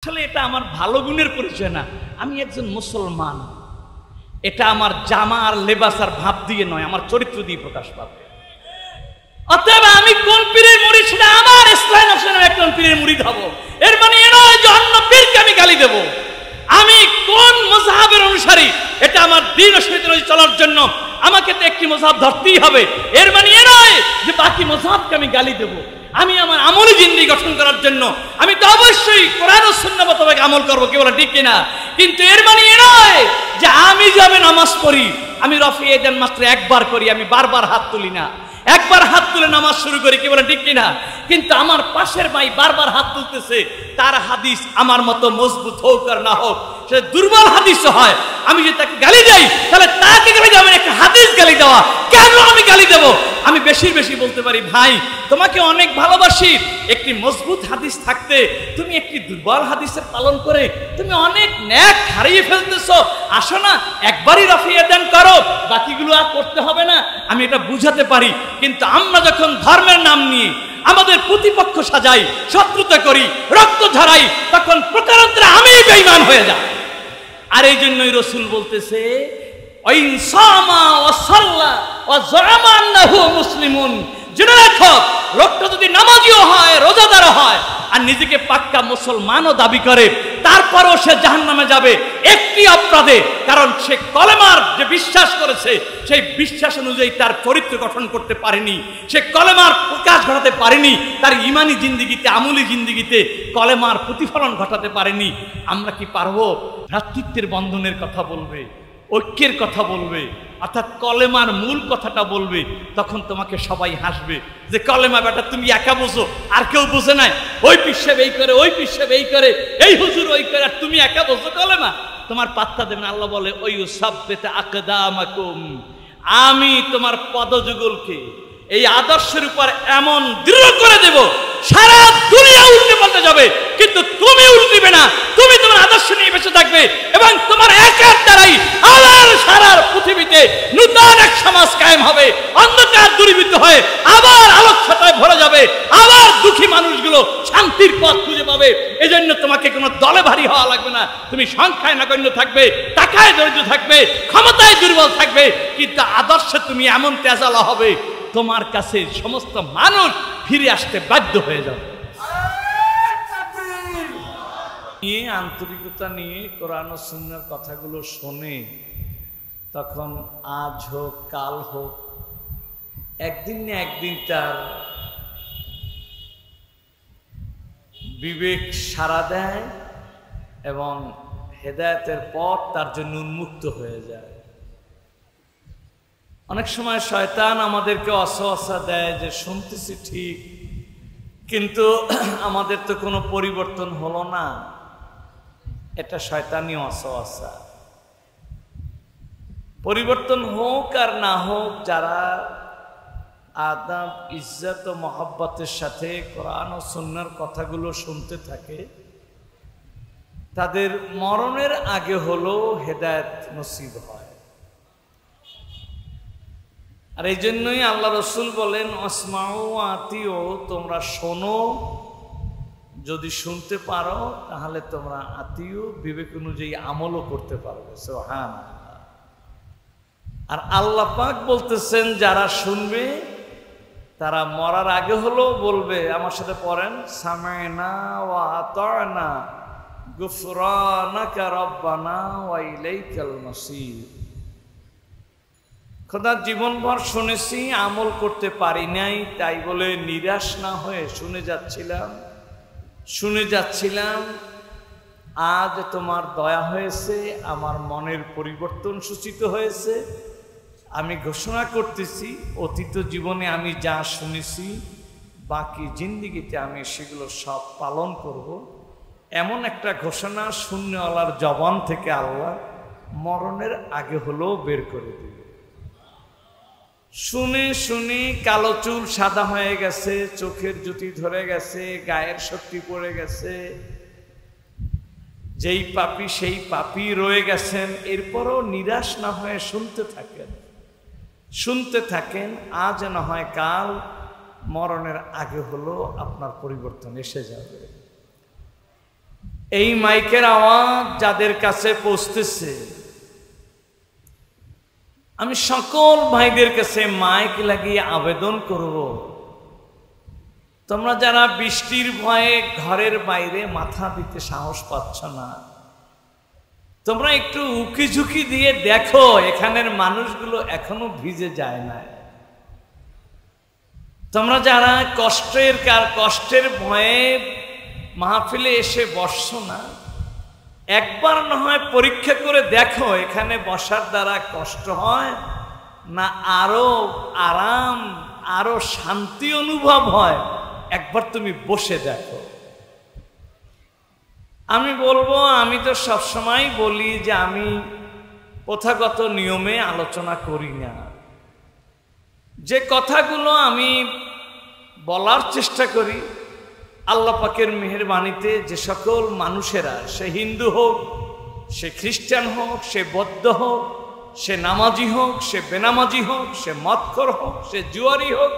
আসলে এটা আমার ভালো গুণের পরিচয় না, আমি একজন মুসলমান। এটা আমার জামা আর লেবাস আর ভাব দিয়ে নয়, আমার চরিত্র দিয়ে প্রকাশ পাবে। অতএব আমি কোন পীরের মুরিদ সেটা আমার ইসলাম হোসেনের একজন পীরের মুরিদ হব, এর মানে এ নয় যে অন্য পীরকে আমি গালি দেব। আমি কোন মাযহাবের অনুসারী এটা আমার দ্বীন ও শরীয়ত অনুযায়ী চলার জন্য আমাকে তো একটি মাযহাব ধরতেই হবে, এর মানে এ নয় যে বাকি মাযহাবকে আমি গালি দেব। আমি আমার আমলি জিন্দেগি গঠন করার জন্য আমি তো অবশ্যই কোরআন ও সুন্নাহ মোতাবেক আমল করব, কি বলা ঠিক কিনা? কিন্তু এর মানে এ নয় যে আমি যাবে নামাজ পড়ি, আমি রফিয়ে দেন মাত্র একবার করি, আমি বারবার হাত তুলি না। একবার হাত তুলে নামাজ শুরু করি, কি বলে ঠিক কিনা? কিন্তু আমার পাশের ভাই বারবার হাত তুলতেছে, তার হাদিস আমার মতো মজবুত হোক আর না হোক, সে দুর্বল হাদিস হয়, আমি যদি তাকে গালি দেই তাহলে তাকে গালি দেওয়া একটা হাদিস গালি দেওয়া। কেন আমি গালি দেব? আমি বেশি বেশি বলতে পারি, ভাই তোমাকে অনেক ভালোবাসি, একটি মজবুত হাদিস থাকতে তুমি একটি দুর্বল হাদিসের পালন করে তুমি অনেক ন্যাক হারিয়ে ফেলতেছো, আসো না একবারই রফিয়ে দেন করো, বাকিগুলো আর করতে হবে না। আমি এটা বুঝাতে পারি, কিন্তু আমরা যখন ধর্মের নাম নিয়ে আমাদের প্রতিপক্ষ সাজাই, শত্রুতা করি, রক্ত ঝরাই, তখন প্রকারান্তরে আমি বেঈমান হয়ে যাই। আর এই জন্যই রাসূল বলতেছে মুসলিমুন, জেনে রাখো লোকটা যদি নামাজিও হয়, রোজাদার হয়, আর নিজেকে পাক্কা মুসলমানও দাবি করে, তারপরও সে জাহান্নামে যাবে একটি অপরাধে, কারণ সে কলেমার যে বিশ্বাস করেছে সেই বিশ্বাস অনুযায়ী তার চরিত্র গঠন করতে পারেনি, সে কলেমার প্রকাশ ঘটাতে পারেনি, তার ইমানি জিন্দিগিতে, আমলি জিন্দিগিতে কলেমার প্রতিফলন ঘটাতে পারেনি। আমরা কি পারবো? ভ্রাতৃত্বের বন্ধনের কথা বলবে, ঐক্যের কথা বলবে, অর্থাৎ কলেমার মূল কথাটা বলবে, তখন তোমাকে সবাই হাসবে যে কলেমা বেটা তুমি একা বোঝো, আর কেউ বোঝে নাই, ওই পিসেব এই করে, ওই পিসেব এই করে, এই হুজুর ওই করে, আর তুমি একা বোঝো কলেমা, তোমার পাত্তা দেবেন। আল্লাহ বলে ওই সাব্বিতা আকদামাকুম, আমি তোমার পদযুগলকে এই আদর্শের উপর এমন দৃঢ় করে দেব, সারা দুনিয়া উল্টে পাল্টে যাবে, কিন্তু তুমি উল্টিবে না, তুমি তোমার আদর্শ নিয়ে বেঁচে থাকবে, এবং তোমার একার দ্বারাই আবার সারা পৃথিবীতে নতুন এক সমাজ কায়েম হবে, অন্ধকার দূরীভূত হয়ে আবার আলোকছটায় ভরে যাবে, আবার দুঃখী মানুষগুলো শান্তির পথ খুঁজে পাবে। এজন্য তোমাকে কোনো দলে ভারী হওয়া লাগবে না, তুমি সংখ্যায় নগণ্য থাকবে, টাকায় দরিদ্র থাকবে, ক্ষমতায় দুর্বল থাকবে, কিন্তু আদর্শে তুমি এমন তেজালা হবে তোমার কাছে সমস্ত মানুষ ফিরে আসতে বাধ্য হয়ে যাবে। নিয়ে আন্তরিকতা নিয়ে কোরআন ও সুন্নাহর কথাগুলো শোনে, তখন আজ হোক কাল হোক একদিন না একদিন তার বিবেক সাড়া দেয় এবং হেদায়েতের পথ তার জন্য উন্মুক্ত হয়ে যায়। অনেক সময় শয়তান আমাদেরকে অসওয়াসা দেয় যে শুনতেছি ঠিক, কিন্তু আমাদের তো কোনো পরিবর্তন হলো না, এটা শয়তানি অসওয়াসা। পরিবর্তন হোক আর না হোক, যারা আদব, ইজ্জত ও মহব্বতের সাথে কোরআন ও সুন্নাহর কথাগুলো শুনতে থাকে, তাদের মরণের আগে হলো হেদায়েত নসিব হয়। আর এই জন্যই আল্লাহ রসুল বলেন আসমাউ আতিউ, তোমরা শোনো, যদি শুনতে পারো তাহলে তোমরা আতিউ, বিবেক অনুযায়ী আমলও করতে পারবে। সুবহানাল্লাহ। আর আল্লাহ পাক বলতেছেন যারা শুনবে তারা মরার আগে হলো বলবে, আমার সাথে পড়েন, সামাইনা ওয়া আতানা গুফরানাকা রব্বানা ওয়া ইলাইকাল মাসির। খোদা জীবনভর শুনেছি, আমল করতে পারি নাই, তাই বলে নিরাশ না হয়ে শুনে যাচ্ছিলাম। আজ তোমার দয়া হয়েছে, আমার মনের পরিবর্তন সূচিত হয়েছে। আমি ঘোষণা করতেছি অতীত জীবনে আমি যা শুনেছি বাকি জিন্দিগিতে আমি সেগুলো সব পালন করব। এমন একটা ঘোষণা শূন্যওয়ালার জবান থেকে আল্লাহ মরণের আগে হলেও বের করে দেবে। শুনে শুনে কালো চুল সাদা হয়ে গেছে, চোখের জ্যোতি ধরে গেছে, গায়ের শক্তি পড়ে গেছে, যেই পাপী সেই পাপী রয়ে গেছেন, এরপরও নিরাশ না হয়ে শুনতে থাকেন। আজ না হয় কাল মরণের আগে হলো আপনার পরিবর্তন এসে যাবে। এই মাইকের আওয়াজ যাদের কাছে পৌঁছতেছে, আমি সকল ভাইদের কাছে মাইক লাগিয়ে আবেদন করব, তোমরা যারা বৃষ্টির ভয়ে ঘরের বাইরে মাথা দিতে সাহস পাচ্ছ না, তোমরা একটু উকি ঝুঁকি দিয়ে দেখো এখানের মানুষগুলো এখনো ভিজে যায় না। তোমরা যারা কষ্টের ভয়ে মাহফিলে এসে বসছো না, একবার না হয় পরীক্ষা করে দেখো এখানে বসার দ্বারা কষ্ট হয় না আরো আরাম, আরো শান্তি অনুভব হয়। একবার তুমি বসে দেখো। আমি বলবো, আমি তো সবসময় বলি যে আমি প্রথাগত নিয়মে আলোচনা করি না। যে কথাগুলো আমি বলার চেষ্টা করি, আল্লাহ পাকের মেহেরবানিতে যে সকল মানুষেরা, সে হিন্দু হোক, সে খ্রিস্টান হোক, সে বৌদ্ধ হোক, সে নামাজি হোক, সে বেনামাজি হোক, সে মদখোর হোক, সে জুয়ারি হোক,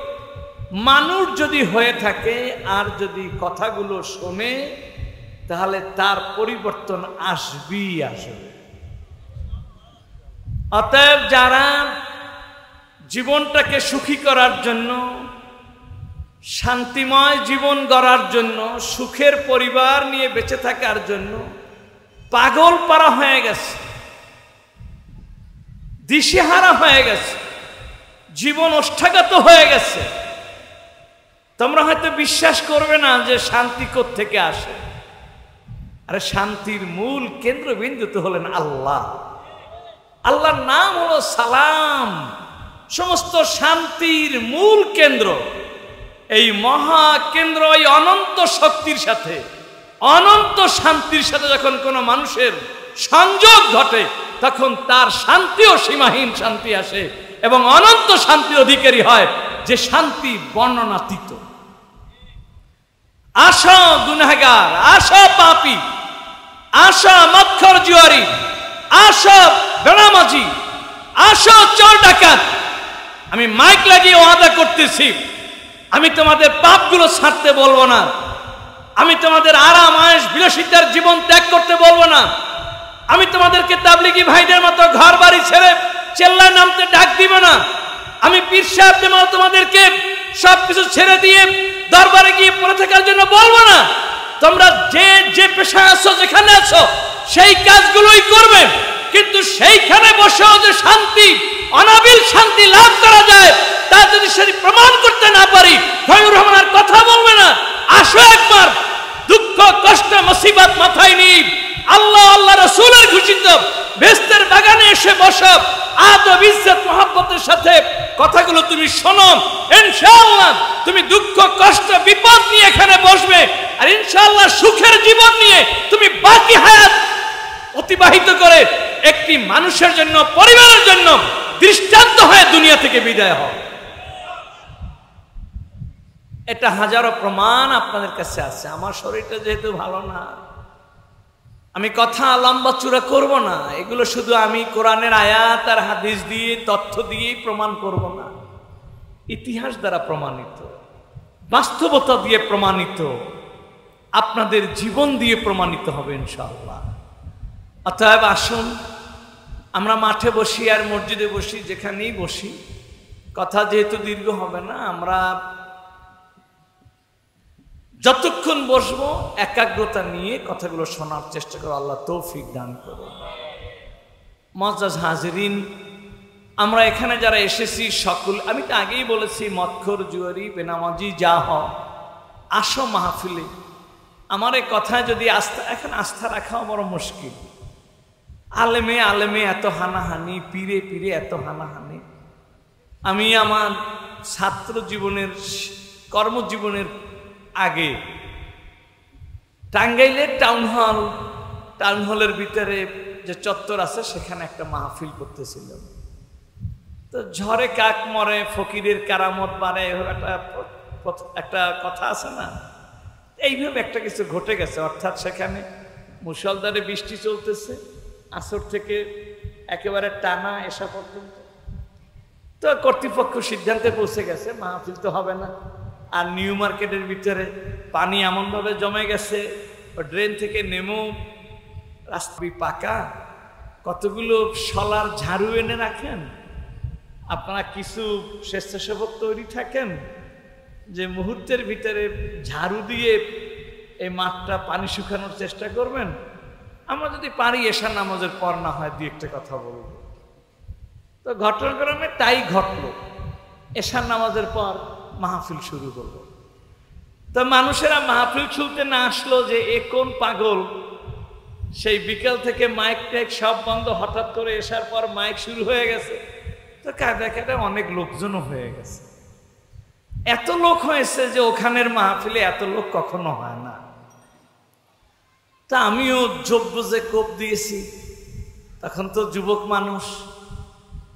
মানুষ যদি হয়ে থাকে আর যদি কথাগুলো শোনে, তাহলে তার পরিবর্তন আসবেই আসবে। অতএব যারা জীবনটাকে সুখী করার জন্য, শান্তিময় জীবন গড়ার জন্য, সুখের পরিবার নিয়ে বেঁচে থাকার জন্য পাগল পারা হয়ে গেছে, দিশেহারা হয়ে গেছে, জীবন ওষ্ঠাগত হয়ে গেছে, তোমরা হয়তো বিশ্বাস করবে না যে শান্তি কোত্থেকে আসে। আরে শান্তির মূল কেন্দ্রবিন্দু তো হলেন আল্লাহ। আল্লাহর নাম হলো সালাম। সমস্ত শান্তির মূল কেন্দ্র এই মহা কেন্দ্র, এই অনন্ত শক্তির সাথে, অনন্ত শান্তির সাথে যখন কোনো মানুষের সংযোগ ঘটে, তখন তার শান্তিও সীমাহীন শান্তি আসে এবং অনন্ত শান্তির অধিকারী হয়, যে শান্তি বর্ণনাতীত। আসো গুনাহগার, আসো পাপী, আসো মদখোর জুয়ারি, আসো বেনামাজি, আসো চোর ডাকাত, আমি মাইক লাগিয়ে ওয়াদা করতেছি, আমি তোমাদের পাপগুলো ছাড়তে বলবো না, আমি তোমাদের আরাম আয়েশ বিলাসিতার জীবন ত্যাগ করতে বলবো না, আমি তোমাদেরকে তাবলিগি ভাইদের মতো ঘর বাড়ি ছেড়ে চেল্লায় নামতে ডাক দিব না, আমি পীর সাহেবদের মতো তোমাদেরকে সবকিছু ছেড়ে দিয়ে দরবারে গিয়ে পড়ে থাকার জন্য বলবো না। তোমরা যে পেশায় আছো, যেখানে আছো, সেই কাজগুলোই করবে, কিন্তু সেইখানে বসেও যে শান্তি, অনাবিল শান্তি লাভ করা যায়, তা যদি সেটি প্রমাণ করতে না পারি, ফয়জুর রহমানের কথা বলবে না। আসো একবার দুঃখ কষ্ট মুসিবত মাথায় নিয়ে আল্লাহ আল্লাহ রাসূলের ঘোষিত বেহেশতের বাগানে এসে বসো, আদব ইজ্জত মহব্বতের সাথে কথাগুলো তুমি শোনো, ইনশাআল্লাহ তুমি দুঃখ কষ্ট বিপদ নিয়ে এখানে বসবে, আর ইনশাআল্লাহ সুখের জীবন নিয়ে তুমি বাকি হায়াত অতিবাহিত করে একটি মানুষের জন্য, পরিবারের জন্য দৃষ্টান্ত হয়ে দুনিয়া থেকে বিদায় হও। এটা হাজারো প্রমাণ আপনাদের কাছে আছে। আমার শরীরটা যেহেতু ভালো না, আমি কথা লম্বা চূড়া করব না। এগুলো শুধু আমি কোরআনের আয়াত আর হাদিস দিয়ে, তথ্য দিয়েই প্রমাণ করব না, ইতিহাস দ্বারা প্রমাণিত, বাস্তবতা দিয়ে প্রমাণিত, আপনাদের জীবন দিয়ে প্রমাণিত হবে ইনশাআল্লাহ। অতএব আসুন, আমরা মাঠে বসি আর মসজিদে বসি, যেখানেই বসি, কথা যেহেতু দীর্ঘ হবে না, আমরা যতক্ষণ বসবো একাগ্রতা নিয়ে কথাগুলো শোনার চেষ্টা করো। আল্লাহ তৌফিক দান করো। মুআজ্জাজ হাজিরিন, আমরা এখানে যারা এসেছি সকল, আমি তো আগেই বলেছি, মদখোর জুয়ারি বেনামাজি যা হও, আসো মাহফিলে। আমার এই কথায় যদি এখন আস্থা রাখাও বড় মুশকিল। আলেমে আলেমে এত হানাহানি, পীরে পীরে এত হানাহানি। আমি আমার ছাত্র জীবনের, কর্মজীবনের আগে টাঙ্গাইলের টাউন হলের ভিতরে যে চত্বর আছে, সেখানে একটা মাহফিল করতেছিলাম। তো ঝড়ে কাক মরে, ফকিরের কারামত বাড়ে, একটা কথা আছে না, এইভাবে একটা কিছু ঘটে গেছে। অর্থাৎ সেখানে মুষলধারে বৃষ্টি চলতেছে, আসর থেকে একেবারে টানা এসা পর্যন্ত। তো কর্তৃপক্ষ সিদ্ধান্তে পৌঁছে গেছে মাহফিল তো হবে না। আর নিউ মার্কেটের ভিতরে পানি এমনভাবে জমে গেছে, ড্রেন থেকে নেমেও রাস্তা পাকা, কতগুলো শলার ঝাড়ু এনে রাখেন, আপনারা কিছু স্বেচ্ছাসেবক তৈরি থাকেন যে মুহূর্তের ভিতরে ঝাড়ু দিয়ে এই মাঠটা পানি শুকানোর চেষ্টা করবেন। আমরা যদি পারি এশার নামাজের পর না হয় দুই একটা কথা বলব। তো ঘটনাক্রমে তাই ঘটলো, এশার নামাজের পর মাহফিল শুরু হলো। তো মানুষেরা মাহফিল শুনতে না আসলো যে এ কোন পাগল, সেই বিকেল থেকে মাইক টাইক সব বন্ধ, হঠাৎ করে এসার পর মাইক শুরু হয়ে গেছে। তো কাঁদা কাঁদা অনেক লোকজনও হয়ে গেছে, এত লোক হয়েছে যে ওখানের মাহফিলে এত লোক কখনো হয় না। তা আমিও যোগ্য যে কোপ দিয়েছি, তখন তো যুবক মানুষ,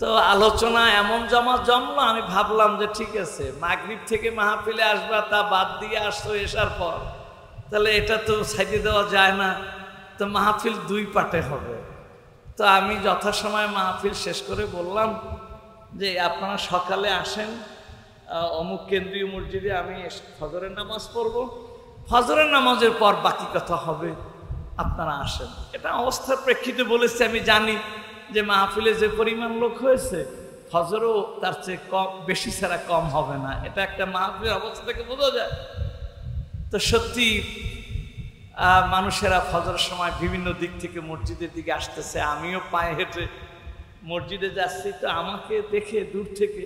তো আলোচনা এমন জমলো, আমি ভাবলাম যে ঠিক আছে মাগরিব থেকে মাহফিলে আসবা, তা বাদ দিয়ে আসতো এসার পর, তাহলে এটা তো সাইডে দেওয়া যায় না, তো মাহফিল দুই পার্টে হবে। তো আমি যথাসময়ে মাহফিল শেষ করে বললাম যে আপনারা সকালে আসেন অমুক কেন্দ্রীয় মসজিদে, আমি ফজরের নামাজ পড়ব, ফজরের নামাজের পর বাকি কথা হবে, আপনারা আসেন। এটা অবস্থার প্রেক্ষিতে বলেছি, আমি জানি যে মাহফিলে যে পরিমাণ লোক হয়েছে ফজরও তার চেয়ে কম, বেশি ছাড়া কম হবে না, এটা একটা মাহফিলের অবস্থা থেকে বোঝা যায়। তো সত্যি মানুষেরা ফজরের সময় বিভিন্ন দিক থেকে মসজিদের দিকে আসতেছে, আমিও পায়ে হেঁটে মসজিদে যাচ্ছি। তো আমাকে দেখে দূর থেকে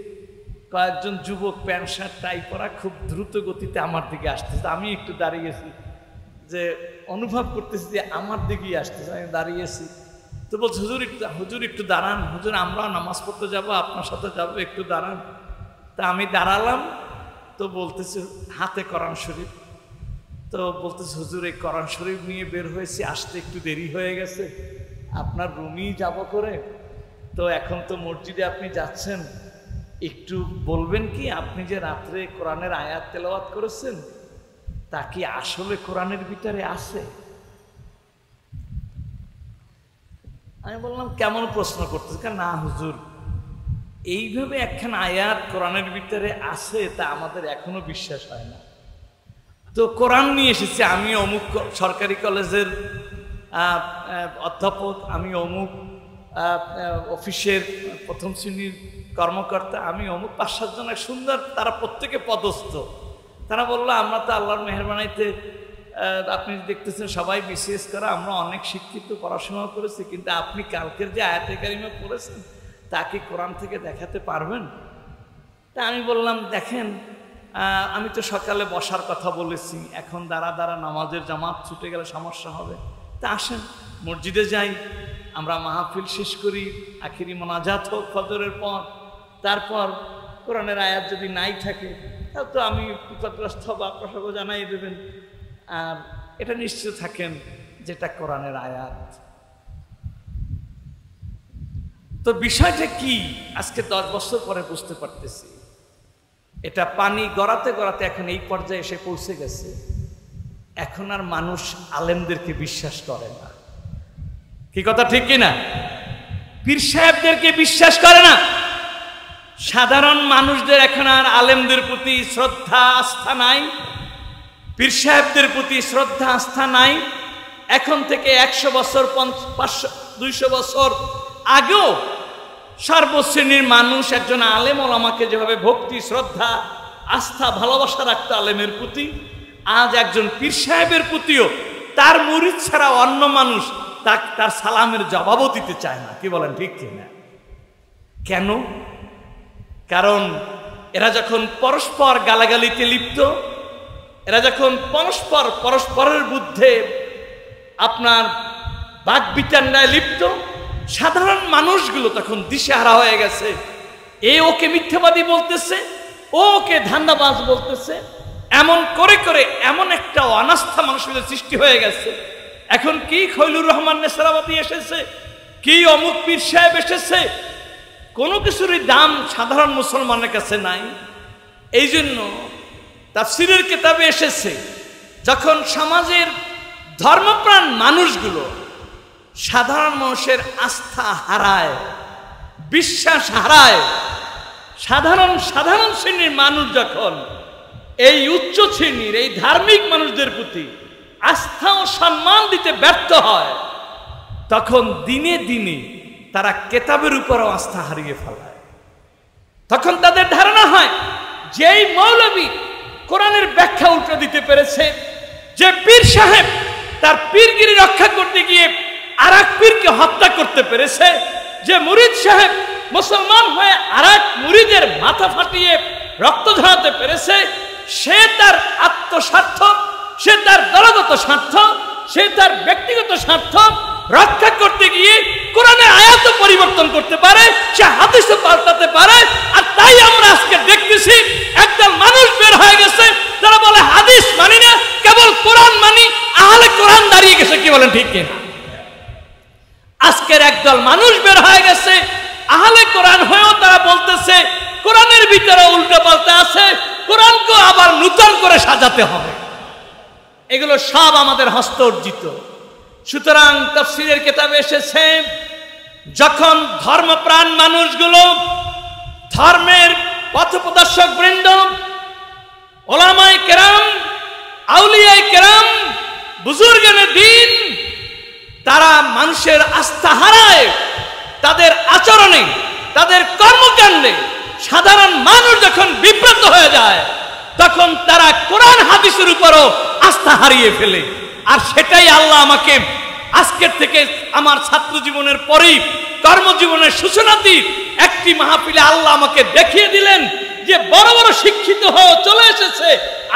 কয়েকজন যুবক প্যান্ট শার্ট টাই পরা খুব দ্রুত গতিতে আমার দিকে আসতেছে। আমি একটু দাঁড়িয়েছি, যে অনুভব করতেছি যে আমার দিকেই আসতেছে, আমি দাঁড়িয়েছি। তো বলছে হুজুর একটু দাঁড়ান, হুজুর আমরাও নামাজ পড়তে যাবো, আপনার সাথে যাবো, একটু দাঁড়ান। তা আমি দাঁড়ালাম, তো বলতেছে হাতে কোরআন শরীফ, তো বলতেছে হুজুর এই কোরআন শরীফ নিয়ে বের হয়েছি, আসতে একটু দেরি হয়ে গেছে, আপনার রুমই যাব করে, তো এখন তো মসজিদে আপনি যাচ্ছেন, একটু বলবেন কি আপনি যে রাত্রে কোরআনের আয়াত তেলাওয়াত করেছেন তা কি আসলে কোরআনের ভিতরে আছে? আমি বললাম কেমন প্রশ্ন করতেছে? না হুজুর, এইভাবে একখান আয়াত কোরআনের ভিতরে আছে তা আমাদের এখনো বিশ্বাস হয় না। তো কোরআন নিয়ে এসেছে, আমি অমুক সরকারি কলেজের অধ্যাপক, আমি অমুক অফিসের প্রথম শ্রেণীর কর্মকর্তা, আমি অমুক ৫-৭ জন সুন্দর, তারা প্রত্যেকে পদস্থ। তারা বললো আমরা তো আল্লাহর মেহেরবানিতে, আপনি দেখতেছেন সবাই বিসিএস করা, আমরা অনেক শিক্ষিত, পড়াশোনা করেছি, কিন্তু আপনি কালকের যে আয়াতে কারিমা পড়েছেন তা কি কোরআন থেকে দেখাতে পারবেন? তা আমি বললাম দেখেন, আমি তো সকালে বসার কথা বলেছি, এখন দাঁড়া দাঁড়া নামাজের জামাত ছুটে গেলে সমস্যা হবে, তা আসেন মসজিদে যাই, আমরা মাহফিল শেষ করি, আখিরি মোনাজাত হোক ফজরের পর, তারপর কোরআনের আয়াত যদি নাই থাকে তাহলে তো আমি বিপদগ্রস্ত হব, আপনার সবাই জানাই দেবেন, আর এটা নিশ্চিত থাকেন যেটা কোরআনের আয়াত। তো বিষয়টা কি আজকে 10 বছর পরে বুঝতে পারতেছি, এটা পানি গড়াতে গড়াতে এখন এই পর্যায়ে এসে পৌঁছে গেছে, এখন আর মানুষ আলেমদেরকে বিশ্বাস করে না। কি কথা ঠিক কিনা? পীর সাহেবদেরকে বিশ্বাস করে না। সাধারণ মানুষদের এখন আর আলেমদের প্রতি শ্রদ্ধা আস্থা নাই, পীর সাহেবদের প্রতি শ্রদ্ধা আস্থা নাই। এখন থেকে 100 বছর 500-200 বছর আগেও সর্বশ্রেণীর মানুষ একজন আলেম ওলামাকে যেভাবে ভক্তি শ্রদ্ধা আস্থা ভালোবাসা রাখতো আলেমের প্রতি, আজ একজন পীর সাহেবের প্রতিও তার মুরিদ ছাড়া অন্য মানুষ তার সালামের জবাবও দিতে চায় না। কি বলেন ঠিক কিনা? কেন? কারণ এরা যখন পরস্পর গালাগালিতে লিপ্ত, এরা যখন পরস্পরের বিরুদ্ধে আপনার বাকবিতণ্ডায় লিপ্ত, সাধারণ মানুষগুলো তখন দিশেহারা হয়ে গেছে। এ ওকে মিথ্যাবাদী বলতেছে, ও ওকে ধান্দাবাজ বলতেছে, এমন করে করে এমন একটা অনাস্থা মানুষের সৃষ্টি হয়ে গেছে। এখন কি খৈলুর রহমান নেসারাবাদী এসেছে, কি অমুক পীর সাহেব এসেছে, কোনো কিছুরই দাম সাধারণ মুসলমানের কাছে নাই। এই জন্য তাফসীরের কিতাবে এসেছে, যখন সমাজের ধর্মপ্রাণ মানুষগুলো সাধারণ মানুষের আস্থা হারায়, বিশ্বাস হারায়, সাধারণ শ্রেণীর মানুষ যখন এই উচ্চ শ্রেণীর এই ধার্মিক মানুষদের প্রতি আস্থা ও সম্মান দিতে ব্যর্থ হয়, তখন দিনে দিনে তারা কেতাবের উপরও আস্থা হারিয়ে ফেলায়। তখন তাদের ধারণা হয় যেই মৌলবী কোরআনের ব্যাখ্যা উল্টো দিতে পেরেছে, যে পীর সাহেব তার পীরগিরি রক্ষা করতে গিয়ে আর এক পীরকে হত্যা করতে পেরেছে, যে মুরিদ সাহেব মুসলমান হয়ে আর এক মুরিদের মাথা ফাটিয়ে রক্ত ঝরাতে পেরেছে, সে তার আত্মস্বার্থ, সে তার দলগত স্বার্থ, সে তার ব্যক্তিগত স্বার্থ রক্ষা করতে গিয়ে কোরআনের আয়াত পরিবর্তন করতে পারে, সে হাদিসও পাল্টাতে পারে। আর তাই আমরা আজকে দেখতেছি একদল মানুষ বের হয়ে গেছে যারা বলে হাদিস মানি না, কেবল কোরআন মানি। আহলে কোরআন দাঁড়িয়ে গেছে, কি বলেন ঠিক কিনা? আজকের একদল মানুষ বের হয়ে গেছে আহলে কোরআন হয়েও তারা বলতেছে কোরআনের ভিতরে উল্টো পাল্টা আছে, কোরআনকে আবার নতুন করে সাজাতে হবে। এগুলো সব আমাদের হস্ত অর্জিত। সুতরাং তাফসীরের কিতাবে এসেছে, যখন ধর্মপ্রাণ মানুষগুলো, ধর্মের পথপ্রদর্শক বৃন্দ, ওলামায়ে কেরাম, আউলিয়ায়ে কেরাম, বুজুর্গানে দ্বীন, তারা মানুষের আস্থা হারায় তাদের আচরণে, তাদের কর্মকাণ্ডে। সাধারণ মানুষ যখন বিব্রত হয়ে যায়, তখন তারা কোরআন হাদিসের উপরও আস্থা হারিয়ে ফেলে। আর সেটাই আল্লাহ আমাকে আজকের থেকে আমার ছাত্র জীবনের পরেই কর্মজীবনের সূচনাতে একটি মাহফিলে আল্লাহ আমাকে দেখিয়ে দিলেন যে বড় বড় শিক্ষিত হয়ে চলে এসেছে,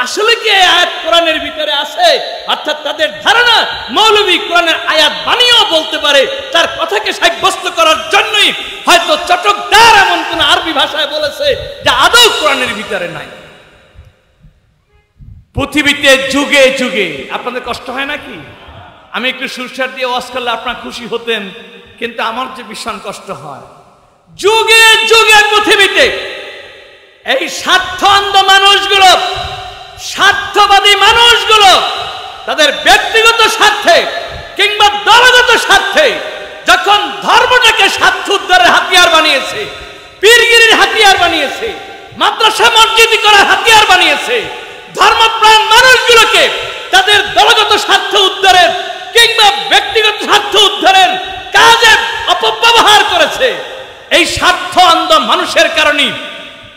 আসলে কি আয়াত কোরআনের ভিতরে আছে? অর্থাৎ তাদের ধারণা মৌলবী কোরআনের আয়াত বানিয়েও বলতে পারে, তার কথাকে সাব্যস্ত করার জন্যই হয়তো চটকদার এমন কোন আরবি ভাষায় বলেছে যা আদৌ কোরআনের ভিতরে নাই। পৃথিবীতে যুগে যুগে আপনাদের কষ্ট হয় নাকি? আমি একটু সুরসার দিয়ে ওয়াজ করলে আপনারা খুশি হতেন, কিন্তু আমার যে ভীষণ কষ্ট হয়। যুগে যুগে পৃথিবীতে এই স্বার্থান্ধ মানুষগুলো, স্বার্থবাদী মানুষগুলো তাদের ব্যক্তিগত স্বার্থে কিংবা দলগত স্বার্থে যখন ধর্মটাকে স্বার্থ উদ্ধারের হাতিয়ার বানিয়েছে, পীরগিরির হাতিয়ার বানিয়েছে, মাদ্রাসা মসজিদ করার হাতিয়ার বানিয়েছে, ধর্মপ্রাণ মানুষগুলোকে তাদের দলগত স্বার্থ উদ্ধারের কিংবা ব্যক্তিগত স্বার্থ উদ্ধারের কাজে অপব্যবহার করেছে, এই স্বার্থ অন্ধ মানুষের কারণে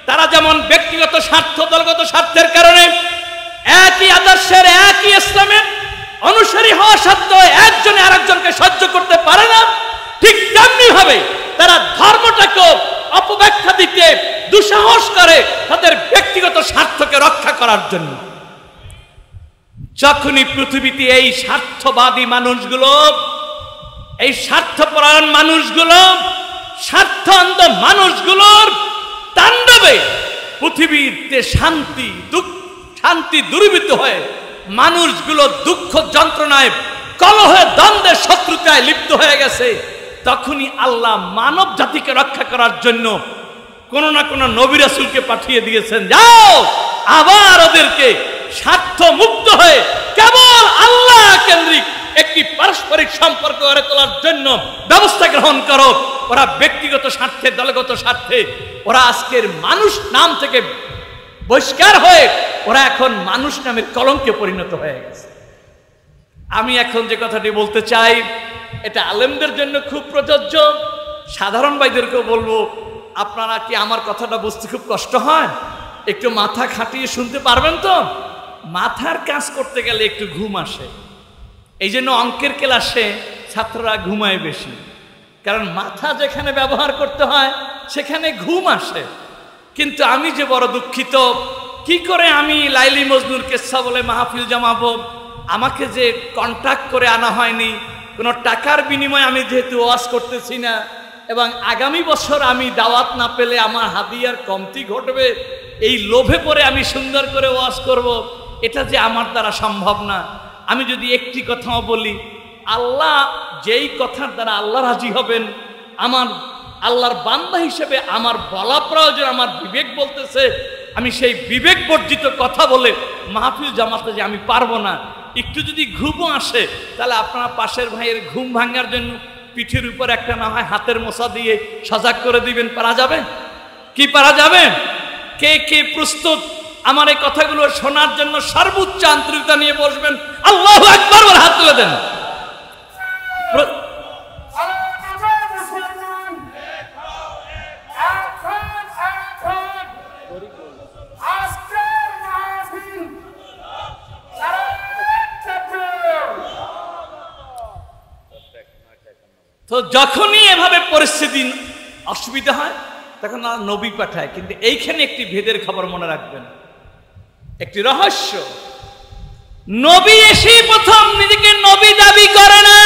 তারা যেমন ব্যক্তিগত স্বার্থ, দলগত স্বার্থের কারণে একই আদর্শের, একই ইসলামের অনুসারী হওয়া সত্ত্বেও একজনে আরেকজনকে সহ্য করতে পারে না, ঠিক তেমনি ভাবে তারা ধর্মটাকে অপব্যাখ্যা দিতে দুঃসাহস করে তাদের ব্যক্তিগত স্বার্থকে রক্ষা করার জন্য। যখনই পৃথিবীতে এই স্বার্থবাদী মানুষগুলো, এই স্বার্থপরায়ণ মানুষগুলো, স্বার্থ অন্ধ মানুষগুলোর তাণ্ডবে পৃথিবীতে শান্তি দূরীভূত হয়ে মানুষগুলো দুঃখ যন্ত্রণায়, কলহে, দ্বন্দ্বে, শত্রুতায় লিপ্ত হয়ে গেছে, তখনই আল্লাহ মানব জাতিকে রক্ষা করার জন্য কোন না কোন নবী রাসূলকে পাঠিয়ে দিয়েছেন, যাও আবার ওদেরকে স্বার্থ মুক্ত হয়ে কেবল আল্লাহ কেন্দ্রিক একটি পারস্পরিক সম্পর্ক গড়ে তোলার জন্য ব্যবস্থা গ্রহণ করো। ওরা ব্যক্তিগত স্বার্থে, দলগত স্বার্থে ওরা আজকের মানুষ নাম থেকে বহিষ্কার হয়ে ওরা এখন মানুষ নামের কলঙ্কে পরিণত হয়ে গেছে। আমি এখন যে কথাটি বলতে চাই এটা আলেমদের জন্য খুব প্রযোজ্য, সাধারণ ভাইদেরকেও বলবো, আপনারা কি আমার কথাটা বুঝতে খুব কষ্ট হয়? একটু মাথা খাটিয়ে শুনতে পারবেন তো? মাথার কাজ করতে গেলে একটু ঘুম আসে, এই জন্য অঙ্কের ক্লাসে ছাত্ররা ঘুমায় বেশি, কারণ মাথা যেখানে ব্যবহার করতে হয় সেখানে ঘুম আসে। কিন্তু আমি যে বড় দুঃখিত, কি করে আমি লাইলি মজনুর কিসসা বলে মাহফিল জমাবো? আমাকে যে কন্ট্যাক্ট করে আনা হয়নি, কোনো টাকার বিনিময়ে আমি যেহেতু ওয়াজ করতেছি না, এবং আগামী বছর আমি দাওয়াত না পেলে আমার হাদিয়ার কমতি ঘটবে, এই লোভে পড়ে আমি সুন্দর করে ওয়াজ করব, এটা যে আমার দ্বারা সম্ভব না। আমি যদি একটি কথাও বলি, আল্লাহ যেই কথার দ্বারা আল্লাহ রাজি হবেন, আমার আল্লাহর বান্দা হিসেবে আমার বলা প্রয়োজন, আমার বিবেক বলতেছে, আমি সেই বিবেক বর্জিত কথা বলে মাহফিল জামাতে যে আমি পারবো না। একটু যদি ঘুমও আসে তাহলে আপনারা পাশের ভাইয়ের ঘুম ভাঙার জন্য পিঠের উপর একটা না হয় হাতের মোছা দিয়ে সজাগ করে দিবেন। পারা যাবে কি? পারা যাবে? কে কে প্রস্তুত আমার এই কথাগুলো শোনার জন্য সর্বোচ্চ আন্তরিকতা নিয়ে বসবেন। আল্লাহু আকবার বলে হাত তুলে দেন। তো যখনই এভাবে পরিস্থিতি অসুবিধা হয় তখন নবী পাঠায়। কিন্তু এইখানে একটি ভেদের খবর মনে রাখবেন, একটি রহস্য। নবী এসে প্রথম নিজেকে নবী দাবি করে না।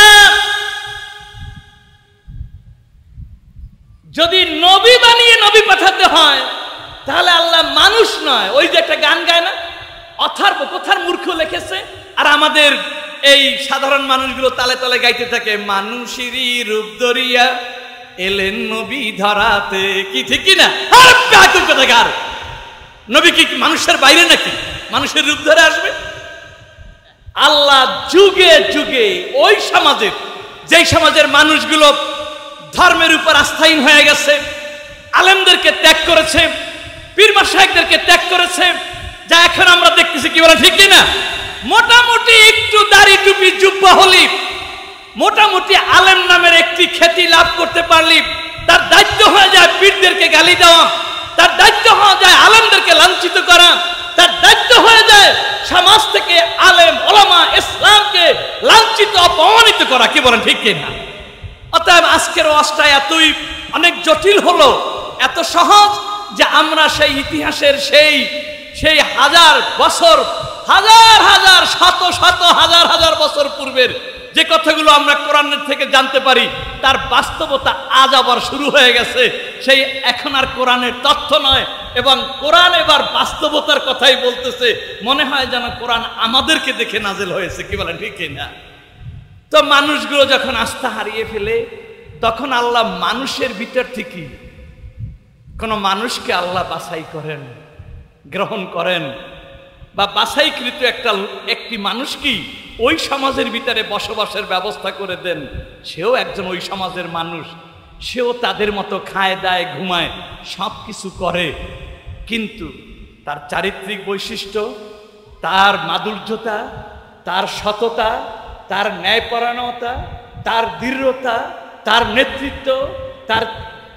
যদি নবী বানিয়ে নবী পাঠাতে হয় তাহলে আল্লাহ মানুষ নয়, ওই যে একটা গান গায় না, অথার্ব কোথার মূর্খ লিখেছে, আর আমাদের এই সাধারণ মানুষগুলো তালে তালে গাইতে থাকে, মানুষেরই রূপ ধরিয়া এলেন নবী ধরাতে। কি ঠিক কিনা? নবী কি মানুষের বাইরে নাকি? মানুষের রূপ ধরে আসবে? আল্লাহ যুগে যুগে ওই সমাজের, যেই সমাজের মানুষগুলো ধর্মের উপর আস্থাহীন হয়ে গেছে, আলেমদেরকে ত্যাগ করেছে, পীর মাশায়েখদেরকে ত্যাগ করেছে, যা এখন আমরা দেখতেছি, কি বলে ঠিক কিনা? মোটামুটি একটু দাড়ি টুপি জুব্বা হলি, মোটামুটি আলেম নামের একটি খ্যাতি লাভ করতে পারলি, তার দায়িত্ব হয়ে যায় পীরদেরকে গালি দেওয়া, তার দায়িত্ব হয়ে যায় আলেমদেরকে লাঞ্ছিত করা, তার দায়িত্ব হয়ে যায় সমাজ থেকে আলেম ওলামা ইসলামকে লাঞ্ছিত অপমানিত করা। কি বলেন ঠিক কিনা? অতএব আজকের ওয়াজটা এতই অনেক জটিল হলো, এত সহজ যে আমরা সেই ইতিহাসের সেই হাজার বছর, হাজার হাজার শত শত হাজার হাজার বছর পূর্বের যে কথাগুলো আমরা কোরআনের থেকে জানতে পারি, তার বাস্তবতা আজ আবার শুরু হয়ে গেছে। সেই এখন আর কোরআনের তথ্য নয়, এবং কোরআন এবার বাস্তবতার কথাই বলতেছে। মনে হয় যেন কোরআন আমাদেরকে দেখে নাজিল হয়েছে। কি বলেন ঠিক কিনা? তো মানুষগুলো যখন আস্থা হারিয়ে ফেলে, তখন আল্লাহ মানুষের ভিতর থেকে কোন মানুষকে আল্লাহ বাছাই করেন, গ্রহণ করেন, বা বাছাইকৃত একটি মানুষ কি ওই সমাজের ভিতরে বসবাসের ব্যবস্থা করে দেন। সেও একজন ওই সমাজের মানুষ, সেও তাদের মতো খায় দায় ঘুমায় সব কিছু করে, কিন্তু তার চারিত্রিক বৈশিষ্ট্য, তার মাধুর্যতা, তার সততা, তার ন্যায়পরায়ণতা, তার দৃঢ়তা, তার নেতৃত্ব, তার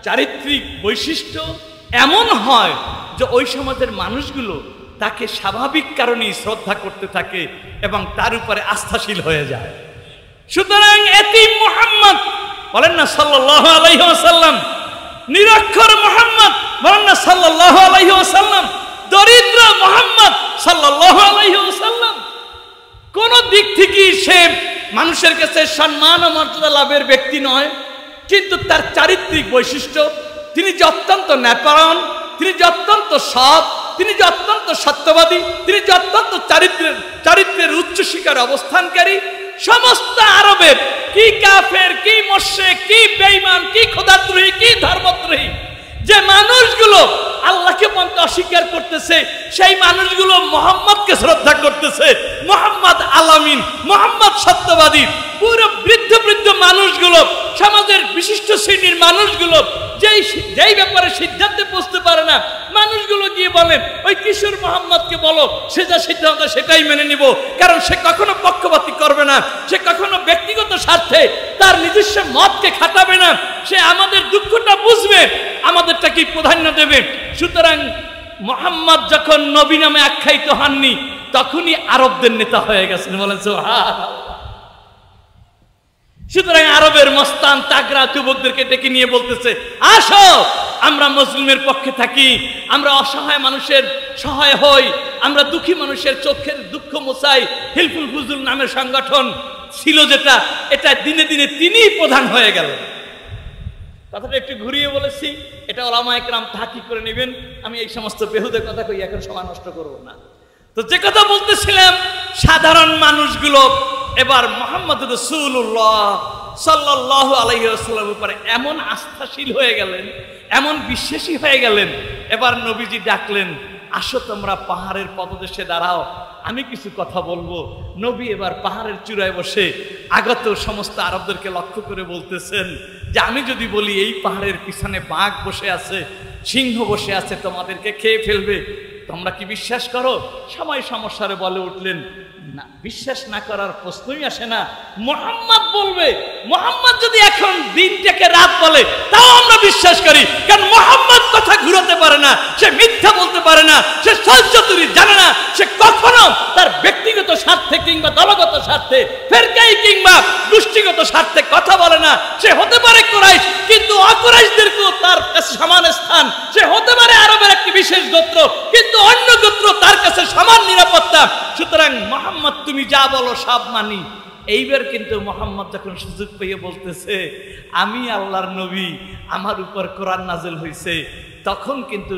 চারিত্রিক বৈশিষ্ট্য এমন হয় যে ওই সমাজের মানুষগুলো তাকে স্বাভাবিক কারণেই শ্রদ্ধা করতে থাকে এবং তার উপরে আস্থাশীল হয়ে যায়। সুতরাং এতিম মুহাম্মদ বলেন না সাল্লাল্লাহু আলাইহি ওয়াসাল্লাম, নিরক্ষর মুহাম্মদ বলেন না সাল্লাল্লাহু আলাইহি ওয়াসাল্লাম, দরিদ্র মুহাম্মদ সাল্লাল্লাহু আলাইহি ওয়াসাল্লাম, কোন দিক থেকে সে মানুষের কাছে সম্মান ও মর্যাদা লাভের ব্যক্তি নয়, কিন্তু তার চারিত্রিক বৈশিষ্ট্য, তিনি যে অত্যন্ত ন্যায়পরায়ণ, তিনি যে অত্যন্ত সৎ, তিনি যে অত্যন্ত সত্যবাদী, তিনি যে অত্যন্ত চারিত্রের উচ্চ শিকার অবস্থানকারী, সমস্ত আরবের কি কাফের, কি মুশরিক, কি বেঈমান, কি খোদাদ্রোহী, কি ধর্মদ্রোহী যে মানুষগুলো আল্লাহকে পর্যন্ত অস্বীকার করতেছে, সেই মানুষগুলো মুহাম্মদকে শ্রদ্ধা করতেছে। মুহাম্মদ আলামিন, মুহাম্মদ সত্যবাদী। পুরো বৃদ্ধ বৃদ্ধ মানুষগুলো, সমাজের বিশিষ্ট শ্রেণীর মানুষগুলো যেই ব্যাপারে সিদ্ধান্তে পৌঁছতে পারে না, মানুষগুলো গিয়ে বলেন ওই কিশোর মুহাম্মদকে বলো, সে যা সিদ্ধান্ত সেটাই মেনে নিব, কারণ সে কখনো পক্ষপাতী করবে না, সে কখনো ব্যক্তিগত স্বার্থে তার নিজস্ব মতকে খাটাবে না, সে আমাদের দুঃখটা বুঝবে, আমাদেরটা কি প্রাধান্য দেবে। সুতরাং মুহাম্মদ যখন নবী নামে আখ্যায়িত হননি, তখনই আরবদের নেতা হয়ে গেছেন। বলেন সুবহানাল্লাহ। সুতরাং আরবের মস্তান তাগড়া যুবকদেরকে ডেকে নিয়ে বলতেছে, আসো আমরা মুসলিমের পক্ষে থাকি, আমরা অসহায় মানুষের সহায় হই, আমরা দুঃখী মানুষের চোখের দুঃখ মোছাই। হিলফুল ফুজুল নামের সংগঠন ছিল যেটা, এটা দিনে দিনে তিনিই প্রধান হয়ে গেলেন। কথাটা একটু ঘুরিয়ে বলেছি, এটা ওলামায়ে কেরাম তাহকিক করে নেবেন, আমি এই সমস্ত বেহুদে কথা কই এখন সময় নষ্ট করব না। তো যে কথা বলতেছিলাম, সাধারণ মানুষগুলো এবার মুহাম্মদ রাসূলুল্লাহ সাল্লাল্লাহু আলাইহি ওয়াসাল্লামের উপরে এমন আস্থাশীল হয়ে গেলেন, এমন বিশ্বাসী হয়ে গেলেন। এবার নবীজি ডাকলেন, আসো তোমরা পাহাড়ের পদদেশে দাঁড়াও, আমি কিছু কথা বলবো। নবী এবার পাহাড়ের চূড়ায় বসে আগত সমস্ত আরবদেরকে লক্ষ্য করে বলতেছেন যে আমি যদি বলি এই পাহাড়ের পিছনে বাঘ বসে আছে, সিংহ বসে আছে, তোমাদেরকে খেয়ে ফেলবে, তোমরা কি বিশ্বাস করো? সবাই সমস্যারে বলে উঠলেন, না, বিশ্বাস না করার প্রশ্নই আসে না। মুহাম্মদ বলবে, মুহাম্মদ যদি এখন দিনটাকে রাত বলে তাও আমরা বিশ্বাস করি, কারণ মুহাম্মদ কথা ঘুরাতে পারে না, সে মিথ্যা বলতে পারে না, সে সহ্যতুরি জানে না, সে কখনো তার ব্যক্তিগত স্বার্থে কিংবা দলগত স্বার্থে, ফেরকাই কিংবা গোষ্ঠীগত স্বার্থে কথা বলে না। সে হতে পারে কুরাইশ, কিন্তু অকুরাইশদেরকেও তার কাছে সমান স্থান। সে হতে পারে আরবের একটি বিশেষ গোত্র, কিন্তু অন্য গোত্র তার কাছে সমান নিরাপত্তা। সুতরাং মুহাম্মদ তুমি যা বলো সব মানি। এইবার কিন্তু মুহাম্মদ যখন সুযোগ পেয়ে বলতেছে আমি আল্লাহর নবী, আমার উপর কোরআন নাযিল হয়েছে, তখন কিন্তু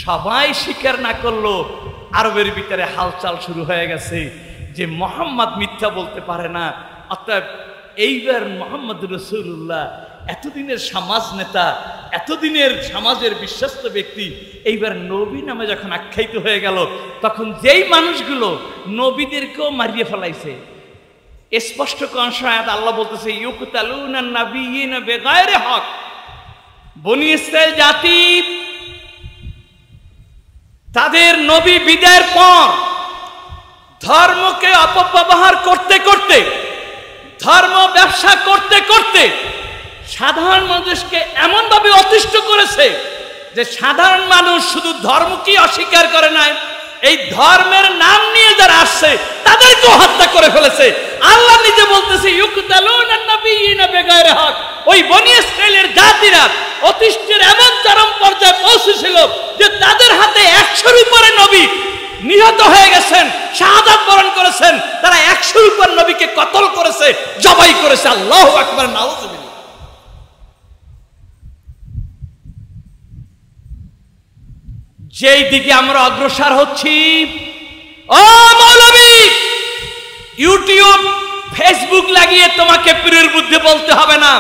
সবাই স্বীকার না করলো, আরবের ভিতরে হালচাল শুরু হয়ে গেছে যে মুহাম্মদ মিথ্যা বলতে পারে না। অর্থাৎ এইবার মুহাম্মদ রাসূলুল্লাহ এতদিনের সমাজ নেতা, এতদিনের সমাজের বিশ্বস্ত ব্যক্তি, এইবার নবী নামে যখন আখ্যায়িত হয়ে গেল, তখন যেই মানুষগুলো নবীদেরকেও মারিয়ে ফেলাইছে, স্পষ্ট কনসায়াত আল্লাহ বলতেছে ইউকতালুনান নাবিয়িনা বিগাইরি হক। বনি ইসরাইল জাতি তাদের নবী বিদায়ের পর ধর্মকে অপব্যবহার করতে করতে, ধর্ম ব্যবসা করতে করতে সাধারণ মানুষকে এমনভাবে অতিষ্ঠ করেছে যে সাধারণ মানুষ শুধু ধর্মকে অস্বীকার করে নাই, এই ধর্মের নাম নিয়ে যারা আসছে তাদেরকেও হত্যা করে ফেলেছে। আল্লাহ নিজে বলতেছে ইউকতালুনান নাবিয়িনা বিগাইরি হক। ওই বনি ইসরাইলের জাতিরা অতিষ্ঠের এমন চরম পর্যায়ে পৌঁছেছিল যে তাদের হাতে 100-এর উপরে নবী নিহত হয়ে গেছেন, শাহাদাত বরণ করেছেন। তারা 100-এর উপর নবীকে কতল করেছে, জবাই করেছে। আল্লাহু আকবার, নাউযুবিল্লাহ। যেই দিকে আমরা অগ্রসর হচ্ছি, ও মৌলবী, ইউটিউব ফেসবুক লাগিয়ে তোমাকে পীরের বুদ্ধি বলতে হবে না।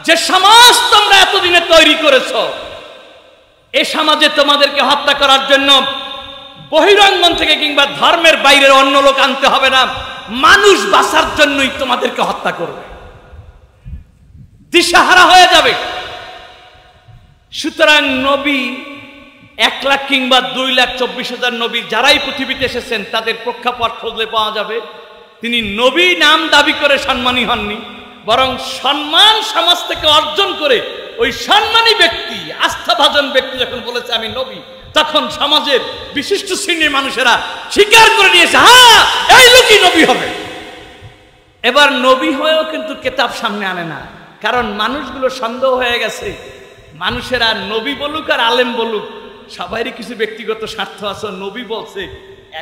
যে সমাজ তোমরা এতদিনে তৈরি করেছো, এই সমাজে তোমাদেরকে হত্যা করার জন্য বহিরঙ্গন থেকে কিংবা ধর্মের বাইরের অন্য লোক আনতে হবে না। মানুষ বাঁচার জন্যই তোমাদেরকে হত্যা করবে, দিশাহারা হয়ে যাবে। সুতরাং নবী 1 লাখ কিংবা 2,24,000 নবী যারাই পৃথিবীতে এসেছেন তাদের প্রেক্ষাপট খুঁজলে পাওয়া যাবে তিনি নবী নাম দাবি করে সম্মানী হননি, বরং সম্মান সমাজ থেকে অর্জন করে ওই সম্মানী ব্যক্তি, আস্থাভাজন ব্যক্তি যখন বলেছে আমি নবী, তখন সমাজের বিশিষ্ট শ্রেণীর মানুষেরা স্বীকার করে নিয়েছে, হ্যাঁ এই লোকই নবী হবে। এবার নবী হয়েও কিন্তু কেতাব সামনে আনে না, কারণ মানুষগুলো সন্দেহ হয়ে গেছে। মানুষেরা নবী বলুক আর আলেম বলুক, সবারই কিছু ব্যক্তিগত স্বার্থ আছে। নবী বলছে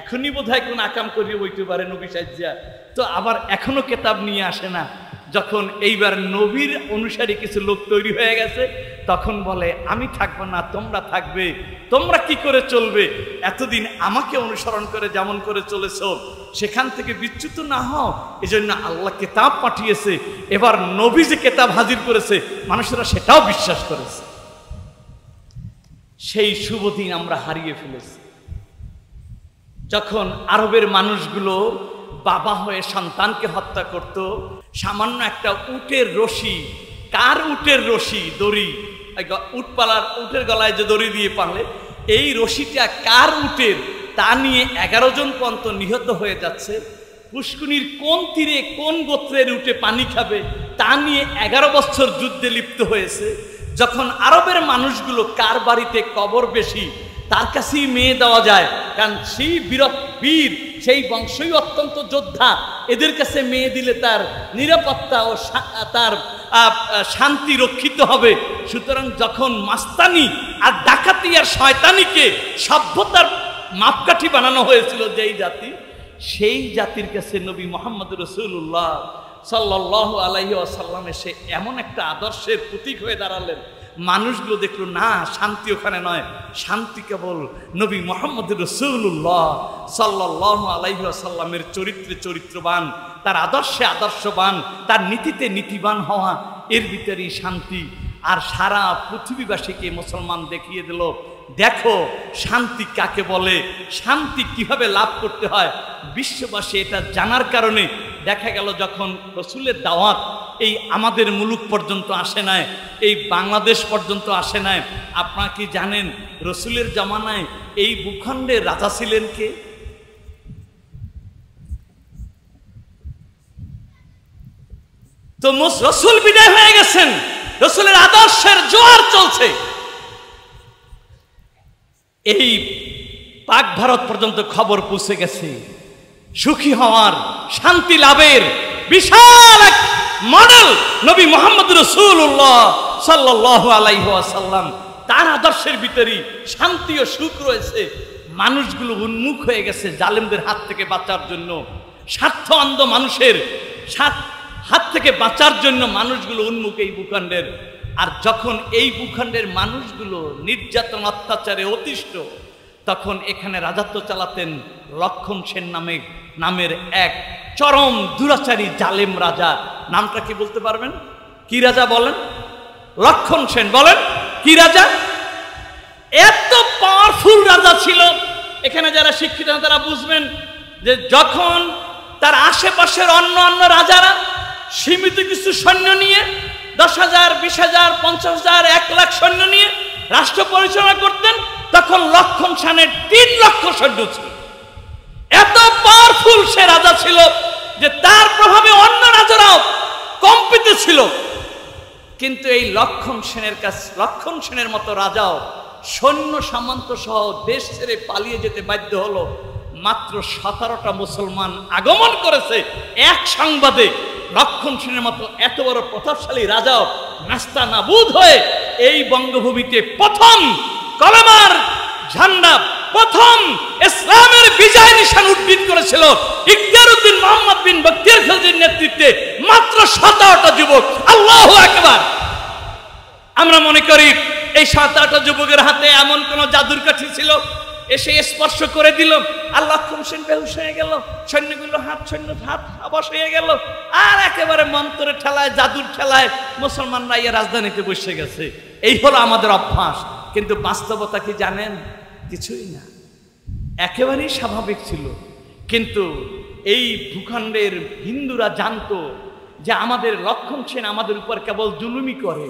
এখনই বোধহয় কোন আকাম করিয়ে বইতে পারে নবী সাজ্জা, তো আবার এখনো কেতাব নিয়ে আসে না। যখন এইবার নবীর অনুসারী কিছু লোক তৈরি হয়ে গেছে, তখন বলে আমি থাকবো না, তোমরা থাকবে। তোমরা কি করে চলবে? এতদিন আমাকে অনুসরণ করে যেমন করে চলেছো সেখান থেকে বিচ্যুত না হও, এজন্য আল্লাহ কেতাব পাঠিয়েছে। এবার নবী যে কেতাব হাজির করেছে মানুষেরা সেটাও বিশ্বাস করেছে। সেই শুভ দিন আমরা হারিয়ে ফেলেছি, যখন আরবের মানুষগুলো বাবা হয়ে সন্তানকে হত্যা করত। সামান্য একটা উটের রশি, কার উটের রশি, দড়ি, উটের গলায় যে দড়ি দিয়ে পারলে এই রশিটা কার উটের, তা নিয়ে 11 জন পর্যন্ত নিহত হয়ে যাচ্ছে। পুষ্কুনির কোন তীরে কোন গোত্রের উটে পানি খাবে তা নিয়ে 11 বছর যুদ্ধে লিপ্ত হয়েছে। যখন আরবের মানুষগুলো কার বাড়িতে কবর বেশি তার কাছেই মেয়ে দেওয়া যায়, কারণ সেই বীর, সেই বংশই অত্যন্ত যোদ্ধা, এদের কাছে মেয়ে দিলে তার নিরাপত্তা ও তার শান্তি রক্ষিত হবে। সুতরাং যখন মাস্তানি আর ডাকাতি আর শয়তানিকে সভ্যতার মাপকাঠি বানানো হয়েছিল যেই জাতি, সেই জাতির কাছে নবী মুহাম্মদ রাসূলুল্লাহ সাল্লাল্লাহু আলাইহি ওয়াসাল্লাম এসে এমন একটা আদর্শের প্রতীক হয়ে দাঁড়ালেন, মানুষগুলো দেখলো না শান্তি ওখানে নয়, শান্তি কেবল নবী মুহাম্মদ রাসূলুল্লাহ সাল্লাল্লাহু আলাইহি ওয়াসাল্লামের চরিত্রে চরিত্রবান, তার আদর্শে আদর্শবান, তার নীতিতে নীতিবান হওয়া, এর ভিতরেই শান্তি। আর সারা পৃথিবীবাসীকে মুসলমান দেখিয়ে দিল, দেখো শান্তি কাকে বলে, শান্তি কিভাবে লাভ করতে হয়। বিশ্ববাসী এটা জানার কারণে দেখা গেল যখন রাসূলের দাওয়াত এই আমাদের মুলুক পর্যন্ত আসে নাই, এই বাংলাদেশ পর্যন্ত আসে নাই। আপনারা কি জানেন রসুলের জামানায় এই ভূখণ্ডের রাজা ছিলেন কে? তো রসুল বিদায় হয়ে গেছেন, রসুলের আদর্শের জোয়ার চলছে, এই পাক ভারত পর্যন্ত খবর পৌঁছে গেছে। সুখী হওয়ার, শান্তি লাভের বিশাল এক মডেল নবী মুহাম্মদ রাসূলুল্লাহ সাল্লাল্লাহু আলাইহি ওয়াসাল্লাম, তার আদর্শের ভিতরেই শান্তি ও সুখ রয়েছে। মানুষগুলো উন্মুখ হয়ে গেছে জালেমদের হাত থেকে বাঁচার জন্য, স্বার্থ অন্ধ মানুষের হাত থেকে বাঁচার জন্য মানুষগুলো উন্মুখ এই ভূখণ্ডের। আর যখন এই ভূখণ্ডের মানুষগুলো নির্যাতন অত্যাচারে অতিষ্ঠ, তখন এখানে রাজত্ব চালাতেন লক্ষণ সেন নামের এক চরম দুরাচারী জালেম রাজা। নামটা কি বলতে পারবেন? কি রাজা বলেন? লক্ষণ সেন। বলেন কি রাজা? এত পাওয়ারফুল রাজা ছিল। এখানে যারা শিক্ষিত তারা বুঝবেন যে যখন তার আশেপাশের অন্য রাজারা সীমিত কিছু সৈন্য নিয়ে 10,000, 20,000, 50,000, 1 লাখ সৈন্য নিয়ে রাষ্ট্র পরিচালনা করতেন, তখন লক্ষণ সেনের 3 লক্ষ সৈন্য ছিল। এত পাওয়ারফুল সে রাজা ছিল যে তার প্রভাবে অন্য রাজারাও কম্পিত ছিল। কিন্তু এই লক্ষণ সেনের মতো রাজাও সৈন্য সামন্ত সহ দেশ ছেড়ে পালিয়ে যেতে বাধ্য হলো। মাত্র 17টা মুসলমান আগমন করেছে এক সংবাদে। লক্ষণ সেনের মতো এত বড় প্রতাপশালী রাজাও নাস্তা নাবুদ হয়ে এই বঙ্গভূমিতে প্রথম কলেমার ঝান্ডা, প্রথম ইসলামের বিজয় নিশান উড্ডীন করেছিল ইখতিয়ারউদ্দিন মোহাম্মদ বিন বখতিয়ার খিলজির নেতৃত্বে মাত্র 17টা যুবক। আল্লাহু আকবার। আমরা মনে করি এই 17টা যুবকের হাতে এমন কোন জাদুর কাঠি ছিল, এসে স্পর্শ করে দিল আর লক্ষণ সেন বেহুশ হয়ে গেল, সৈন্যগুলো হাত অবশ হয়ে গেল, আর একেবারে মন্ত্রের ঠেলায়, জাদুর ঠেলায় মুসলমানরা এই রাজধানীতে বসে গেছে। এই হলো আমাদের অভ্যাস। কিন্তু বাস্তবতা কি জানেন? কিছুই না, একেবারেই স্বাভাবিক ছিল। কিন্তু এই ভূখণ্ডের হিন্দুরা জানতো যে আমাদের লক্ষণ সেন আমাদের উপর কেবল জুলুমি করে,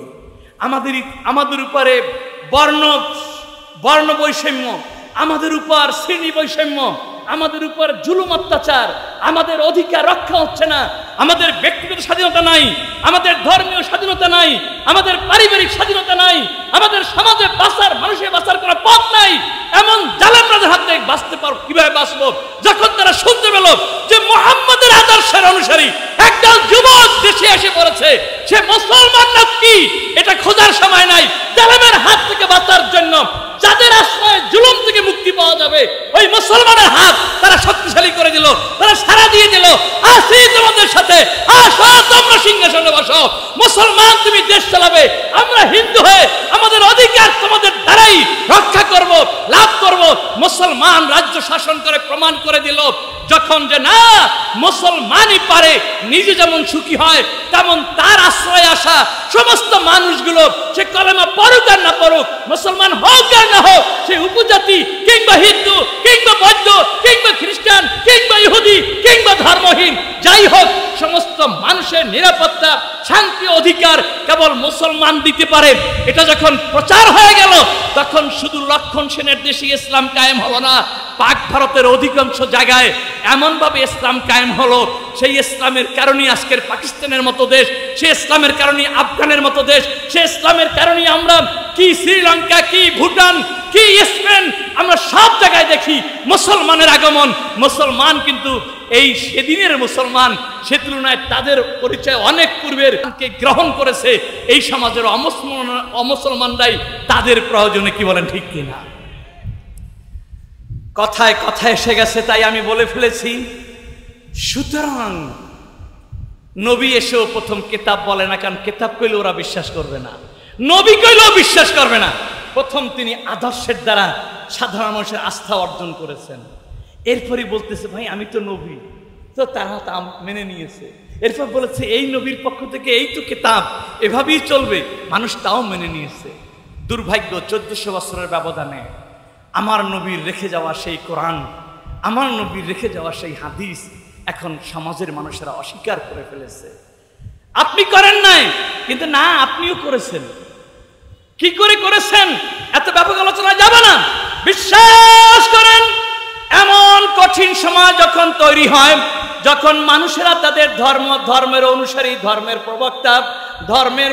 আমাদের উপরে বর্ণ বৈষম্য, আমাদের উপর শ্রেণী বৈষম্য, আমাদের উপর জুলুম অত্যাচার, আমাদের অধিকার রক্ষা হচ্ছে না, আমাদের ব্যক্তিগত স্বাধীনতা নাই, আমাদের ধর্মীয় স্বাধীনতা নাই, আমাদের পারিবারিক স্বাধীনতা নাই, আমাদের সমাজে মানুষের বাঁচার কোনো পথ নাই। এমন জালেম রাজার হাত থেকে বাঁচতে পারব কিভাবে বাঁচবো? যখন তারা শুনতে পেল যে মুহাম্মদের আদর্শের অনুসারী একদল যুবক দেশে এসে পড়েছে, সে মুসলমান নাকি এটা খোঁজার সময় নাই। জালেমের হাত থেকে বাঁচার জন্য যাদের আশ্রয়ে জুলুম থেকে মুক্তি পাওয়া যাবে ওই মুসলমানের হাত তারা শক্তিশালী করে দিল, তারা সাড়া দিয়ে দিল, আসি তোমাদের সাথে, আসো তোমরা সিংহাসনে বসো, মুসলমান তুমি দেশ চালাবে, আমরা হিন্দু হয়ে আমাদের অধিকার তোমাদের দ্বারাই রক্ষা করব, লাভ করব। মুসলমান রাজ্য শাসন করে প্রমাণ করে দিল যখন যে না, মুসলমানই পারে, নিজে যেমন সুখী হয় তেমন তার আশ্রয়ে আসা সমস্ত মানুষগুলো, সে কলেমা পড়ুক আর না পড়ুক, মুসলমান হোক আর না হোক, সে উপজাতি কিংবা হিন্দু কিংবা বৌদ্ধ কিংবা খ্রিস্টান কিংবা ইহুদি কিংবা ধর্মহীন, যাই হোক, সমস্ত মানুষের নিরাপত্তা, শান্তি, অধিকার কেবল মুসলমান দিতে পারে। এটা যখন প্রচার হয়ে গেল তখন শুধু লক্ষণ সেনের দেশে ইসলাম কায়েম হলো না, পাক ভারতের অধিকাংশ জায়গায় এমনভাবে ইসলাম কায়েম হলো, সেই ইসলামের কারণে আজকের পাকিস্তানের মতো দেশ, সেই ইসলামের কারণে আফগানের মতো দেশ, সেই ইসলামের কারণে আমরা কি শ্রীলঙ্কা, কি ভুটান, কি স্পেন, আমরা সব জায়গায় দেখি মুসলমানের আগমন। মুসলমান কিন্তু এই সেদিনের মুসলমান সে তুলনায় তাদের পরিচয় অনেক পূর্বের গ্রহণ করেছে। এই সমাজের অমুসলমানরাই তাদের প্রয়োজনে, কি বলেন ঠিক কিনা? কথায় কথায় এসে গেছে, তাই আমি বলে ফেলেছি। সুতরাং নবী এসেও প্রথম কিতাব বলে না, কারণ কিতাব কইলে ওরা বিশ্বাস করবে না, নবী কইলেও বিশ্বাস করবে না। প্রথম তিনি আদর্শের দ্বারা সাধারণ মানুষের আস্থা অর্জন করেছেন। এরপরই বলতেছে ভাই আমি তো নবী, তো তারা তা মেনে নিয়েছে। এরপর বলেছে এই নবীর পক্ষ থেকে এই তো কিতাব, এভাবেই চলবে, মানুষ তাও মেনে নিয়েছে। দুর্ভাগ্য 1400 বছরের ব্যবধানে আমার নবীর রেখে যাওয়া সেই কোরআন, আমার নবীর রেখে যাওয়া সেই হাদিস এখন সমাজের মানুষেরা অস্বীকার করে ফেলেছে। আপনি করেন নাই, কিন্তু না আপনিও করেছেন। কি করে করেছেন এত ব্যাপক আলোচনা যাবে না। বিশ্বাস করেন, এমন কঠিন সময় যখন তৈরি হয়, যখন মানুষেরা তাদের ধর্মের অনুসারী, ধর্মের প্রবক্তা, ধর্মের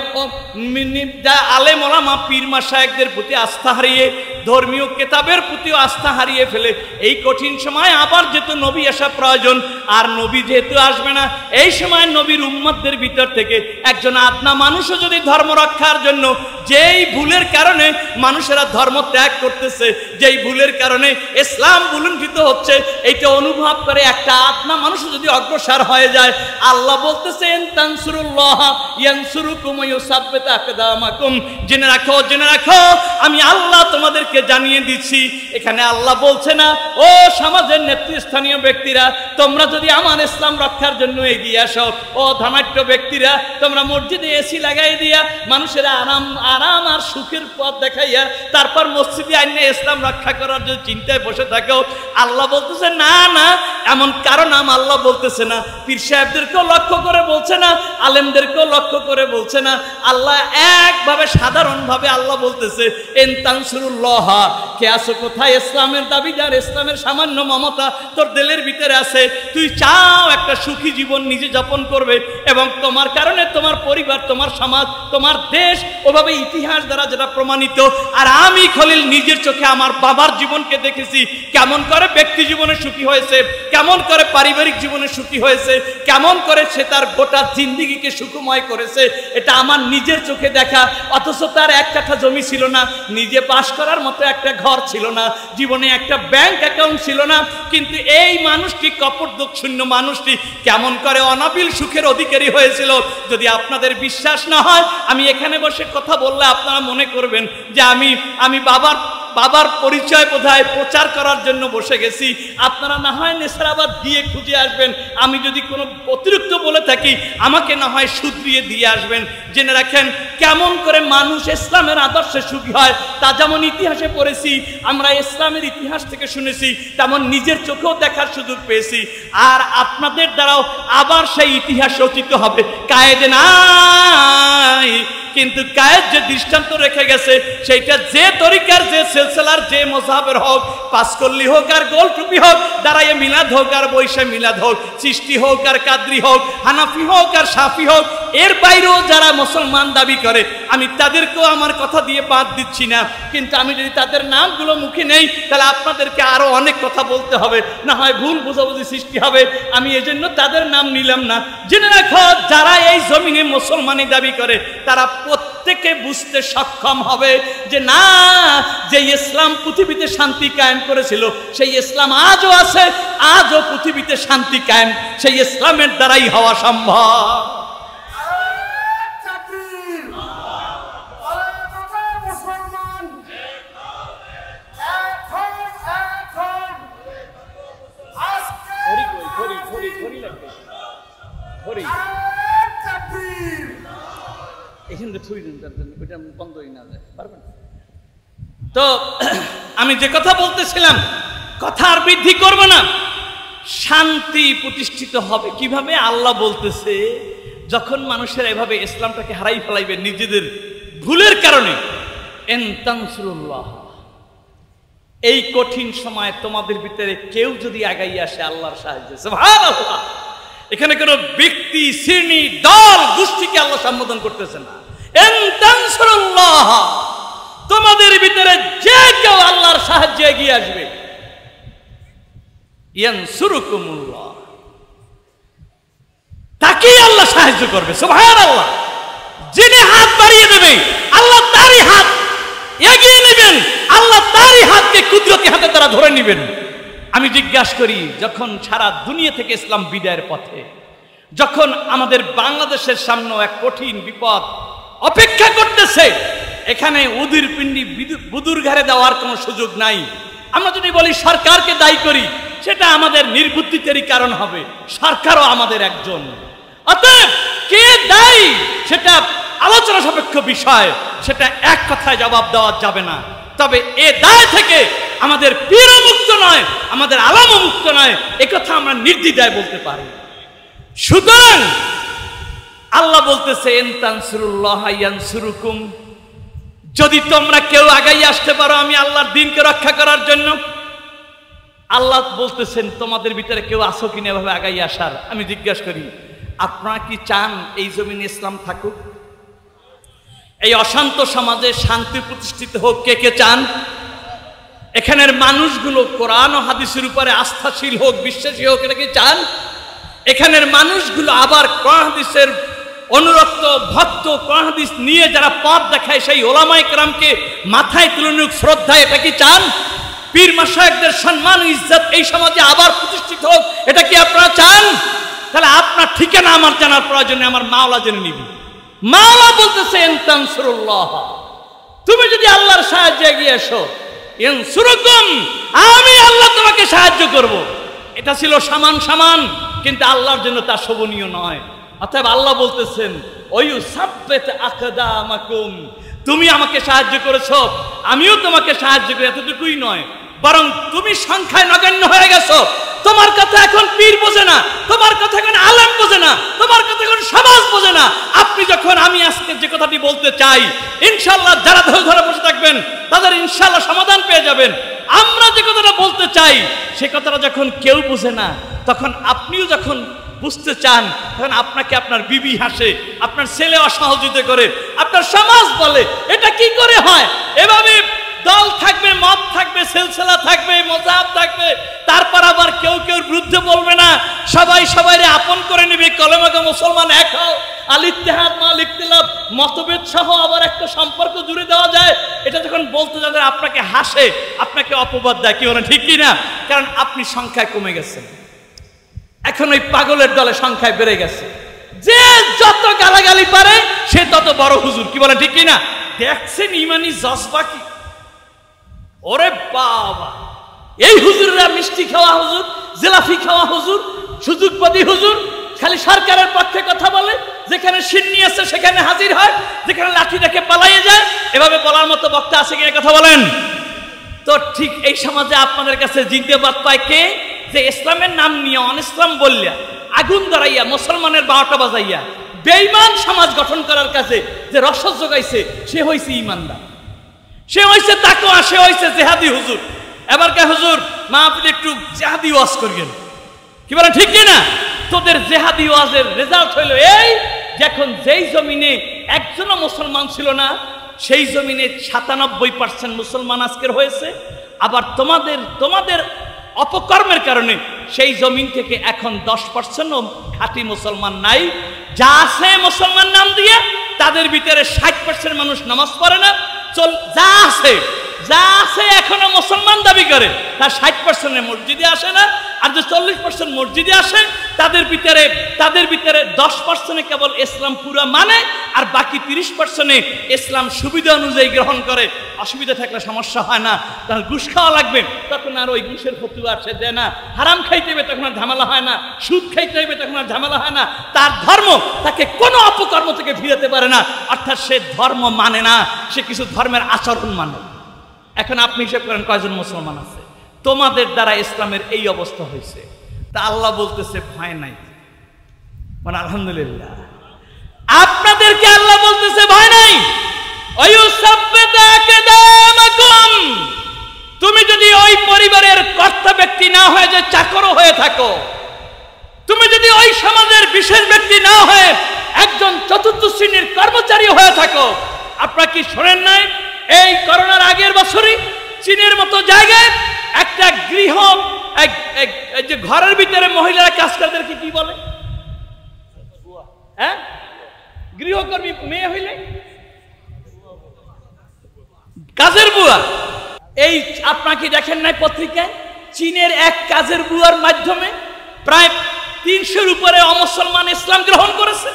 আলেম ওলামা পীর মাশায়েখদের প্রতি আস্থা হারিয়ে, ধর্মীয় কিতাবের প্রতিও আস্থা হারিয়ে ফেলে, এই কঠিন সময় আবার যেহেতু নবী আসা প্রয়োজন, আর নবী যেহেতু আসবে না, এই সময় নবীর উম্মতদের ভিতর থেকে একজন আদনা মানুষও যদি ধর্ম রক্ষার জন্য, যেই ভুলের কারণে মানুষেরা ধর্ম ত্যাগ করতেছে, যেই ভুলের কারণে ইসলাম বুলুণ্ঠিত হচ্ছে, এইটা অনুভব করে একটা আদনা মানুষ যদি অগ্রসর হয়ে যায়, আল্লাহ বলতেছেন তানসুরুল্লাহ ইয়ানসুরুকুম ওয়া ইউসাব্বিত আকদামাকুম। জেনে রাখো, জেনে রাখো, আমি আল্লাহ তোমাদেরকে জানিয়ে দিচ্ছি। এখানে আল্লাহ বলছে না ও সমাজের নেতৃস্থানীয় ব্যক্তিরা, তোমরা যদি আমার ইসলাম রক্ষার জন্য এগিয়ে আসো, ও ধনাঢ্য ব্যক্তিরা তোমরা মসজিদে এসি লাগাই দিয়া মানুষের আরাম আরাম আর সুখের পথ দেখাইয়া তারপর মসজিদে আইনে ইসলাম রক্ষা করার জন্য চিন্তায় বসে থাকো। আল্লাহ বলতেছে না না, এমন কারো নাম আল্লাহ বলতেছে না, পীর সাহেবদেরকেও লক্ষ্য করে বলছে না, আলেমদেরকেও লক্ষ্য করে বলছে না। আল্লাহ একভাবে সাধারণভাবে আল্লাহ বলতেছে এন তানসুরুল্লাহ, কে আছো কোথায় ইসলামের দাবিদার, ইসলামের সামান্য মমতা তোর দিলের ভিতরে আছে, তুই চাও একটা সুখী জীবন নিজে যাপন করবে, এবং তোমার কারণে তোমার পরিবার, তোমার সমাজ, তোমার দেশ ওভাবে ইতিহাস দ্বারা যেটা প্রমাণিত। আর আমি খলিল নিজের চোখে আমার বাবার জীবনকে দেখেছি, কেমন করে ব্যক্তি জীবনে সুখী হয়েছে, কেমন করে পারিবারিক জীবনে সুখী হয়েছে, কেমন করে সে তার গোটা জিন্দিগিকে সুখময় করেছে, এটা আমার নিজের চোখে দেখা। অথচ তার এক কাঠা জমি ছিল না, নিজে বাস করার মতো একটা ঘর ছিল না, জীবনে একটা ব্যাংক অ্যাকাউন্ট ছিল না, কিন্তু এই মানুষটি, কপটদোষশূন্য মানুষটি কেমন করে অনাবিল সুখের অধিকারী হয়েছিল। যদি আপনাদের বিশ্বাস না হয়, আমি এখানে বসে কথা বললে আপনারা মনে করবেন যে আমি বাবার পরিচয় বোধহয় প্রচার করার জন্য বসে গেছি। আপনারা না হয় নেসারাবাদ দিয়ে খুঁজে আসবেন, আমি যদি কোনো অতিরিক্ত বলে থাকি আমাকে না হয় শুধরিয়ে দিয়ে আসবেন। জেনে রাখেন কেমন করে মানুষ ইসলামের আদর্শে সুখী হয়, তা যেমন ইতিহাসে পড়েছি, আমরা ইসলামের ইতিহাস থেকে শুনেছি, তেমন নিজের চোখেও দেখার সুযোগ পেয়েছি। আর আপনাদের দ্বারাও আবার সেই ইতিহাস রচিত হবে। কায়েদে নাই, কিন্তু কায়েদ যে দৃষ্টান্ত রেখে গেছে, সেইটা যে তরিকার, যে সিলসিলার, যে মযহাবের হোক, পাঁচকল্লি হোক আর গোল টুপি হোক, দাঁড়াইয়ে মিলাদ হোক আর বৈশা মিলাদ হোক, চিশতি হোক আর কাদরি হোক, হানাফি হোক আর শাফি হোক, এর বাইরেও যারা মুসলমান দাবি করে, আমি তাদেরকেও আমার কথা দিয়ে বাদ দিচ্ছি না। কিন্তু আমি যদি তাদের নামগুলো মুখে নেই, তাহলে আপনাদেরকে আরো অনেক কথা বলতে হবে, না হয় ভুল বোঝাবুঝি সৃষ্টি হবে। আমি এজন্য তাদের নাম নিলাম না। জেনে রাখো, যারা এই জমিনে মুসলমানি দাবি করে, তারা প্রত্যেকে বুঝতে সক্ষম হবে যে না, যে ইসলাম পৃথিবীতে শান্তি কায়েম করেছিল, সেই ইসলাম আজও আছে, আজও পৃথিবীতে শান্তি কায়েম সেই ইসলামের দ্বারাই হওয়া সম্ভব। তো আমি যে কথা বলতেছিলাম, কথা আর বৃদ্ধি করব না। শান্তি প্রতিষ্ঠিত হবে কিভাবে? আল্লাহ বলতেছে, যখন মানুষের এভাবে ইসলামটাকে হারাই ফেলাইবে নিজেদের ভুলের কারণে, এন তানসুরুল্লাহ, এই কঠিন সময় তোমাদের ভিতরে কেউ যদি আগাই আসে আল্লাহর সাহায্যে, সুবহানাল্লাহ। এখানে কোনো ব্যক্তি, শ্রেণী, দল, গোষ্ঠীকে আল্লাহ সম্বোধন করতেছে না। এন তানসুরুল্লাহ, তোমাদের ভিতরে যে কেউ আল্লাহর সাহায্যে এগিয়ে আসবে, ইয়ানসুরুকুমুল্লাহ, তাকেই আল্লাহ সাহায্য করবে। সুবহানাল্লাহ। যিনি হাত বাড়িয়ে দেবে, আল্লাহ তারই হাত এগিয়ে নেবেন, আল্লাহ তারই হাতকে কুদরতি হাতে তারা ধরে নেবেন। আমি জিজ্ঞাসা করি, যখন সারা দুনিয়া থেকে ইসলাম বিদায়ের পথে, যখন আমাদের বাংলাদেশের সামনে এক কঠিন বিপদ অপেক্ষা করতেছে, এখানে উদির পিণ্ডি বুদুর ঘাড়ে দেওয়ার কোনো সুযোগ নাই। আমরা যদি বলি সরকারকে দায়ী করি, সেটা আমাদের নির্বুদ্ধিতেরই কারণ হবে। সরকারও আমাদের একজন, অতএব কে দায়ী সেটা আলোচনা সাপেক্ষ বিষয়, সেটা এক কথায় জবাব দেওয়া যাবে না। তবে এ দায় থেকে আমাদের পীর মুক্ত নয়, আমাদের আলেম মুক্ত নয়, একথা আমরা নির্দ্বিধায় বলতে পারি। সুতরাং আল্লাহ বলতেছে ইনতানসুরুল্লাহ ইয়ানসুরুকুম, যদি তোমরা কেউ আগাই আসতে পারো আমি আল্লাহর দ্বীনকে রক্ষা করার জন্য। আল্লাহ বলতেছেন তোমাদের ভিতরে কেউ আসো কিনা এভাবে আগাই আসার। আমি জিজ্ঞাসা করি, আপনারা কি চান এই জমিনে ইসলাম থাকুক? এই অশান্ত সমাজে শান্তি প্রতিষ্ঠিত হোক? কে কে চান? এখানের মানুষগুলো কোরআন ও হাদিসের উপরে আস্থাশীল হোক, বিশ্বাসী হোক, এটা কি চান? এখানের মানুষগুলো আবার কোরআন হাদিসের অনুরক্ত ভক্ত, কোরআন হাদিস নিয়ে যারা পথ দেখায় সেই ওলামায়ে কেরামকে মাথায় তুলে নিক শ্রদ্ধায়, এটা কি চান? পীর মাশায়েখদের সম্মান ইজ্জত এই সমাজে আবার প্রতিষ্ঠিত হোক, এটা কি আপনারা চান? তাহলে আপনার ঠিকানা আমার জানার প্রয়োজন নেই, আমার মাওলা জেনে নিবি। মাওলা বলতেছে ইনতানসুরুল্লাহ, তুমি যদি আল্লাহর সাহায্যে এগিয়ে এসো, ইয়ানসুরুকুম, আমি আল্লাহ তোমাকে সাহায্য করব। এটা ছিল সমান সমান, কিন্তু আল্লাহর জন্য তা শোভনীয় নয়। অতএব আল্লাহ বলতেছেন ওয়ুসাব্বিত আকদামাকুম, তুমি আমাকে সাহায্য করেছো, আমিও তোমাকে সাহায্য করি। এতটুকুই নয়, বরং তুমি সংখ্যায় নগণ্য হয়ে গেছো। তোমার কথা এখন পীর বোঝে না, তোমার কথা এখন আলেম বোঝে না, তোমার কথা এখন সমাজ বোঝে না। আপনি যখন আমি আজকে যে কথাটি বলতে চাই, ইনশাআল্লাহ যারা ধরে ধরে বসে থাকবেন তাদের ইনশাআল্লাহ সমাধান পেয়ে যাবেন। আমরা যে কথাটা বলতে চাই সে কথাটা যখন কেউ বোঝে না, তখন আপনিও যখন বুঝতে চান, তখন আপনাকে আপনার বিবি হাসে, আপনার ছেলে অসহযোগিতা করে, আপনার সমাজ বলে এটা কি করে হয়। এভাবে দল থাকবে, মত থাকবে, সিলসিলা থাকবে, মজাব থাকবে, তারপর আবার কেউ কেউ বিরুদ্ধে বলবে না, সবাই সবাইরে আপন করে নেবে, কলেমাকে মুসলমান এক হও, আল ইত্তেহাদ মাল ইখতিলাফ, মতভেদ সহ আবার একটা সম্পর্ক জুড়ে দেওয়া যায়। এটা যখন বলতে যাদের আপনাকে হাসে, আপনাকে অপবাদ দেয়, কি বলেন ঠিক কি না? কারণ আপনি সংখ্যায় কমে গেছেন, এখন ওই পাগলের দলে সংখ্যায় বেড়ে গেছে। যে যত গালাগালি পারে সে তত বড় হুজুর, কি বলেন ঠিক কি না? দেখছেন ইমানি জজবা কি? ওরে বাবা, এই হুজুররা মিষ্টি খাওয়া হুজুর, জিলাফি খাওয়া হুজুর, সুযোগবাদী হুজুর, খালি সরকারের পক্ষে কথা বলে, যেখানে সিন্নি আছে সেখানে হাজির হয়, যেখানে লাঠি রেখে পালাইয়ে যায়। এভাবে বলার মতো বক্তা আছে কিনা কথা বলেন তো? ঠিক এই সমাজে আপনাদের কাছে জিন্দাবাদ পায় কে? যে ইসলামের নাম নিয়ে অনইসলাম বললিয়া, আগুন ধরাইয়া, মুসলমানের 12টা বাজাইয়া বেঈমান সমাজ গঠন করার কাছে যে রসদ যোগাইছে, সে হইছে ইমানদার, সে হইছে তাকওয়া, সে হইছে জিহাদি হুজুর। এবার কে হুজুর মা আপনি একটু জিহাদি ওয়াজ করিয়েন, কি বলেন ঠিক কি না? তোদের জিহাদি ওয়াজের রেজাল্ট হইল এই, যখন যেই জমিনে একজনও মুসলমান ছিল না, সেই জমিনে 97% মুসলমান আজকের হয়েছে। আবার তোমাদের অপকর্মের কারণে সেই জমিন থেকে এখন 10% খাঁটি মুসলমান নাই। যা আছে মুসলমান নাম দিয়ে, তাদের ভিতরে 60% মানুষ নামাজ পড়ে না। যা আছে এখনো মুসলমান দাবি করে, তার 60% মসজিদে আসে না। আর যে 40% মসজিদে আসে, তাদের ভিতরে 10% কেবল ইসলাম পুরো মানে, আর বাকি 30% ইসলাম সুবিধা অনুযায়ী গ্রহণ করে। অসুবিধা থাকলে সমস্যা হয় না, তার ঘুষ খাওয়া লাগবে, তখন আর ওই ঘুষের ফতুয়া সে দেয় না। হারাম খাইতে হবে তখন আর ঝামেলা হয় না, সুদ খাইতে হবে তখন আর ঝামেলা হয় না। তার ধর্ম তাকে কোনো অপকর্ম থেকে ফিরাতে পারে না, অর্থাৎ সে ধর্ম মানে না, সে কিছু ধর্মের আচরণ মানে। এখন আপনি হিসেব করেন কয়জন মুসলমান আছে? তোমাদের দ্বারা ইসলামের এই অবস্থা হয়েছে। তা আল্লাহ বলতেছে ভয় নাই, মানে আলহামদুলিল্লাহ। আপনাদেরকে আল্লাহ বলতেছে ভয় নাই। তুমি যদি ওই পরিবারের কর্তা ব্যক্তি না হয়ে যে চাকরও হয়ে থাকো, তুমি যদি ওই সমাজের বিশেষ ব্যক্তি না হয়ে একজন চতুর্থ শ্রেণীর কর্মচারী হয়ে থাকো, আপনারা কি শোনেন নাই এই করোনার আগের বছরই চীনের মতো জায়গায় একটা যে ঘরের ভিতরে মহিলারা কাজ করে, তাদেরকে কি বলে? হ্যাঁ, গৃহকর্মী মেয়ে হইলে কাজের বুয়া। এই আপনাকে দেখেন নাই পত্রিকায়, চীনের এক কাজের বুয়ার মাধ্যমে প্রায় 300-র উপরে অমুসলমান ইসলাম গ্রহণ করেছে,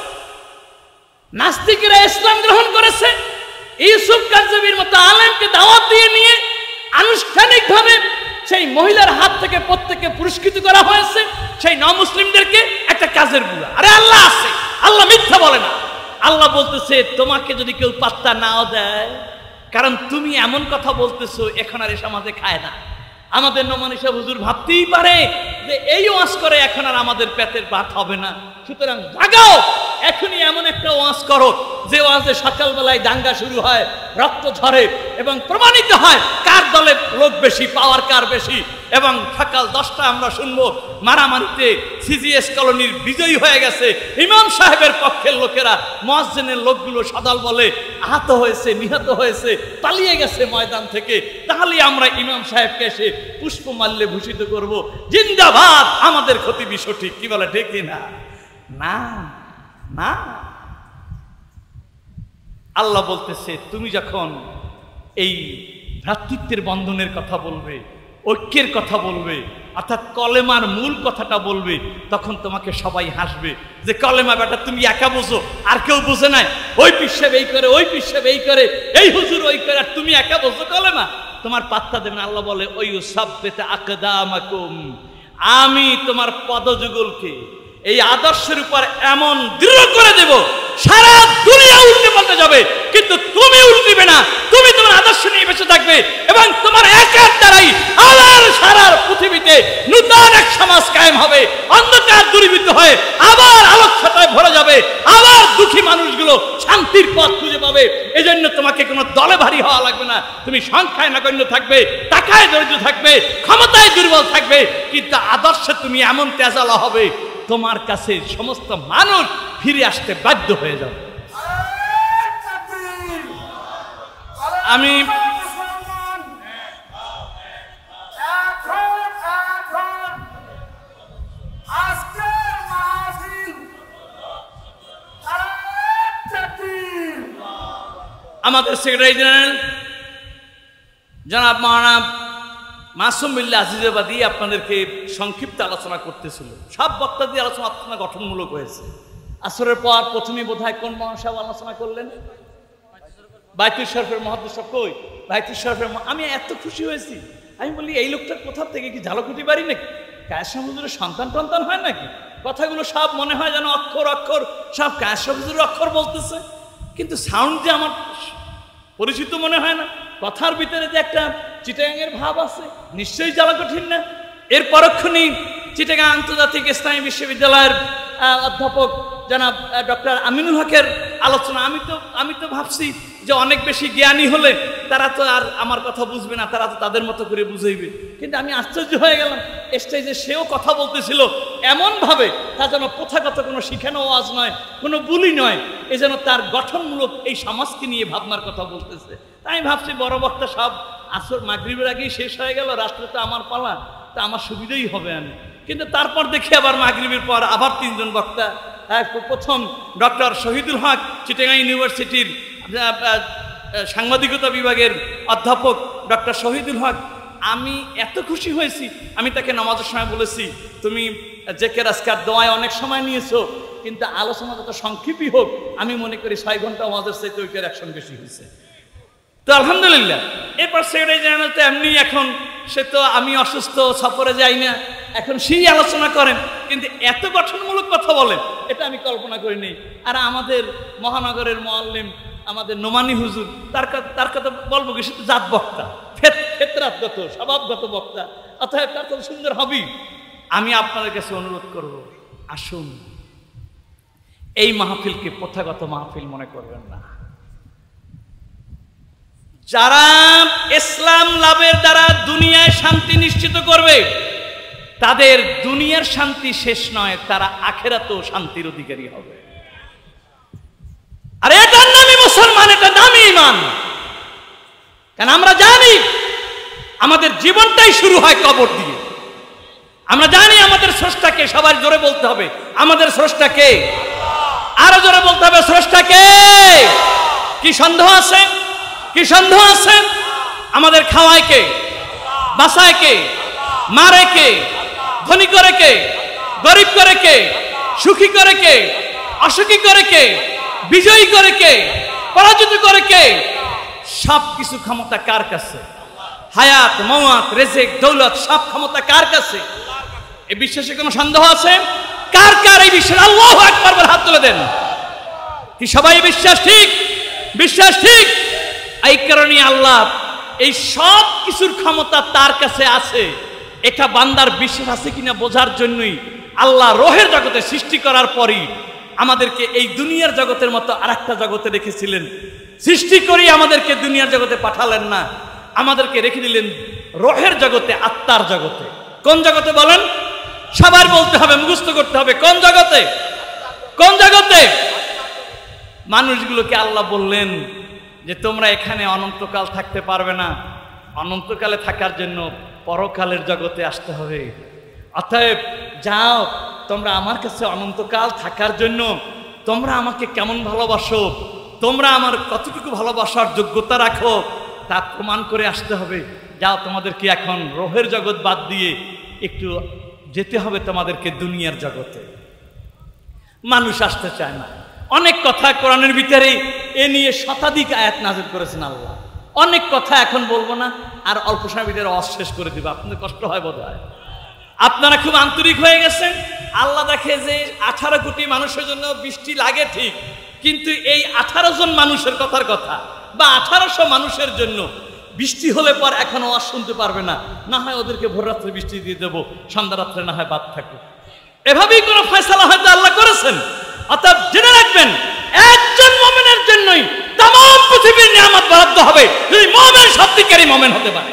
নাস্তিকরা ইসলাম গ্রহণ করেছে। ইউসুফ কারজাবির মতো আলেমকে দাওয়াত দিয়ে নিয়ে আনুষ্ঠানিকভাবে সেই মহিলার হাত থেকে প্রত্যেককে পুরস্কৃত করা হয়েছে, সেই নমুসলিমদেরকে একটা কাজের বুয়া। আরে আল্লাহ আছে, আল্লাহ মিথ্যা বলে না। আল্লাহ বলতেছে তোমাকে যদি কেউ পাত্তা নাও দেয়, কারণ তুমি এমন কথা বলতেছো এখন আর এ সমাজে খায় না। আমাদের নোমানী সাহেব হুজুর ভাবতেই পারে যে এই ওয়াজ করে এখন আর আমাদের পেটের ভাত হবে না, সুতরাং জাগাও, এখনই এমন একটা ওয়াজ করো যে ওয়াজে সকালবেলায় দাঙ্গা শুরু হয়, রক্ত ঝরে এবং প্রমাণিত হয় কার দলে লোক বেশি, পাওয়ার কার বেশি। এবং সকাল 10টা আমরা শুনবো মারামারিতে সিজিএস কলোনির বিজয়ী হয়ে গেছে ইমাম সাহেবের পক্ষের লোকেরা, মুয়াজ্জিনের লোকগুলো সদল বলে আহত হয়েছে, নিহত হয়েছে, পালিয়ে গেছে ময়দান থেকে। তাহলে আমরা ইমাম সাহেবকে এসে পুষ্পমাল্যে ভূষিত করব, জিন্দাবাদ আমাদের খতিব সঠিক। কি বলে ঠিক না? না না, আল্লাহ বলতেছে তুমি যখন এই ভ্রাতৃত্বের বন্ধনের কথা বলবে, ঐক্যের কথা বলবে, অর্থাৎ কলেমার মূল কথাটা বলবে, তখন তোমাকে সবাই হাসবে যে কলেমা বেটা তুমি একা বোঝো, আর কেউ বোঝে নাই, ওই পিসাব এই করে, ওই পিসাব এই করে, এই হুজুর ওই করে, আর তুমি একা বোঝো কলেমা, তোমার পাত্তা দেবেন। আল্লাহ বলে ওই সাব্বিত আকদামাকুম, আমি তোমার পদযুগলকে এই আদর্শের উপর এমন দৃঢ় করে দেব সারা দুনিয়া উল্টে পাল্টে যাবে, কিন্তু তুমি উল্টিবে না, তুমি তোমার আদর্শ নিয়ে বেঁচে থাকবে এবং তোমার একার দ্বারাই আবার সারা পৃথিবীতে নূতন এক সমাজ কায়েম হবে, অন্ধকার দূরীভূত হয়ে আবার আলোকছটায় ভরে যাবে, আবার দুঃখী মানুষগুলো শান্তির পথ খুঁজে পাবে। এজন্য তোমাকে কোনো দলে ভারী হওয়া লাগবে না, তুমি সংখ্যায় নগণ্য থাকবে, টাকায় দরিদ্র থাকবে, ক্ষমতায় দুর্বল থাকবে, কিন্তু আদর্শে তুমি এমন তেজালা হবে তোমার কাছে সমস্ত মানুষ ফিরে আসতে বাধ্য হয়ে যাবে। আমি আমাদের সেক্রেটারি জেনারেল জনাব মাওলানা মাসুম বিল্লাহ আজিজাবাদী আপনাদেরকে সংক্ষিপ্ত আলোচনা করতেছিল। সব বক্তা দিয়ে আলোচনা গঠনমূলক হয়েছে। আসরের পর প্রথমে বোধহয় কোন মহাসাব আলোচনা করলেন? বাইতুল শরীফের মহাদ্দেশ কই? বাইতুল শরীফের। আমি এত খুশি হয়েছি, আমি বলি এই লোকটার কোথা থেকে কি ঝালকুটি বাড়ি নাকি, কায়েসাম হুজুরের সন্তান টন্তান হয় নাকি? কথাগুলো সব মনে হয় যেন অক্ষর অক্ষর সব কায়েসাম হুজুরের অক্ষর বলতেছে, কিন্তু সাউন্ড যে আমার পরিচিত মনে হয় না। কথার ভিতরে যে একটা চিটাগাংয়ের ভাব আছে, নিশ্চয়ই জ্বালা কঠিন না। এর পরক্ষণেই চিটাগাং আন্তর্জাতিক ইসলামী বিশ্ববিদ্যালয়ের অধ্যাপক জনাব ডক্টর আমিনুল হকের আলোচনা। আমি তো ভাবছি যে অনেক বেশি জ্ঞানী হলে তারা তো আর আমার কথা বুঝবে না, তারা তো তাদের মতো করে বুঝাইবে। কিন্তু আমি আশ্চর্য হয়ে গেলাম, স্টেজে সেও কথা বলতেছিল এমনভাবে তা যেন প্রথাগত কোনো শিখানো ওয়াজ নয়, কোনো বুলি নয়, এ যেন তার গঠনমূলক এই সমাজকে নিয়ে ভাবনার কথা বলতেছে। তাই আমি ভাবছি বড় বক্তা সব আসর মাগরিবের আগেই শেষ হয়ে গেল, রাষ্ট্রে তো আমার পালা, তা আমার সুবিধাই হবে আমি। কিন্তু তারপর দেখি আবার মাগরিবের পর আবার 3 জন বক্তা। প্রথম ডক্টর শহীদুল হক চিটাগাং ইউনিভার্সিটির সাংবাদিকতা বিভাগের অধ্যাপক ডক্টর শহীদুল হক। আমি এত খুশি হয়েছি, আমি তাকে নামাজের সময় বলেছি তুমি জেকের আজকার দোয়ায় অনেক সময় নিয়েছো, কিন্তু আলোচনা যত সংক্ষেপই হোক, আমি মনে করি 6 ঘন্টা আমাদের চাইতে ওইটার অ্যাকশন বেশি হয়েছে। তো আলহামদুলিল্লাহ। এরপর সেক্রেটারি জেনারেল তো এমনি এখন, সে তো আমি অসুস্থ সফরে যাই না, এখন সেই আলোচনা করেন, কিন্তু এত গঠনমূলক কথা বলেন এটা আমি কল্পনা করিনি। আর আমাদের মহানগরের মুআল্লিম আমাদের নোমানি হুজুর, তার কথা বলবো কি, সে তো জাত বক্তা, ফেতরাতগত স্বভাবগত বক্তা, অতএব তার তো সুন্দর হবেই। আমি আপনাদের কাছে অনুরোধ করব, আসুন এই মাহফিলকে প্রথাগত মাহফিল মনে করবেন না। যারা ইসলাম লাভের দ্বারা দুনিয়ায় শান্তি নিশ্চিত করবে, তাদের দুনিয়ার শান্তি শেষ নয়, তারা আখেরাতেও শান্তির অধিকারী হবে। আর এটার নামই মুসলমান, এটার নামই ঈমান। কারণ আমরা জানি আমাদের জীবনটাই শুরু হয় কবর দিয়ে। আমরা জানি আমাদের স্রষ্টাকে, সবার জোরে বলতে হবে আমাদের স্রষ্টাকে, আরো জোরে বলতে হবে স্রষ্টাকে। কি সন্দেহ আছে? কি সন্দেহ আছে? আমাদের খাওয়ায় কে, বাসায় কে, মারে কে, ধনী করে কে, গরিব করে কে, সুখী করে কে, অসুখী করে কে, বিজয়ী করে কে, পরাজিত করে কে? সব কিছু ক্ষমতা কার কাছে? হায়াত, মওয়াত, রিজিক, দৌলত সব ক্ষমতা কার কাছে? এই বিশ্বাসে কোনো সন্দেহ আছে? কার কার এই বিশ্বাস? আল্লাহু আকবার বলে হাত তুলে দেন। কি সবাই বিশ্বাস ঠিক? বিশ্বাস ঠিক? এই কারণে আল্লাহ এই সব কিছুর ক্ষমতা তার কাছে আছে, এটা বান্দার বিশ্বাস আছে কিনা বোঝার জন্যই আল্লাহ রোহের জগতে সৃষ্টি করার পরই আমাদেরকে এই দুনিয়ার জগতের মতো আরেকটা জগতে রেখেছিলেন। সৃষ্টি করে আমাদেরকে দুনিয়ার জগতে পাঠালেন না, আমাদেরকে রেখে দিলেন রোহের জগতে, আত্মার জগতে। কোন জগতে বলেন? সবার বলতে হবে, মুখস্থ করতে হবে। কোন জগতে? কোন জগতে? মানুষগুলোকে আল্লাহ বললেন যে তোমরা এখানে অনন্তকাল থাকতে পারবে না, অনন্তকালে থাকার জন্য পরকালের জগতে আসতে হবে। অতএব যাও, তোমরা আমার কাছে অনন্তকাল থাকার জন্য তোমরা আমাকে কেমন ভালোবাসো, তোমরা আমার কতটুকু ভালোবাসার যোগ্যতা রাখো তা প্রমাণ করে আসতে হবে। যাও, তোমাদেরকে এখন রোহের জগৎ বাদ দিয়ে একটু যেতে হবে তোমাদেরকে দুনিয়ার জগতে। মানুষ আসতে চায় না। অনেক কথা কোরআনের ভিতরে এ নিয়ে শতাধিক আয়াত নাযিল করেছেন আল্লাহ। অনেক কথা এখন বলবো না, আর অল্প সময়ের ভিতরে শেষ করে দিব। আপনাদের কষ্ট হয় বোধ হয়। আপনারা খুব আন্তরিক হয়ে গেছেন। আল্লাহ দেখে যে 18 কোটি মানুষের জন্য বৃষ্টি লাগে ঠিক, কিন্তু এই 18 জন মানুষের কথার কথা বা 1800 মানুষের জন্য বৃষ্টি হলে পর এখন ওয়াজ শুনতে পারবে না, না হয় ওদেরকে ভোর রাত্রে বৃষ্টি দিয়ে দেবো, সন্ধ্যা রাত্রে না হয় বাদ থাকুক। এভাবেই কোনো ফয়সালা হয়তো আল্লাহ করেছেন। অর্থাৎ জেনে রাখবেন, একজন মুমিনের জন্যই तमाम পৃথিবীর নিয়ামত বরাদ্দ হবে যদি মুমিন সত্যিকারী মুমিন হতে পারে।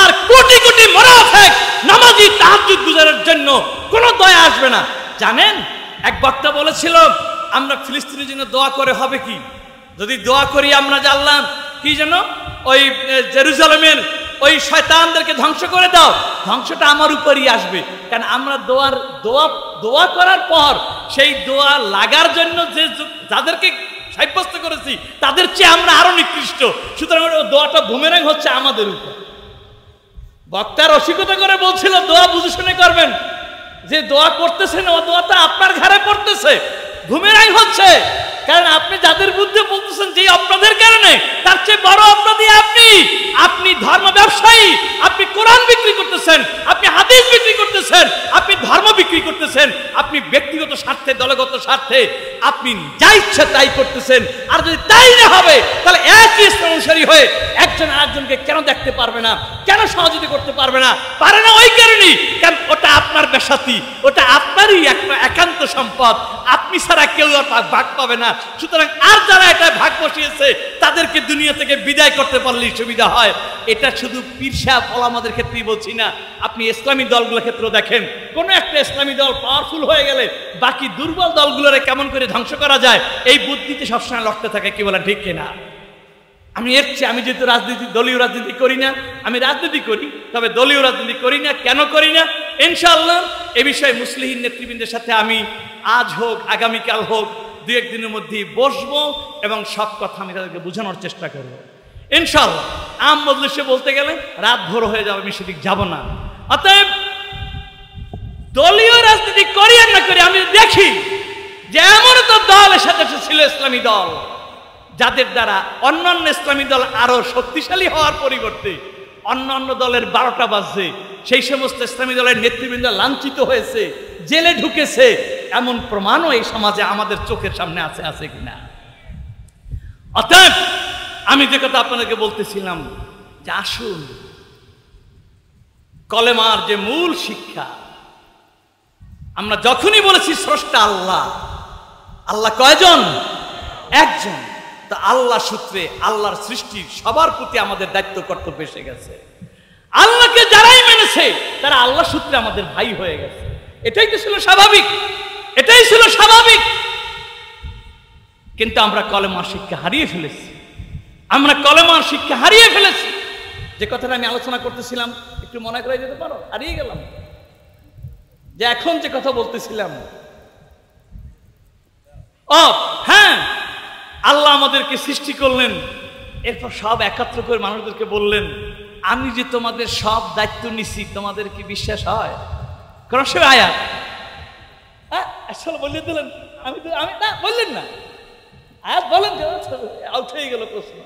আর কোটি কোটি মুনাফিক নামাজি তাহাজ্জুদ গুজারের জন্য কোনো দয়া আসবে না। জানেন, এক বক্তা বলেছিল আমরা ফিলিস্তিনের জন্য দোয়া করে হবে কি? যদি দোয়া করি আমরা যে আল্লাহ কি যেন ওই জেরুজালেমের ওই শয়তানদেরকে ধ্বংস করে দাও, ধ্বংসটা আমার উপরই আসবে। কারণ আমরা দোয়া করার পর সেই দোয়া লাগার জন্য যে যাদেরকে সাব্যস্ত করেছি তাদের চেয়ে আমরা আরো নিকৃষ্ট, সুতরাং দোয়াটা বুমেরাং হচ্ছে আমাদের উপর। বক্তা রসিকতা করে বলছিল দোয়া বুঝে শুনে করবেন, যে দোয়া করতেছেন ও দোয়াটা আপনার ঘরে পড়তেছে, বুমেরাং হচ্ছে। কারণ আপনি যাদের বিরুদ্ধে বলতেছেন যে অপরাধের কারণে, তার চেয়ে বড় অপরাধী আপনি। আপনি ধর্ম ব্যবসায়ী, আপনি কোরআন বিক্রি করতেছেন, আপনি হাদিস বিক্রি করতেছেন, আপনি ধর্ম বিক্রি করতেছেন, আপনি ব্যক্তিগত স্বার্থে দলগত স্বার্থে আপনি যা ইচ্ছা তাই করতেছেন। আর যদি তাই না হবে তাহলে একই ইসলাম অনুসারী হয়ে একজন আরেকজনকে কেন দেখতে পারবে না, কেন সহযোগিতা করতে পারবে না? পারে না ওই কারণেই, কারণ ওটা আপনার বেসাতি, ওটা আপনারই একটা একান্ত সম্পদ, আপনি ছাড়া কেউ আর ভাগ পাবে না। সুতরাং আর যারা এটা ভাগ বসিয়েছে তাদেরকে দুনিয়া থেকে বিদায় করতে পারলেই সুবিধা হয়। এটা শুধু পীর সাহেব ওলামাদের ক্ষেত্রেই বলছি না, আপনি ইসলামী দলগুলোর ক্ষেত্রেও দেখেন, কোন একটা ইসলামী দল পাওয়ারফুল হয়ে গেলে বাকি দুর্বল দলগুলোরে কেমন করে ধ্বংস করা যায় এই বুদ্ধিতে সবসময় লড়তে থাকে। কি বলেন, ঠিক কিনা? আমি যেহেতু দলীয় রাজনীতি করি না, আমি রাজনীতি করি, তবে দলীয় রাজনীতি করি না। কেন করি না? ইনশাআল্লাহ এ বিষয়ে মুসলিম নেতৃবৃন্দের সাথে আমি আজ হোক আগামীকাল হোক 2-1 দিনের মধ্যেই বসবো এবং সব কথা আমি তাদেরকে বোঝানোর চেষ্টা করবো ইনশাআল্লাহ। আম মজলিসে বলতে গেলে রাত ভোর হয়ে যাবে, আমি সেদিক যাব না। অতএব দলীয় রাজনীতি করি আর না করি, আমি দেখি যে এমন তো দল এর সাথে ছিল ইসলামী দল, যাদের দ্বারা অন্যান্য ইসলামী দল আরো শক্তিশালী হওয়ার পরিবর্তে অন্যান্য দলের 12টা বাজছে। সেই সমস্ত ইসলামী দলের নেতৃবৃন্দ লাঞ্ছিত হয়েছে, জেলে ঢুকেছে, এমন প্রমাণও এই সমাজে আমাদের চোখের সামনে আছে কিনা? অতএব আমি যে কথা আপনাদেরকে বলতেছিলাম যে আসুন, কলেমার যে মূল শিক্ষা, আমরা যখনই বলেছি স্রষ্টা আল্লাহ, আল্লাহ কয়জন? একজন। তা আল্লাহ সূত্রে আল্লাহর সৃষ্টি সবার প্রতি আমাদের দায়িত্ব কর্তব্য এসে গেছে। আল্লাহকে যারাই মেনেছে তারা আল্লাহ সূত্রে আমাদের ভাই হয়ে গেছে। এটাই তো ছিল স্বাভাবিক, এটাই ছিল স্বাভাবিক। কিন্তু আমরা কলেমার শিক্ষা হারিয়ে ফেলেছি, আমরা কলেমার শিক্ষা হারিয়ে ফেলেছি। যে কথাটা আমি আলোচনা করতেছিলাম একটু মনে করে যেতে পারো, হারিয়ে গেলাম। যে এখন যে কথা বলতেছিলাম, হ্যাঁ, আল্লাহ আমাদেরকে সৃষ্টি করলেন, এরপর সব একত্র করে মানুষদেরকে বললেন আমি যে তোমাদের সব দায়িত্ব নিছি, তোমাদের কি বিশ্বাস হয়? কোন সে আয়াত আসলে বলে দিলেন, আমি না বললেন না, আয়াত বলেন, আউট হয়ে গেল প্রশ্ন।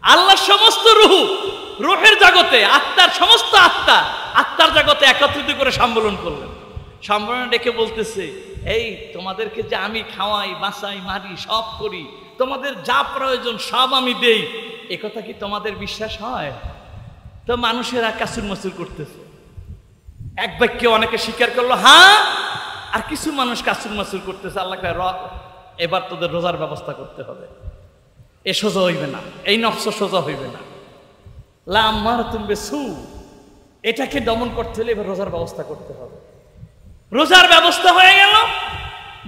আল্লাহ সমস্ত রুহের জগতে, আত্মার সমস্ত আত্মার জগতে একত্রিত করে সম্মেলন করলেন। সম্মেলন ডেকে বলতেছে, এই তোমাদেরকে যে আমি খাওয়াই, বাঁচাই, মারি, সব করি, তোমাদের যা প্রয়োজন সব আমি দেই, এ কথা কি তোমাদের বিশ্বাস হয়? তো মানুষেরা কাসুর মসুর করতেছে। এক বাক্যে অনেকে স্বীকার করলো হ্যাঁ আর কিছু মানুষ কাসুর মাসুর করতেছে, আল্লাহ কয় এবার তোদের রোজার ব্যবস্থা করতে হবে। এ সোজা হইবে না, এই নফস সোজা হইবে না। লা আম্মারাতুন বিসু, এটাকে দমন করতে হলে এবার রোজার ব্যবস্থা করতে হবে। রোজার ব্যবস্থা হয়ে গেল।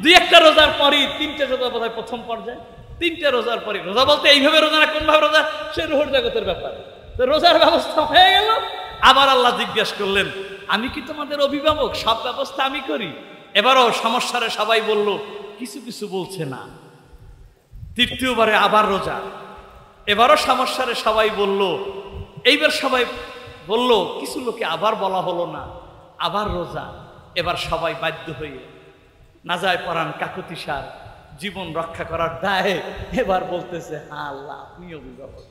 দুই একটা রোজার পরই 3টে রোজা বোধহয় প্রথম পর্যায়ে, 3টে রোজার পরই রোজা বলতে এইভাবে রোজা না কোনভাবে রোজা, সে রুহুর জগতের ব্যাপার। তো রোজার ব্যবস্থা হয়ে গেল। আবার আল্লাহ জিজ্ঞেস করলেন, আমি কি তোমাদের অভিভাবক? সব ব্যবস্থা আমি করি। এবারও সমস্যারে সবাই বলল, কিছু কিছু বলছে না। তৃতীয়বারে আবার রোজা, এবারও সমস্যারে সবাই বলল। এইবার সবাই বলল, কিছু লোকে আবার বলা হলো না, আবার রোজা। এবার সবাই বাধ্য হয়ে না যায় পরাণ কাকুতি সার জীবন রক্ষা করার দায়ে এবার বলতেছে, হ্যাঁ আল্লাহ আপনি অভিভাবক।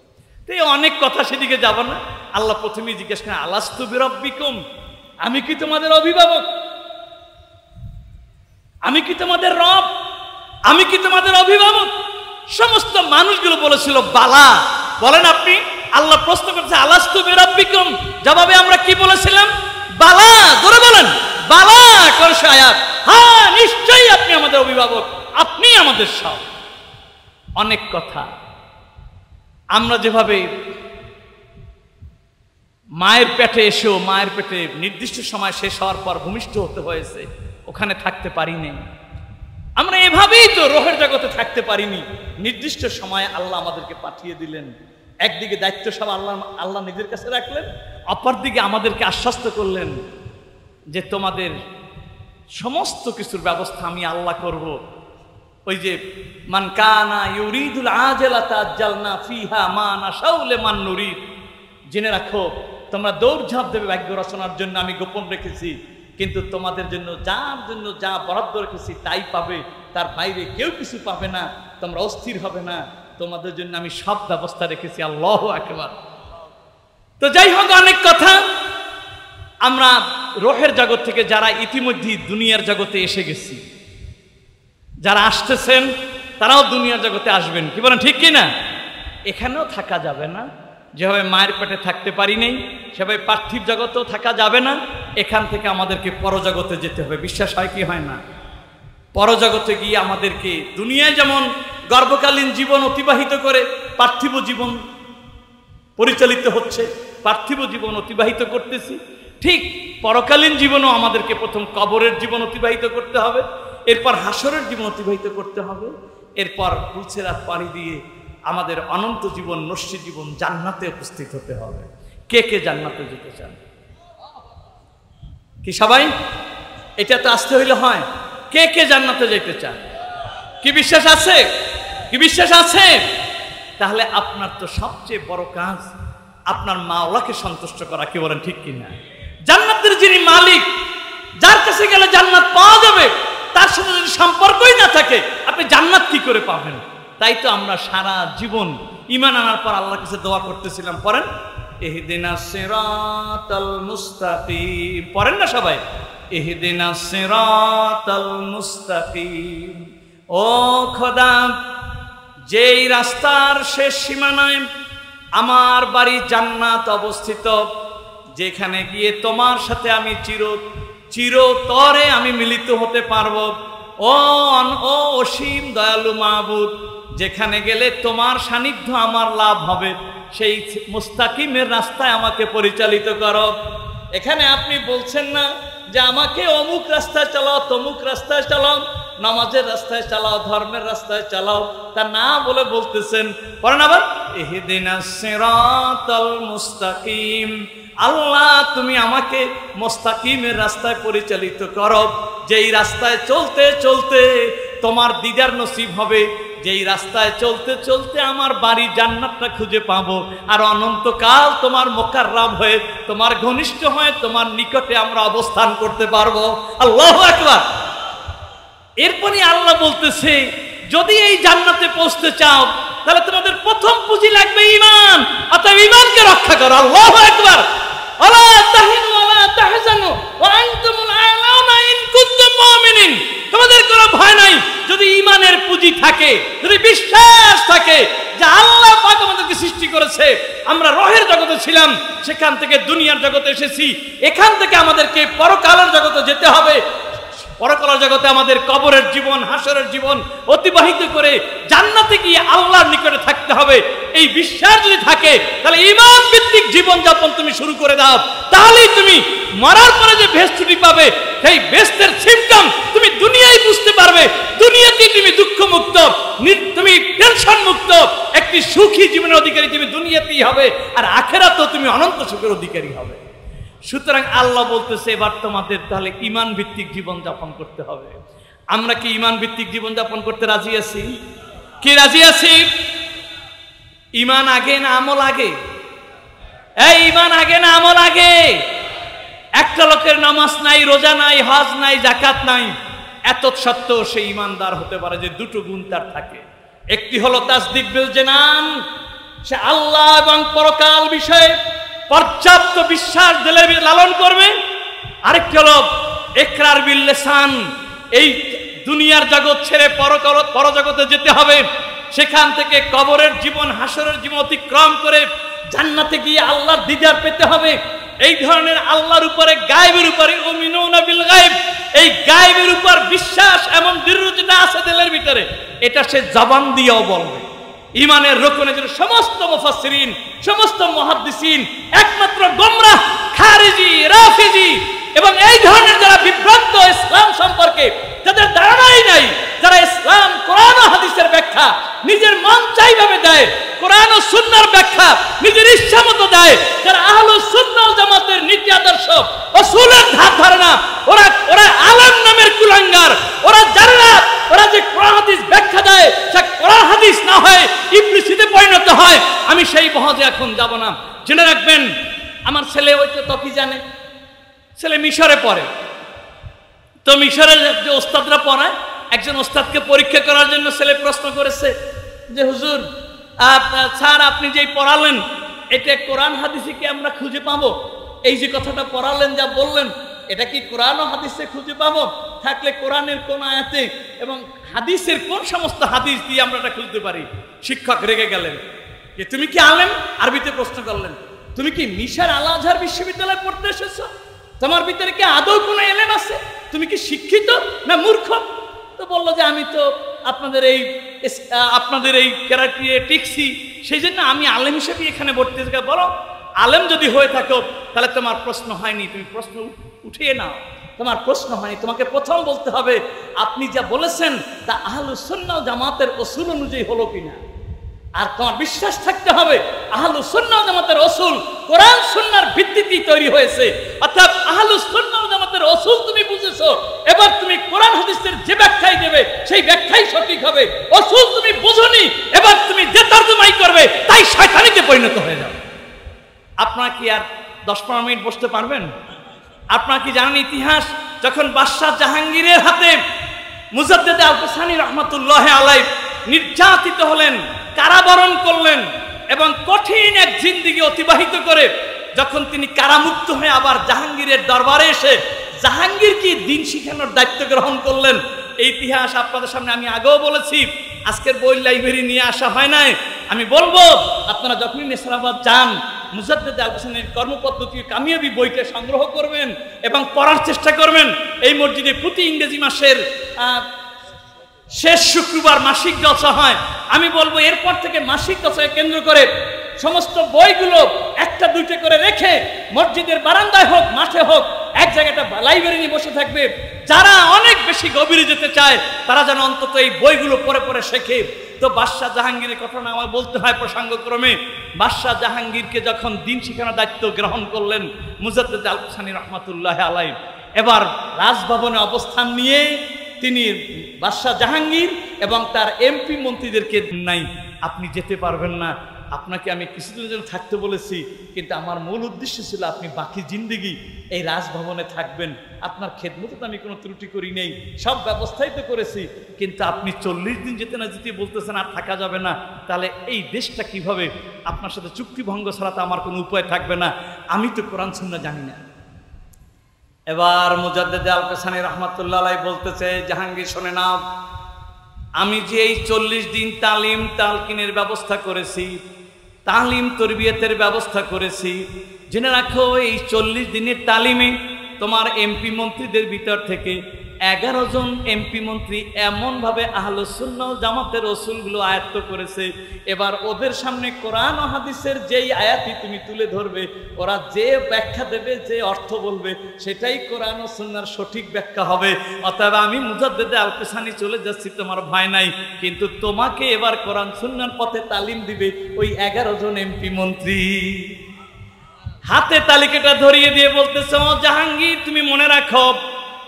তো অনেক কথা সেদিকে যাব না। আল্লাহ প্রথমেই জিজ্ঞেস করেন, আলাস্তু বিরাব্বিকুম, আমি কি তোমাদের অভিভাবক? আমি কি তোমাদের রব? আমি কি তোমাদের অভিভাবক? সমস্ত মানুষগুলো বলেছিল বালা। বলেন আপনি, আল্লাহ প্রশ্ন করছে আলাস্তু বিরাব্বিকুম, জবাবে আমরা কি বলেছিলাম? বালা। জোরে বলেন, বালা করছে আয়াত, হ্যাঁ নিশ্চয়ই আপনি আমাদের অভিভাবক, আপনি আমাদের সব। অনেক কথা। আমরা যেভাবে মায়ের পেটে এসেও মায়ের পেটে নির্দিষ্ট সময় শেষ হওয়ার পর ভূমিষ্ঠ হতে হয়েছে, ওখানে থাকতে পারিনি। আমরা এভাবেই তো রোহের জগতে থাকতে পারিনি। নির্দিষ্ট সময়ে আল্লাহ আমাদেরকে পাঠিয়ে দিলেন। একদিকে দায়িত্ব সব আল্লাহ নিজের কাছে রাখলেন, অপরদিকে আমাদেরকে আশ্বস্ত করলেন যে তোমাদের সমস্ত কিছুর ব্যবস্থা আমি আল্লাহ করব। ওই যে মান কানা ইউরিদুল আজালাতা আজ্জালনা ফিহা মা নাশাউ লিমান নুরিদ, জেনে রাখো তোমরা দৌড়ঝাঁপ দেবে ভাগ্য রচনার জন্য আমি গোপন রেখেছি, কিন্তু তোমাদের জন্য যার জন্য যা বরাদ্দ রেখেছি তাই পাবে, তার বাইরে কেউ কিছু পাবে না। তোমরা অস্থির হবে না, তোমাদের জন্য আমি সব ব্যবস্থা রেখেছি। আল্লাহু আকবার। তো যাই হোক, অনেক কথা। আমরা রোহের জগৎ থেকে যারা ইতিমধ্যে দুনিয়ার জগতে এসে গেছি, যারা আসতেছেন তারাও দুনিয়ার জগতে আসবেন, কি বলেন ঠিক কিনা? এখানেও থাকা যাবে না। যেভাবে মায়ের পেটে থাকতে পারি নাই, সেভাবে পার্থিব জগতেও থাকা যাবে না। এখান থেকে আমাদেরকে পরজগতে যেতে হবে। বিশ্বাস হয় কি হয় না? পরজগতে গিয়ে আমাদেরকে দুনিয়ায় যেমন গর্ভকালীন জীবন অতিবাহিত করে পার্থিব জীবন পরিচালিত হচ্ছে, পার্থিব জীবন অতিবাহিত করতেছি, ঠিক পরকালীন জীবনও আমাদেরকে প্রথম কবরের জীবন অতিবাহিত করতে হবে, এরপর হাসরের জীবন অতিবাহিত করতে হবে, এরপর পুলসিরাত পাড়ি দিয়ে আমাদের অনন্ত জীবন, নস্যি জীবন, জান্নাতে উপস্থিত হতে হবে। কে কে জান্নাতে যেতে চান? কি সবাই? এটা তো আসতে হইলে হয়। কে কে জান্নাতে যেতে চান? কি বিশ্বাস আছে? কি বিশ্বাস আছে? তাহলে আপনার তো সবচেয়ে বড় কাজ আপনার মাওলাকে সন্তুষ্ট করা, কি বলেন ঠিক কিনা? জান্নাতের যিনি মালিক, যার কাছে গেলে জান্নাত পাওয়া যাবে, তার সাথে যদি সম্পর্কই না থাকে আপনি জান্নাত কি করে পাবেন? তাই তো আমরা সারা জীবন ঈমান আনার পর আল্লাহর কাছে দোয়া করতেছিলাম। পড়েন, ইহদিনাস সিরাতাল মুস্তাকিম। পড়েন না সবাই, ইহদিনাস সিরাতাল মুস্তাকিম। ও খোদা, যেই রাস্তার শেষ সীমানায় আমার বাড়ি জান্নাত অবস্থিত, যেখানে গিয়ে তোমার সাথে আমি চিরতরে আমি মিলিত হতে পারবো, ও অসীম দয়ালু মাহবুব, যেখানে গেলে তোমার সান্নিধ্য আমার লাভ হবে, সেই মুস্তাকিমের রাস্তায় আমাকে পরিচালিত করো। এখানে আপনি বলছেন না যে আমাকে অমুক রাস্তায় চালাও, তমুক রাস্তায় চালাও, নামাজের রাস্তায় চালাও, ধর্মের রাস্তায় চালাও, তা না বলে বলতেছেন, পড়েন আবার, ইহদিনাস সিরাতাল মুস্তাকিম। আল্লাহ তুমি আমাকে মুস্তাকিমের রাস্তায় পরিচালিত করো, যেই রাস্তায় চলতে চলতে তোমার দিদার নসিব হবে, যেই রাস্তায় চলতে চলতে আমার বাড়ি জান্নাতটা খুঁজে পাবো, আর অনন্তকাল তোমার মুকাররম হয়ে, তোমার ঘনিষ্ঠ হয়ে, তোমার নিকটে আমরা অবস্থান করতে পারবো। আল্লাহু আকবার। এরপরই আল্লাহ বলতেছে, যদি এই জান্নাতে পৌঁছতে চাও তাহলে তোমাদের প্রথম পুঁজি লাগবে ঈমান, অতএব ঈমানকে রক্ষা করো। আল্লাহু আকবার। ওয়ালা তাহিনু ওয়ালা তাহজানু ওয়া আনতুমুল আ'লাউনা ইন কুনতুম মুমিনিন। তোমাদের কোনো ভয় নাই যদি ঈমানের পুঁজি থাকে, যদি বিশ্বাস থাকে যে আল্লাহ পাক আমাদেরকে সৃষ্টি করেছে, আমরা রোহের জগতে ছিলাম, সেখান থেকে দুনিয়ার জগতে এসেছি, এখান থেকে আমাদেরকে পরকালের জগতে যেতে হবে। পরকালের জগতে আমাদের কবরের জীবন, হাসরের জীবন অতিবাহিত করে জান্নাতে গিয়ে আল্লাহর নিকটে থাকতে হবে, এই বিশ্বাস যদি থাকে তাহলে ঈমান ভিত্তিক জীবন যাপন তুমি শুরু করে দাও। তাহলেই তুমি মরার পরে যে বেহেশতটি পাবে, সেই বেহেশতের সিম্পটম তুমি দুনিয়ায় বুঝতে পারবে। দুনিয়াতেই তুমি দুঃখ মুক্ত, তুমি টেনশন মুক্ত, একটি সুখী জীবনের অধিকারী তুমি দুনিয়াতেই হবে, আর আখিরাতেও তুমি অনন্ত সুখের অধিকারী হবে। সুতরাং আল্লাহ বলতেছে এবার তোমাদের তাহলে ঈমান ভিত্তিক জীবন যাপন করতে হবে। আমরা কি ঈমান ভিত্তিক জীবন যাপন করতে রাজি আছি? কি রাজি আছি? ঈমান আগে না আমল আগে? এই ঈমান আগে না আমল আগে? একটা লোকের নামাজ নাই, রোজা নাই, হজ নাই, যাকাত নাই, এত সত্ত্বেও সে ঈমানদার হতে পারে যে দুটো গুণ তার থাকে। একটি হলো তাসদিক বিল জানান, সে আল্লাহ এবং পরকাল বিষয়ে পর্যাপ্ত বিশ্বাস দিলে লালন করবে। আরেকটি হলো ইকরার বিল লিসান, এই দুনিয়ার জগৎ ছেড়ে পরজগতে যেতে হবে, সেখান থেকে কবরের জীবন, হাসরের জীবন অতিক্রম করে জান্নাতে গিয়ে আল্লাহর দিদার পেতে হবে। এই ধরনের আল্লাহর উপরে, গায়েবের উপরে উমিনুনা বিল গায়েব, এই গায়েবের উপর বিশ্বাস এমন দৃঢ় যেটা আছে দিলের ভিতরে, এটা সে জবান দিয়েও বলবে। ঈমানের রোকনে যেন সমস্ত মুফাসসিরিন, সমস্ত মুহাদ্দিসিন একমাত্র গোমরাহ, খারিজি, রাফিজি এবং এই ধরনের যারা বিভ্রান্ত ইসলাম সম্পর্কে, যাদের ধারণাই নাই, যারা ইসলাম কোরআন ও হাদিসের ব্যাখ্যা নিজের মন চাইভাবে দেয়, কোরআন ও সুন্নাহর ব্যাখ্যা নিজের ইচ্ছা মতো দেয়, যারা আহলুস সুন্নাহ ওয়াল জামাতের নীতি আদর্শ রাসূলের ধার ধারে না, ওরা আলেম নামের কুলাঙ্গার, ওরা জানে না ওরা যে কোরআন হাদিস ব্যাখ্যা দেয় সে কোরআন হাদিস না হয় ইবলিসিতে পরিণত হয়। আমি সেই বহজে এখন যাব না। জেনে রাখবেন, আমার ছেলে হয়তো তো কি জানে, ছেলে মিশরে পড়ে, তো মিশরের যে ওস্তাদরা পড়ায়, একজন ওস্তাদকে পরীক্ষা করার জন্য ছেলে প্রশ্ন করেছে যে হুজুর স্যার আপনি যেই পড়ালেন এটা কোরআন হাদিসে কি আমরা খুঁজে পাবো? এই যে কথাটা পড়ালেন, যা বললেন, এটা কি কোরআন ও হাদিসে খুঁজে পাবো? থাকলে কোরআনের কোন আয়াতে এবং হাদিসের কোন সমস্ত হাদিস দিয়ে আমরা এটা খুঁজতে পারি? শিক্ষক রেগে গেলেন যে তুমি কি আলেম? আরবিতে প্রশ্ন করলেন, তুমি কি মিশর আল আজহার বিশ্ববিদ্যালয়ে পড়তে এসেছো? তোমার ভিতরে কি আদৌ কোনো এলেম আছে? তুমি কি শিক্ষিত না মূর্খ? তো বললো যে আমি তো আপনাদের এই ক্যারাক্টারে টিকছি, সেই জন্য আমি আলেম হিসেবে এখানে ভর্তি হয়েছি। বলো আলেম যদি হয়ে থাকো তাহলে তোমার প্রশ্ন হয়নি, তুমি প্রশ্ন উঠিয়ে নাও, তোমার প্রশ্ন হয়নি। তোমাকে প্রথম বলতে হবে আপনি যা বলেছেন তা আহলুস সুন্নাহ ওয়াল জামাতের উসুল অনুযায়ী হলো কিনা। আর তোমার বিশ্বাস থাকতে হবে আহলুস সুন্নাহ ওয়াল জামাতের উসুল কোরআন সুন্নাহর ভিত্তিতেই তৈরি হয়েছে। অর্থাৎ আহলুস সুন্নাহ ওয়াল জামাতের উসুল তুমি বুঝেছো, এবার তুমি কোরআন হাদিসের যে ব্যাখ্যাই দেবে সেই ব্যাখ্যাই সঠিক হবে। উসুল তুমি বুঝোনি, এবার তুমি যে তরজমাই করবে তাই শয়তানিতে পরিণত হয়ে যাবে। আপনারা কি আর 10-15 মিনিট বসতে পারবেন? আপনারা কি জানেন ইতিহাস, যখন বাদশাহ জাহাঙ্গীরের হাতে মুজাদ্দেদ আল-কাসানি রহমাতুল্লাহ আলাইহি নির্যাতিত হলেন, কারাবরণ করলেন এবং কঠিন এক জিন্দেগি অতিবাহিত করে যখন তিনি কারামুক্ত হয়ে আবার জাহাঙ্গীরের দরবারে এসে জাহাঙ্গীর কি দিন শিখানোর দায়িত্ব গ্রহণ করলেন, এই ইতিহাস আপনাদের সামনে আমি আগেও বলেছি। আজকের বই লাইব্রেরি নিয়ে আসা হয় নাই, আমি বলবো আপনারা যখনই নেসারাবাদ যান মুজাদ্দেদ আল-কাসানির কর্মপদ্ধতি কামিয়াবি বইটা সংগ্রহ করবেন এবং পড়ার চেষ্টা করবেন। এই মসজিদে প্রতি ইংরেজি মাসের শেষ শুক্রবার মাসিক জলসা হয়। আমি বলবো এরপর থেকে মাসিক জলসাকে কেন্দ্র করে সমস্ত বইগুলো একটা দুইটা করে রেখে মসজিদের বারান্দায় হোক, মাঠে হোক, এক জায়গাটা লাইব্রেরি নিয়ে বসে থাকবে। যারা অনেক বেশি গভীরে যেতে চায় তারা যেন অন্তত এই বইগুলো পড়ে পড়ে শেখে। তো বাদশাহ জাহাঙ্গীরের ঘটনা আমার বলতে হয় প্রসঙ্গক্রমে। বাদশাহ জাহাঙ্গীরকে যখন দিন শিখানোর দায়িত্ব গ্রহণ করলেন মুজাদ্দেদ আল-কাসানি রহমাতুল্লাহ আলাইহি, এবার রাজভবনে অবস্থান নিয়ে তিনি বাদশাহ জাহাঙ্গীর এবং তার এমপি মন্ত্রীদেরকে নাই আপনি যেতে পারবেন না, আপনাকে আমি কিছুদিনের জন্য থাকতে বলেছি, কিন্তু আমার মূল উদ্দেশ্য ছিল আপনি বাকি জিন্দেগি এই রাজভবনে থাকবেন। আপনার খেদমতে তো আমি কোনো ত্রুটি করি নেই, সব ব্যবস্থাই তো করেছি, কিন্তু আপনি 40 দিন যেতে না যেতে বলতেছেন আর থাকা যাবে না, তাহলে এই দেশটা কিভাবে? আপনার সাথে চুক্তি ভঙ্গ ছাড়া তো আমার কোনো উপায় থাকবে না, আমি তো কোরআন সুন্নাহ জানি না। এবার মুজাদ্দেদ আল-কাসানি রহমাতুল্লাহ আলাইহি বলতেছে, জাহাঙ্গীর শোনে নাও, আমি যে এই 40 দিন তালিম তালকিনের ব্যবস্থা করেছি, তালিম তরবিয়তের ব্যবস্থা করেছি, জেনে রাখো এই 40 দিনের তালিমে তোমার এমপি মন্ত্রীদের ভিতর থেকে 11 জন এমপি মন্ত্রী এমনভাবে আহলুস সুন্নাহ ওয়াল জামাতের রসুলগুলো আয়ত্ত করেছে, এবার ওদের সামনে কোরআন ও হাদিসের যেই আয়াতই তুমি তুলে ধরবে, ওরা যে ব্যাখ্যা দেবে, যে অর্থ বলবে, সেটাই কোরআন ও সুন্নাহর সঠিক ব্যাখ্যা হবে। অতএব আমি মুজাদ্দেদে আল কুসানি চলে যাচ্ছি, তোমার ভয় নাই, কিন্তু তোমাকে এবার কোরআন সুন্নাহর পথে তালিম দিবে ওই 11 জন এমপি মন্ত্রী। হাতে তালিকাটা ধরিয়ে দিয়ে বলতেছে, ও জাহাঙ্গীর, তুমি মনে রাখো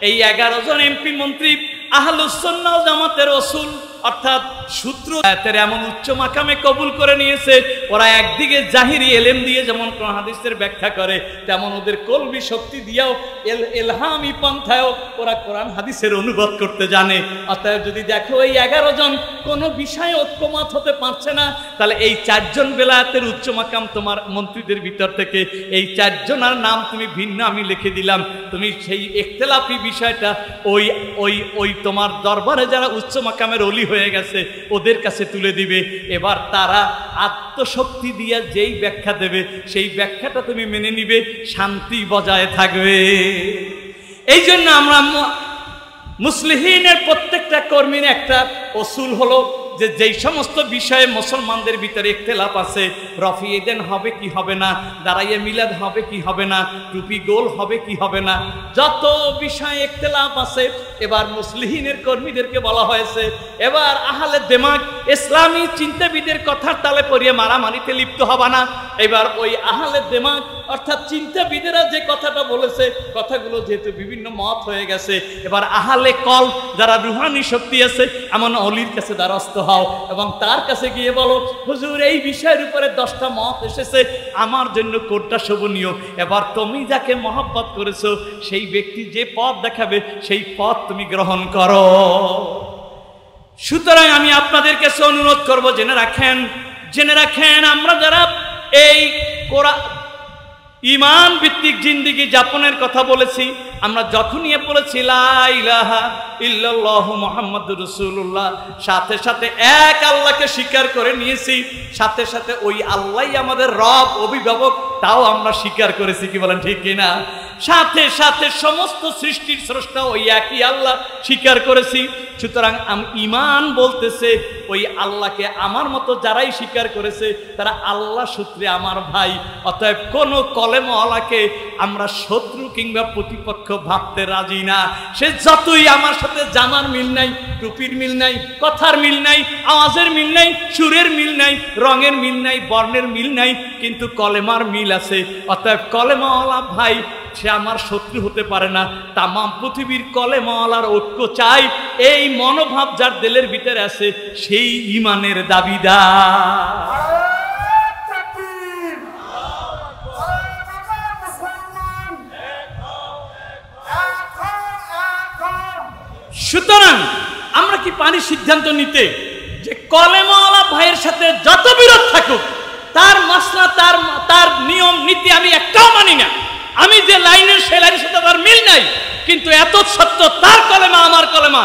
এই 11 জন এমপি মন্ত্রী আহলুস সুন্নাহ ওয়াল জামাতের রাসূল অর্থাৎ সূত্র আয়াতের এমন উচ্চ মাকামে কবুল করে নিয়েছে, ওরা একদিকে জাহিরি এলেম দিয়ে যেমন কোরআন হাদিসের ব্যাখ্যা করে, তেমন ওদের কলবি শক্তি দিয়েও ইলহামি পন্থায়ও ওরা কোরআন হাদিসের অনুবাদ করতে জানে। অতএব যদি দেখো এই 11 জন কোনো বিষয়ে ঐক্যমত হতে পারছে না, তাহলে এই 4 জন বেলায়েতের উচ্চ মাকাম তোমার মন্ত্রীদের ভিতর থেকে এই 4 জনের নাম তুমি ভিন্ন আমি লিখে দিলাম, তুমি সেই ইখতিলাফি বিষয়টা ওই ওই ওই তোমার দরবারে যারা উচ্চ মাকামের ওলি হয়ে গেছে ওদের কাছে তুলে দিবে। এবার তারা আত্মশক্তি দিয়ে যেই ব্যাখ্যা দেবে সেই ব্যাখ্যাটা তুমি মেনে নিবে, শান্তি বজায় থাকবে। এই জন্য আমরা মুসলিহিনের প্রত্যেকটা কর্মীর একটা উসুল হলো যে যেই সমস্ত বিষয়ে মুসলমানদের ভিতরে ইখতিলাফ আছে, রফি ঈদেন হবে কি হবে না, দাঁড়াইয়ে মিলাদ হবে কি হবে না, টুপি গোল হবে কি হবে না, যত বিষয়ে ইখতিলাফ আছে, এবার মুসলিহিনের কর্মীদেরকে বলা হয়েছে এবার আহলে দিমাগ ইসলামী চিন্তাবিদের কথার তালে পড়িয়ে মারামারিতে লিপ্ত হবে না। এবার ওই আহলে দিমাগ অর্থাৎ চিন্তাবিদেরা যে কথাটা বলেছে, কথাগুলো যেহেতু বিভিন্ন মত হয়ে গেছে, এবার আহলে কল যারা রুহানি শক্তি আছে এমন অলির কাছে দ্বারস্থ হও এবং তার কাছে গিয়ে বলো, হুজুর এই বিষয়ের উপরে 10টা মত এসেছে, আমার জন্য কোনটা শোভনীয়। এবার তুমি যাকে মহব্বত করেছো সেই ব্যক্তি যে পথ দেখাবে সেই পথ তুমি গ্রহণ করো। সুতরাং আমি আপনাদের কাছে অনুরোধ করব, জেনে রাখেন আমরা যারা এই কোরআন ঈমান ভিত্তিক জিন্দেগি যাপনের কথা বলেছি, আমরা যখনই বলেছি লা ইলাহা ইল্লাল্লাহু মুহাম্মাদুর রাসূলুল্লাহ, সাথে সাথে এক আল্লাহকে স্বীকার করে নিয়েছি, সাথে সাথে ওই আল্লাহই আমাদের রব অভিভাবক, তাও আমরা স্বীকার করেছি, কি বলেন ঠিক কিনা? সাথে সাথে সমস্ত সৃষ্টির স্রষ্টা ওই একই আল্লাহ স্বীকার করেছি। সুতরাং ঈমান বলতেছে ওই আল্লাহকে আমার মতো যারাই স্বীকার করেছে তারা আল্লাহ সূত্রে আমার ভাই। অতএব কোন কলেমাওয়ালাকে আমরা শত্রু কিংবা প্রতিপক্ষ ভাবতে রাজি না। সে যতই আমার সাথে জামার মিল নাই, টুপির মিল নাই, কথার মিল নাই, আওয়াজের মিল নাই, সুরের মিল নাই, রঙের মিল নাই, বর্ণের মিল নাই, কিন্তু কলেমার মিল আছে। অতএব কলেমাওয়ালা ভাই সে আমার শত্রু হতে পারে না। তামাম পৃথিবীর কলেমাওয়ালার ঐক্য চাই, এই মনোভাব যার দিলের ভিতরে আছে সেই ঈমানের দাবিদার। সুতরাং আমরা কি পারি সিদ্ধান্ত নিতে যে কলেমাওয়ালা ভাইয়ের সাথে যত বিরোধ থাকুক, তার মাসলা তার নিয়ম নীতি আমি একটাও মানি না, আমি যে লাইনের সে লাইনের সাথে তার মিল নাই, কিন্তু এত সত্য তার কলেমা আমার কলেমা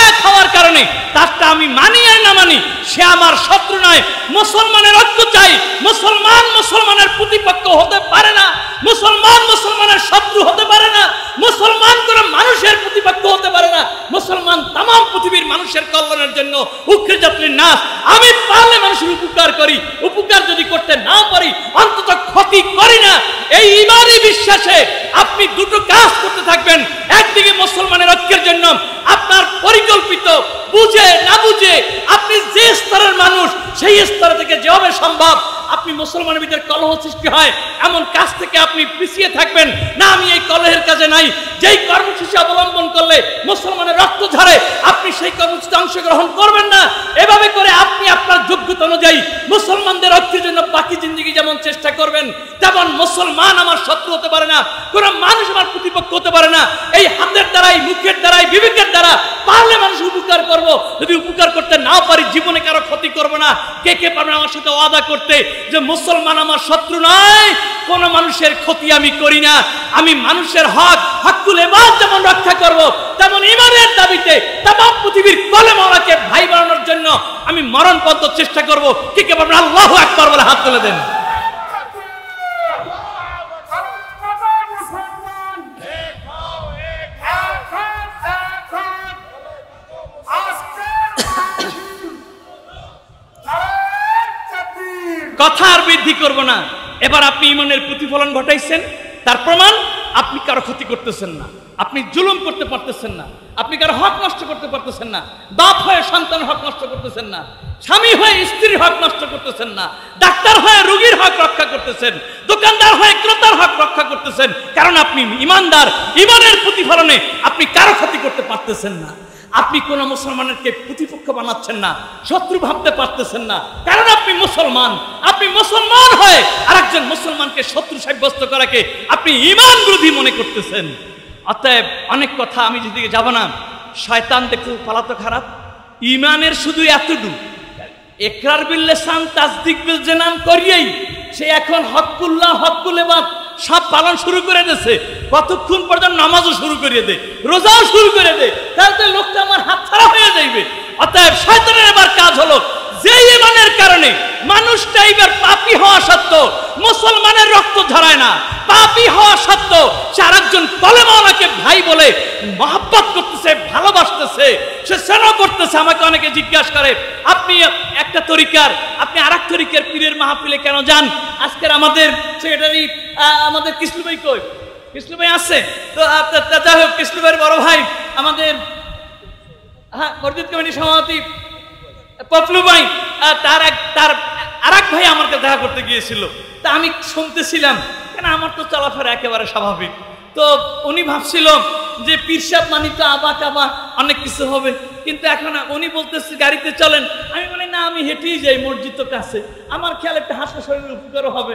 এক হওয়ার কারণে তারটা আমি মানি আর না মানি সে আমার শত্রু নয়। মুসলমানের ঐক্য চাই, মুসলমান মুসলমানের প্রতিপক্ষ হতে পারে না, মুসলমান মুসলমানের শত্রু হতে পারে না, মুসলমান কোনো মানুষের প্রতিপক্ষ হতে পারে না। মুসলমান তামাম পৃথিবীর মানুষের কল্যাণের জন্য উগ্রযাত্রীর নাশ। আমি পারলে মানুষের উপকার করি, উপকার যদি করতে না পারি অন্তত ক্ষতি করি না। এই ঈমানি বিশ্বাসে আপনি দুটো কাজ করতে থাকবেন। একদিকে মুসলমানের ঐক্যের জন্য আপনার পরিকল্পিত বুঝে না বুঝে আপনি যে স্তরের মানুষ সেই স্তর থেকে যেভাবে সম্ভব আপনি মুসলমানের ভিতরে কলহ সৃষ্টি হয় এমন কাজ থেকে আপনি পিছিয়ে থাকবেন না। আমি এই কলহের কাজে নাই। যেই কর্মসূচি অবলম্বন করলে মুসলমানের রক্ত ঝরে আপনি সেই কর্মসূচিতে অংশগ্রহণ করবেন না। এভাবে করে আপনি আপনার যোগ্যতা অনুযায়ী মুসলমানদের ঐক্যের জন্য বাকি জিন্দেগি যেমন চেষ্টা করবেন, তেমন মুসলমান আমার শত্রু হতে পারে না, কোন মানুষ আমার প্রতিপক্ষ হতে পারে না। এই হাতের দ্বারাই, মুখের দ্বারাই, বিবেকের দ্বারা পারলে মানুষ উপকার করব, যদি উপকার করতে না পারি জীবনে কারো ক্ষতি করব না। কে কে পারবেন আমার সাথে ওয়াদা করতে যে মুসলমান আমার শত্রু নয়, কোন মানুষের ক্ষতি আমি করি না, আমি মানুষের হক হকুল ইবাদ যেমন রক্ষা করব তেমন ঈমানের দাবিতে তামাম পৃথিবীর কলেমাওয়ালাকে ভাই বানানোর জন্য আমি মরণপর্যন্ত চেষ্টা করব। কে কে পারবেন আল্লাহু আকবার বলে হাত তুলে দেন। কথা আর বৃদ্ধি করব না। এবার আপনি ইমানের প্রতিফলন ঘটাইছেন, তার প্রমাণ আপনি কারো ক্ষতি করতেছেন না, আপনি জুলুম করতে পারতেছেন না, আপনি কারো হক নষ্ট করতে পারতেছেন না, বাপ হয়ে সন্তান হক নষ্ট করতেছেন না, স্বামী হয়ে স্ত্রীর হক নষ্ট করতেছেন না, ডাক্তার হয়ে রোগীর হক রক্ষা করতেছেন, দোকানদার হয়ে ক্রেতার হক রক্ষা করতেছেন, কারণ আপনি ইমানদার। ইমানের প্রতিফলনে আপনি কারো ক্ষতি করতে পারতেছেন না। আপনি কোন মুসলমানকে প্রতিপক্ষ বানাচ্ছেন না, শত্রু ভাবতে পারতেছেন না, কারণ আপনি মুসলমান। আপনি মুসলমান হয়ে আরেকজন মুসলমানকে শত্রু সাব্যস্ত করাকে আপনি ঈমান বিরোধী মনে করতেছেন। অতএব অনেক কথা আমি যেদিকে যাব না, শয়তান দেখতে পালাতো খারাপ। ঈমানের শুধু এতটুকু, ইকরার বিল লিসান তাসদিক বিল জানান করিয়েই সে এখন হকুল্লাহ হকুল ইবাদ সব পালন শুরু করে দিয়েছে। কতক্ষণ পর্যন্ত নামাজও শুরু করে দে, রোজাও শুরু করে দে, তাহলে লোকটা আমার হাত ছাড়া হয়ে যাইবে। অতএব শয়তানের এবার কাজ হলো যে ঈমানের কারণে মানুষটা এবার পাপী হওয়া সত্ত্বেও মুসলমানের রক্ত ঝরায় না, পাপী হওয়া সত্ত্বেও সে আরেকজন কলেমাওয়ালাকে ভাই বলে মহব্বত করতেছে, ভালোবাসতেছে, সে স্নেহ করতেছে। আমাকে অনেকে জিজ্ঞাসা করে, আপনি একটা তরিকার, আপনি আরেক তরিকার পীরের মাহফিলে কেন যান? আজকের আমাদের সেক্রেটারি আমাদের কৃষ্ণ ভাই কই? কৃষ্ণ ভাই আছে তো, যাই হোক, কৃষ্ণ ভাইয়ের বড় ভাই আমাদের মসজিদ কমিটির সভাপতি পপলু ভাই, তার আরেক ভাই আমার কাছে দেখা করতে গিয়েছিল। তা আমি শুনতেছিলাম, কেন আমার তো চলাফেরা একেবারে স্বাভাবিক। তো উনি ভাবছিল যে পীর সাহেব মানি তো আবা কাবা অনেক কিছু হবে, কিন্তু এখন উনি বলতেছে গাড়িতে চলেন। আমি বলি না, আমি হেঁটেই যাই, মসজিদ তো কাছে, আমার খেয়াল একটা হাসা শরীরের উপকারও হবে।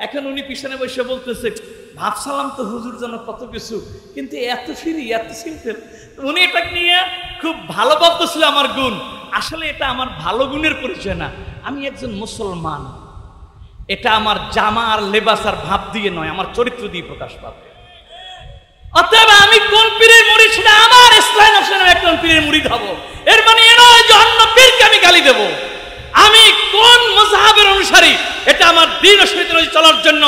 এখন উনি পিছনে বসে বলতেছে, ভাবছিলাম তো হুজুর যেন কত কিছু, কিন্তু এত ফ্রি, এত সিম্পল। উনি এটা নিয়ে খুব ভালো ভাবতেছিল আমার গুণ। আসলে এটা আমার ভালো গুণের পরিচয় না, আমি একজন মুসলমান। এটা আমার জামা আর লেবাস আর ভাব দিয়ে নয়, আমার চরিত্র দিয়ে প্রকাশ পাবে। অতএব আমি কোন পীরের মুরিদ সেটা আমার ইসলাম নামের একজন পীরের মুরিদ হব। এর মানে এ নয় যে অন্য পীরকে আমি গালি দেব। আমি কোন মাযহাবের অনুসারী, এটা আমার দ্বীন ও শরীয়ত অনুযায়ী চলার জন্য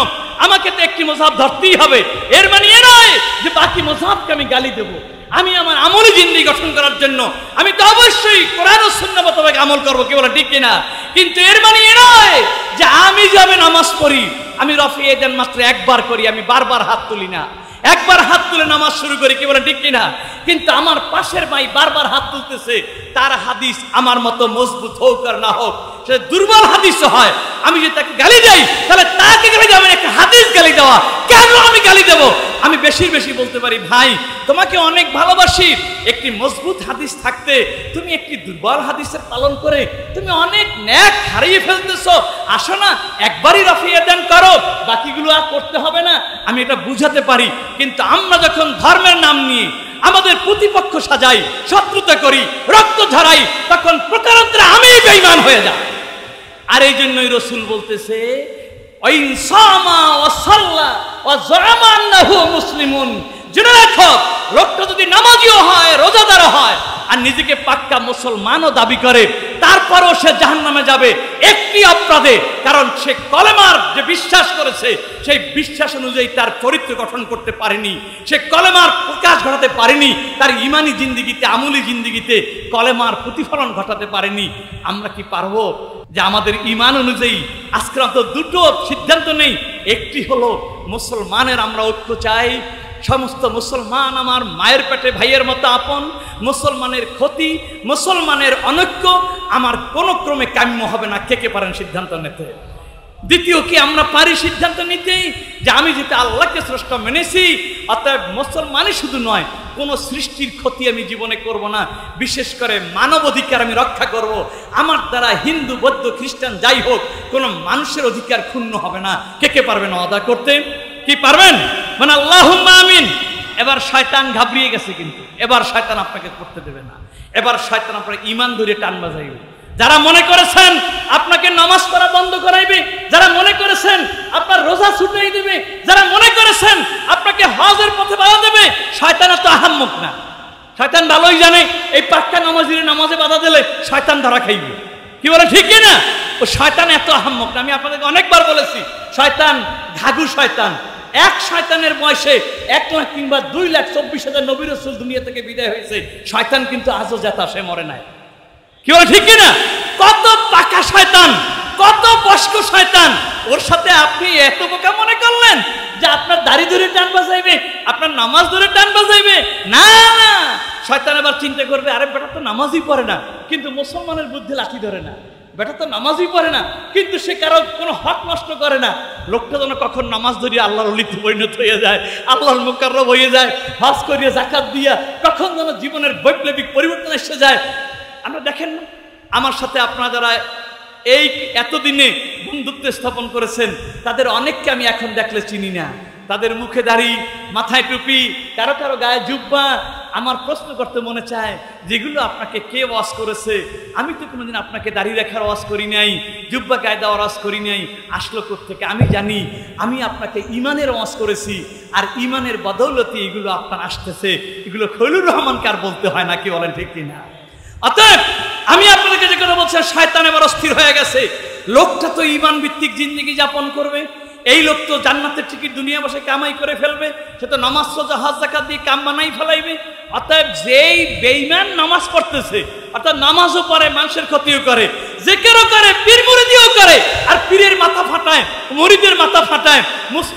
আমাকে তো একটি মাযহাব ধরতেই হবে। এর মানে এ নয় যে বাকি মাযহাবকে আমি গালি দেব। আমি আমার আমলি জিন্দেগি গঠন করার জন্য আমি তো অবশ্যই কোরআন ও সুন্নাহ মোতাবেক আমল করব, কি বলে ঠিক কিনা? কিন্তু এর মানে এ নয় যে আমি যাবে নামাজ পড়ি, আমি রফিয়ে দেন মাত্র একবার করি, আমি বারবার হাত তুলি না। একবার হাত তুলে নামাজ শুরু করি, কি বলে ঠিক কিনা? কিন্তু আমার পাশের ভাই বারবার হাত তুলতেছে, তার হাদিস আমার মতো মজবুত হোক আর না হোক, সে দুর্বল হাদিস হয়। আমি যদি তাকে গালি দেই, তাহলে তাকে গালি দেওয়া মানে একটা হাদিস গালি দেওয়া। কেন আমি গালি দেব? আমি বেশি বেশি বলতে পারি, ভাই তোমাকে অনেক ভালোবাসি, একটি মজবুত হাদিস থাকতে তুমি একটি দুর্বল হাদিসের পালন করে তুমি অনেক ন্যাক হারিয়ে ফেলতেছো। আসো না, একবারই রফিয়ে দেন করো, বাকিগুলো আর করতে হবে না। আমি এটা বুঝাতে পারি। কিন্তু আমরা যখন ধর্মের নাম নিয়ে আমাদের প্রতিপক্ষ সাজাই, শত্রুতা করি, রক্ত ঝরাই, তখন প্রকারান্তরে আমি বেঈমান হয়ে যাই। আর এই জন্যই রাসূল বলতেছে, ওয়াইনসামা ওয়া সাল্লা ওয়া যাআমা আন্নাহু মুসলিমুন, জেনে রাখো লোকটা যদি নামাজিও হয়, রোজাদারও হয়, আর নিজেকে পাক্কা মুসলমানও দাবি করে, তারপরও সে জাহান্নামে যাবে একটি অপরাধে, কারণ সে কলেমার যে বিশ্বাস করেছে সেই বিশ্বাস অনুযায়ী তার চরিত্র গঠন করতে পারেনি, সে কলেমার প্রকাশ ঘটাতে পারেনি, তার ইমানি জিন্দিগিতে, আমলি জিন্দিগিতে কলেমার প্রতিফলন ঘটাতে পারেনি। আমরা কি পারবো যে আমাদের ইমান অনুযায়ী আজকে তো দুটো সিদ্ধান্ত নেই? একটি হলো মুসলমানের আমরা ঐক্য চাই, সমস্ত মুসলমান আমার মায়ের পেটে ভাইয়ের মতো আপন, মুসলমানের ক্ষতি, মুসলমানের অনৈক্য আমার কোনো ক্রমে কাম্য হবে না। কে কে পারেন সিদ্ধান্ত নিতে? দ্বিতীয় কি আমরা পারি সিদ্ধান্ত নিতেই যে আমি যেটা আল্লাহকে স্রষ্টা মেনেছি, অতএব মুসলমানই শুধু নয়, কোনো সৃষ্টির ক্ষতি আমি জীবনে করব না, বিশেষ করে মানব অধিকার আমি রক্ষা করব। আমার দ্বারা হিন্দু, বৌদ্ধ, খ্রিস্টান যাই হোক, কোনো মানুষের অধিকার ক্ষুণ্ণ হবে না। কে কে পারবেন আদা করতে? কি পারবেন? মানে আল্লাহুম্মা আমিন। এবার শয়তান ঘাবড়িয়ে গেছে, কিন্তু এবার শয়তান আপনাকে করতে দেবে না। এবার শয়তান আপনার ঈমান ধরে টান বাজাইবে। যারা মনে করেছেন আপনাকে নামাজ পড়া বন্ধ করাইবে, যারা মনে করেছেন আপনার রোজা ছুটাই দেবে, যারা মনে করেছেন আপনাকে হজের পথে বাধা দেবে, শয়তান এত আহাম্মক না। শয়তান ভালোই জানে এই পাক্কা নামাজির নামাজে বাধা দিলে শয়তান ধরা খাইবে, কি বলে ঠিক না? ও শয়তান এত আহাম্মক না। আমি আপনাদেরকে অনেকবার বলেছি, শয়তান ঘাঘু শয়তান। এক শয়তানের বয়সে 1 লাখ কিংবা 2,24,000 নবী রাসূল দুনিয়া থেকে বিদায় হয়েছে। শয়তান কিন্তু আজও জেতা, সে মরে নাই, কি বলে ঠিক না? কত পাকা শয়তান, কত বয়স্ক তো শয়তান, ওর সাথে আপনি এত বোকা মনে করলেন যে আপনার দাড়ি ধরে টান বাজাইবে, আপনার নামাজ ধরে টান বাজাইবে? না না, শয়তান এবার চিন্তা করবে, আরে বেটা তো নামাজই পড়ে না, কিন্তু মুসলমানের বুদ্ধি লাঠি ধরে না, বেটা তো নামাজই পড়ে না, কিন্তু সে কারো কোনো হক নষ্ট করে না। লোকটা যেন কখন নামাজ ধরিয়ে আল্লাহর ওলিতে পরিণত হয়ে যায়, আল্লাহর মুকাররব হয়ে যায়, হজ করিয়া যাকাত দিয়া কখন যেন জীবনের বৈপ্লবিক পরিবর্তন এসে যায়। আমরা দেখেন না, আমার সাথে আপনারা যারা এই এতদিনে বন্ধুত্ব স্থাপন করেছেন, তাদের অনেককে আমি এখন দেখলে চিনি না। তাদের মুখে দাড়ি, মাথায় টুপি, কারো কারো গায়ে জুব্বা। আমার প্রশ্ন করতে মনে চায়, যেগুলো আপনাকে কে ওয়াজ করেছে? আমি তো কোনোদিন আপনাকে দাড়ি রাখার ওয়াজ করি নাই, জুব্বা গায়ে দেওয়ার ওয়াজ করি নাই। আসলো কোত্থেকে? আমি জানি, আমি আপনাকে ইমানের ওয়াজ করেছি, আর ইমানের বদৌলতে এগুলো আপনার আসতেছে। এগুলো খলিলুর রহমানকে আর বলতে হয় না, কি বলেন ঠিক কিনা? অতএব আমি আপনাদেরকে যে কথা বলছি, শয়তান এবার অস্থির হয়ে গেছে। লোকটা তো ঈমান ভিত্তিক জিন্দেগি যাপন করবে, এই লোক তো জান্নাতের টিকিট দুনিয়া বসে কামাই করে ফেলবে, সে তো নামাজ রোজা হজ যাকাত দিয়ে কাম বানাই ফেলাইবে। অতএব যেই বেঈমান নামাজ পড়তেছে, অর্থাৎ নামাজও পড়ে, মানুষের ক্ষতিও করে, জিকিরও করে, পীর মুরিদিও করে, আর পীরের মাথা ফাটায়, মুরিদের মাথা ফাটায়,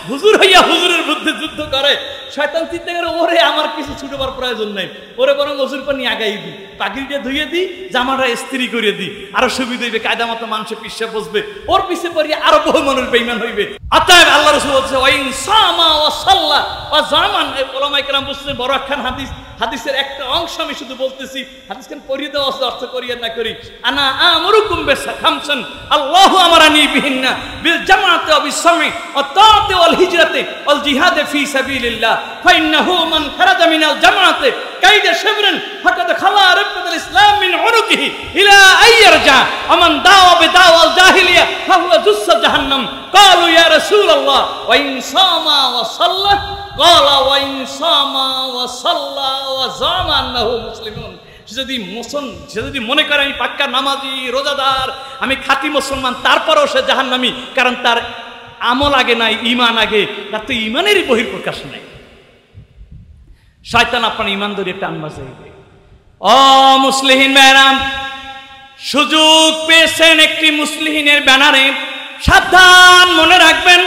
হুজুর হইয়া হুজুরের বিরুদ্ধে যুদ্ধ করে। শয়তান চিন্তা করে, ওরে আমার কিছু ছুটবার প্রয়োজন নেই, ওরে বরং ওজুর পানি আগাই দিই, পাগড়িটা ধুইয়ে দিই, জামাটা ইস্ত্রি করিয়ে দিই, আরো সুবিধা হইবে, কায়দা মতো মানুষের পিছিয়ে বসবে, ওর পিছে পড়িয়ে আরো বহু মানুষ বেঈমান হইবে। অতএব আল্লাহ রাসূল বলছে, ওয়াইন সামা ওয়া সাল্লা ওয়া জামান। ওলামায়ে কেরাম বলছেন, বড় একখান হাদিসের একটা অংশ আমি শুধু বলতেছি, হাদিসখান পড়িয়ে দেওয়া অর্থ করিয়া না করি। আনা আমরুকুম বিখামসান আল্লাহু আমারানি বিহিন্না বিল জামাআতি ওয়া বিস-সাম'i ওয়া তাআতি ওয়াল হিজরাতি ওয়াল জিহাদি ফি সাবিলিল্লাহ ফাইন্নাহু মান খারাজা মিনাল জামাআতি কাইদা শাবরান ফাকাদ খালা রাব্বাতুল ইসলাম মিন উনুকিহি ইলা আইয়ারজা ওয়া মান দাওয়া বিদাওয়াল জাহিলিয়া ফাহুয়া জুসসা জাহান্নাম। ক্বালু ইয়া রাসূলুল্লাহ ওয়া ইন সামা ওয়া সাল্লা ক্বালা ওয়া ইন সামা ওয়া সাল্লা ওয়া জামা আন্নাহু মুসলিমুন। সে যদি মনে করে আমি পাক্কা নামাজি, রোজাদার, আমি খাঁটি মুসলমান, তারপরেও সে জাহান্নামী, কারণ তার আমল আগে নাই, ঈমান আগে, তার তো ঈমানেরই বহিঃপ্রকাশ নাই। শয়তান আপনার ঈমান ধরে টান বাজাইবে। ও মুসলিহিন ভাইরাম, সুযোগ পেয়েছেন একটি মুসলিহিনের ব্যানারে, সাবধান, মনে রাখবেন,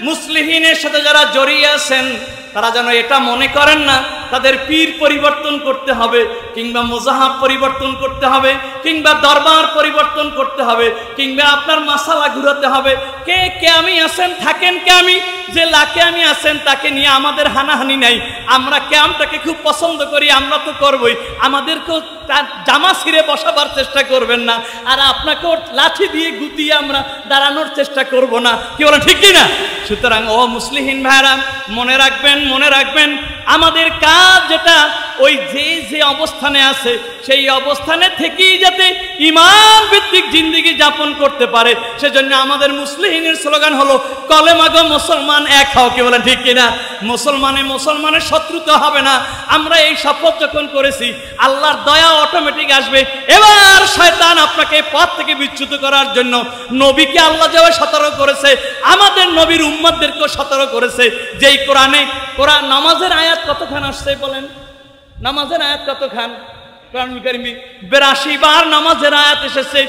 মুসলিহিনের সাথে যারা জড়িয়ে আছেন তারা যেন এটা মনে করেন না তাদের পীর পরিবর্তন করতে হবে, কিংবা মুজাহাব পরিবর্তন করতে হবে, কিংবা দরবার পরিবর্তন করতে হবে, কিংবা আপনার মাসালা ঘুরাতে হবে। কে আমি আছেন, থাকেন কে আমি, যে লাকে আমি আছেন তাকে নিয়ে আমাদের হানাহানি নাই। আমরা কেমটাকে খুব পছন্দ করি, আমরা তো করবই, আমাদেরকেও জামা ছিঁড়ে বসাবার চেষ্টা করবেন না, আর আপনাকেও লাঠি দিয়ে গুতিয়ে আমরা দাঁড়ানোর চেষ্টা করব না, কি বলেন ঠিক কিনা? সুতরাং ও মুসলিহিন ভাইরা, মনে রাখবেন আমাদের কাজ যেটা, ওই যে অবস্থানে আছে সেই অবস্থানে থেকেই যাতে ঈমান ভিত্তিক জিন্দেগি যাপন করতে পারে, সেজন্য আমাদের মুসলিহিনের স্লোগান হলো কলেমা গো মুসলমান এক হও, কি বলেন ঠিক কিনা? মুসলমানের শত্রুতা হবে না। আমরা এই শপথ যখন করেছি, আল্লাহর দয়া অটোমেটিক আসবে। এবার শয়তান আপনাকে পথ থেকে বিচ্যুত করার জন্য নবীকে আল্লাহ যেভাবে সতর্ক করেছে, আমাদের নবীর উম্মতদেরকেও সতর্ক করেছে। যেই কোরআন নামাজের আয়াত কতখান আসছে বলেন? নামাজের আয়াত কতখান? কোরআনুল কারীমে 82 বার নামাজের আয়াত এসেছে,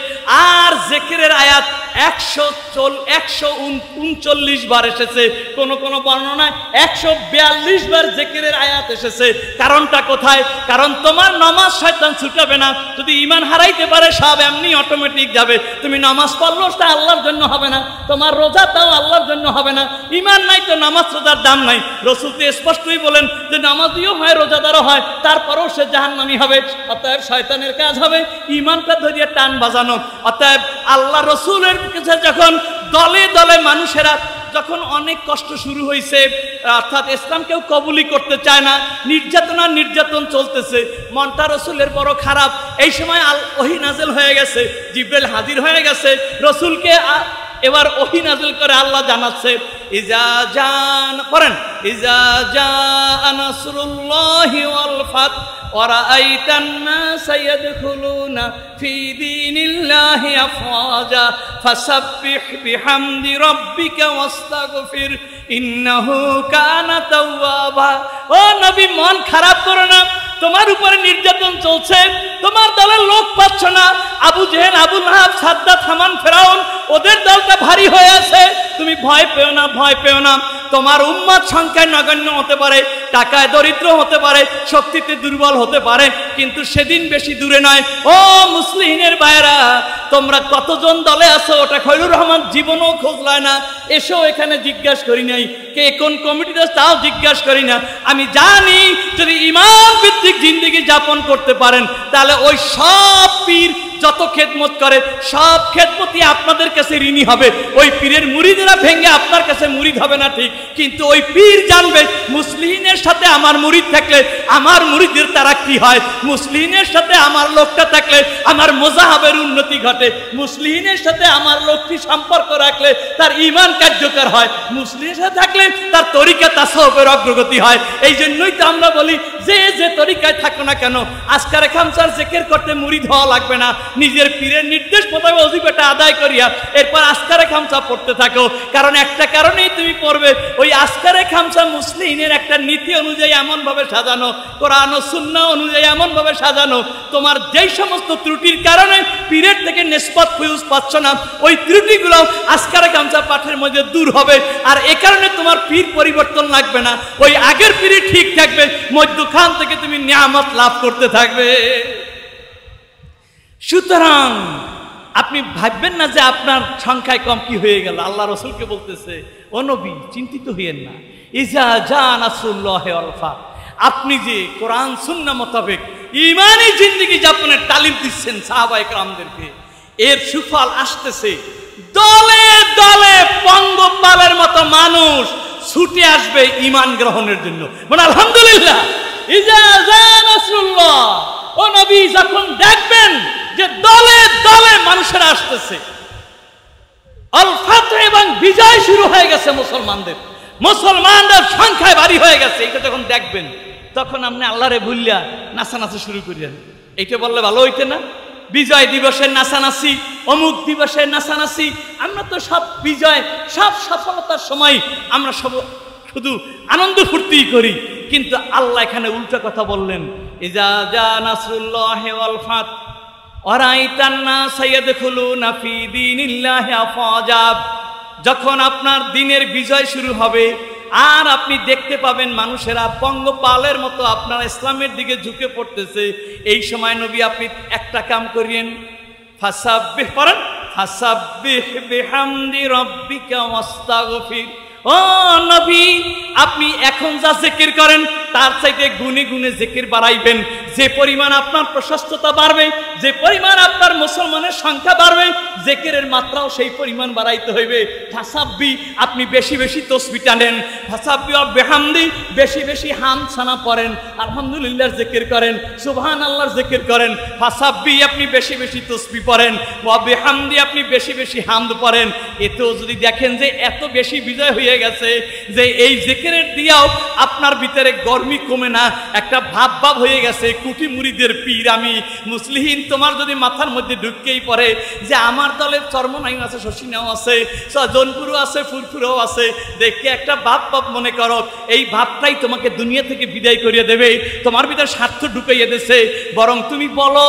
আর জিকিরের আয়াত 139 বার এসেছে। কোন বর্ণনায় 142 বার জিকিরের আয়াত এসেছে। কারণটা কোথায়? কারণ তোমার নামাজ শয়তান ছুটাবে না। যদি ঈমান হারাইতে পারে, সব এমনি অটোমেটিক যাবে। তুমি নামাজ পড়লো, তা আল্লাহর জন্য হবে না, তোমার রোজা তাও আল্লাহর জন্য হবে না। ঈমান নাই তো নামাজ রোজার দাম নাই। রাসূল তো স্পষ্টই বলেন যে নামাজিও হয়, রোজাদারও হয়, তারপরেও সে জাহান্নামী হবে। অতএব শয়তানের কাজ হবে ঈমানটা ধরিয়ে টান বাজানো। অতএব আল্লাহ রসুলের কাছে যখন দলে দলে মানুষেরা, যখন অনেক কষ্ট শুরু হয়েছে, অর্থাৎ ইসলাম কেউ কবুলই করতে চায় না, নির্যাতন চলতেছে, মনটা রসুলের বড় খারাপ। এই সময় ওহী নাযিল হয়ে গেছে, জিবরাইল হাজির হয়ে গেছে রসুলকে। এবার ওহী নাযিল করে আল্লাহ জানাচ্ছে, ইজা জা নাসরুল্লাহি ওয়াল ফাত ওয়ারাআইতান নাসা ইয়াদখুলুনা ফি দীনিল্লাহি আফওয়াজা ফাসাব্বিহ বিহামদি রাব্বিকা ওয়াস্তাগফির ইন্নাহু কানা তাওয়াবা। ও নবী, মন খারাপ করো না, তোমার উপরে নির্যাতন চলছে, তোমার দলের লোক পাচ্ছ না, আবু জেহেল, আবু লাহাব, সাদ্দাত, হামান, ফেরাউন ওদের দলটা ভারী হয়ে আছে, তুমি ভয় পেও না, ভয় পেও না। তোমার উম্মত সংখ্যায় নগণ্য হতে পারে, টাকায় দরিদ্র হতে পারে, শক্তিতে দুর্বল হতে পারে, কিন্তু সেদিন বেশি দূরে নয়। ও মুসলিমের ভাইরা, তোমরা কতজন দলে আছো ওটা খৈরুর রহমান জীবনও খোঁজ লয় না, এসেও এখানে জিজ্ঞাসা করি নাই, কে কোন কমিটিতে তাও জিজ্ঞাসা করি না। আমি জানি যদি ইমান ভিত্তিক জিন্দেগি যাপন করতে পারেন তাহলে ওই সব পীর যত খেদমত করে সব খেদমতই আপনাদের কাছে ঋণী হবে। ওই পীরের মুরিদেরা ভেঙে আপনার কাছে মুরিদ হবে না ঠিক, কিন্তু ওই পীর জানবে মুসলিমের সাথে আমার মুরিদ থাকলে আমার মুরিদের তারা কি হয়, মুসলিমের সাথে আমার লোকটা থাকলে আমার মোজাহাবের উন্নতি ঘটে, মুসলিমের সাথে আমার লোকটি সম্পর্ক রাখলে তার ঈমান কার্যকর হয়, মুসলিমের সাথে থাকলে তার তরিকা তাসাউফের অগ্রগতি হয়। এই জন্যই তো আমরা বলি যে যে তরিকায় থাকো না কেন আজকারে খামসার জিকির করতে মুরিদ হওয়া লাগবে না, নিজের পীরের নির্দেশ মোতাবেক ওজিফাটা আদায় করিয়া এরপর আজকারে খামসা পড়তে থাকো। কারণ একটা কারণেই তুমি পড়বে, ওই আজকারে খামসা মুসলিমের একটা নীতি অনুযায়ী এমন ভাবে সাজানো, কোরআন ও সুন্নাহ অনুযায়ী এমন ভাবে সাজানো, তোমার যেই সমস্ত ত্রুটির কারণে পীরের থেকে নিসবত ফিউজ পাচ্ছ না ওই ত্রুটিগুলো আজকারে খামসা পাঠের মধ্যে দূর হবে। আর এ কারণে তোমার পীর পরিবর্তন লাগবে না, ওই আগের পীরই ঠিক থাকবে, মধ্যখান থেকে তুমি নিয়ামত লাভ করতে থাকবে। সুতরাং আপনি ভাববেন না যে আপনার সংখ্যায় কম কি হয়ে গেল। আল্লাহ রসুলকে বলতেছে, ও নবী চিন্তিত হইয়েন না, ইজা জা নাসরুল্লাহি ওয়াল ফাত, আপনি যে কোরআন সুন্নাহ মোতাবেক ঈমানি জিন্দেগি যাপনের তালিম দিচ্ছেন সাহাবায়ে কেরামদেরকে, এর সুফল আসতেছে। দলে দলে পঙ্গপালের মতো মানুষ ছুটে আসবে ঈমান গ্রহণের জন্য। মানে আলহামদুলিল্লাহ, ইজা জা নাসরুল্লাহ, ও নবী যখন দেখবেন যে দলে দলে মানুষেরা আসতেছে, আল ফাতহ এবং বিজয় শুরু হয়ে গেছে মুসলমানদের, মুসলমানদের সংখ্যায় ভারী হয়ে গেছে, এটা যখন দেখবেন তখন আপনি আল্লাহরে ভুলিয়া নাচানাচি শুরু করিলেন। এইটা বললে ভালো হইতে না? বিজয় দিবসের নাচানাচি, অমুক দিবসের নাচানাচি, আমরা তো সব বিজয় সব সফলতার সময় আমরা সব শুধু আনন্দ ফুর্তি করি, কিন্তু আল্লাহ এখানে উল্টা কথা বললেন, ইজা জা নাসরুল্লাহি ওয়াল ফাত ওয়ারাইতান নাস ইয়াদখুলুনা ফি দীনিল্লাহি আফওয়াজা, যখন আপনার দিনের বিজয় শুরু হবে আর আপনি দেখতে পাবেন মানুষেরা পঙ্গপালের মতো আপনার ইসলামের দিকে ঝুঁকে পড়তেছে, এই সময় নবী আপনি একটা কাম করিয়েন, ফাসাব্বিহ পড়েন, ফাসাব্বিহ বিহামদি রাব্বিকা ওয়াস্তাগফির। ও নবী, আপনি এখন যা জিকির করেন তার চাইতে গুণে গুণে জিকির বাড়াইবেন। যে পরিমাণ আপনার প্রশস্ততা বাড়বে, যে পরিমাণ আপনার মুসলমানের সংখ্যা বাড়বে, জিকিরের মাত্রাও সেই পরিমাণ বাড়াইতে হইবে। ফাসাব্বি, আপনি বেশি বেশি তসবিহ টানেন, ফাসাব্বি ওয়া বিহামদি, বেশি বেশি হামদ সানা পড়েন, আলহামদুলিল্লাহর জিকির করেন, সুবহানাল্লাহর জিকির করেন। ফাসাব্বি, আপনি বেশি বেশি তসবিহ পড়েন, ওয়া বিহামদি, আপনি বেশি বেশি হামদ পড়েন। এতেও যদি দেখেন যে এত বেশি বিজয় হয়ে গেছে যে এই জিকিরের দিয়াও আপনার ভিতরে গরমি কমে না, একটা ভাব ভাব হয়ে গেছে, কুটি মুরিদের পীর আমি মুসলিম, তোমার যদি মাথার মধ্যে ঢুকেই পড়ে যে আমার দলের চর্মনাইও আছে, শশীনাও আছে, জনপুরও আছে, ফুরফুরও আছে, দেখে একটা ভাব ভাব মনে করো, এই ভাবটাই তোমাকে দুনিয়া থেকে বিদায় করিয়ে দেবে, তোমার ভিতরে স্বার্থ ঢুকাইয়ে দিয়েছে। বরং তুমি বলো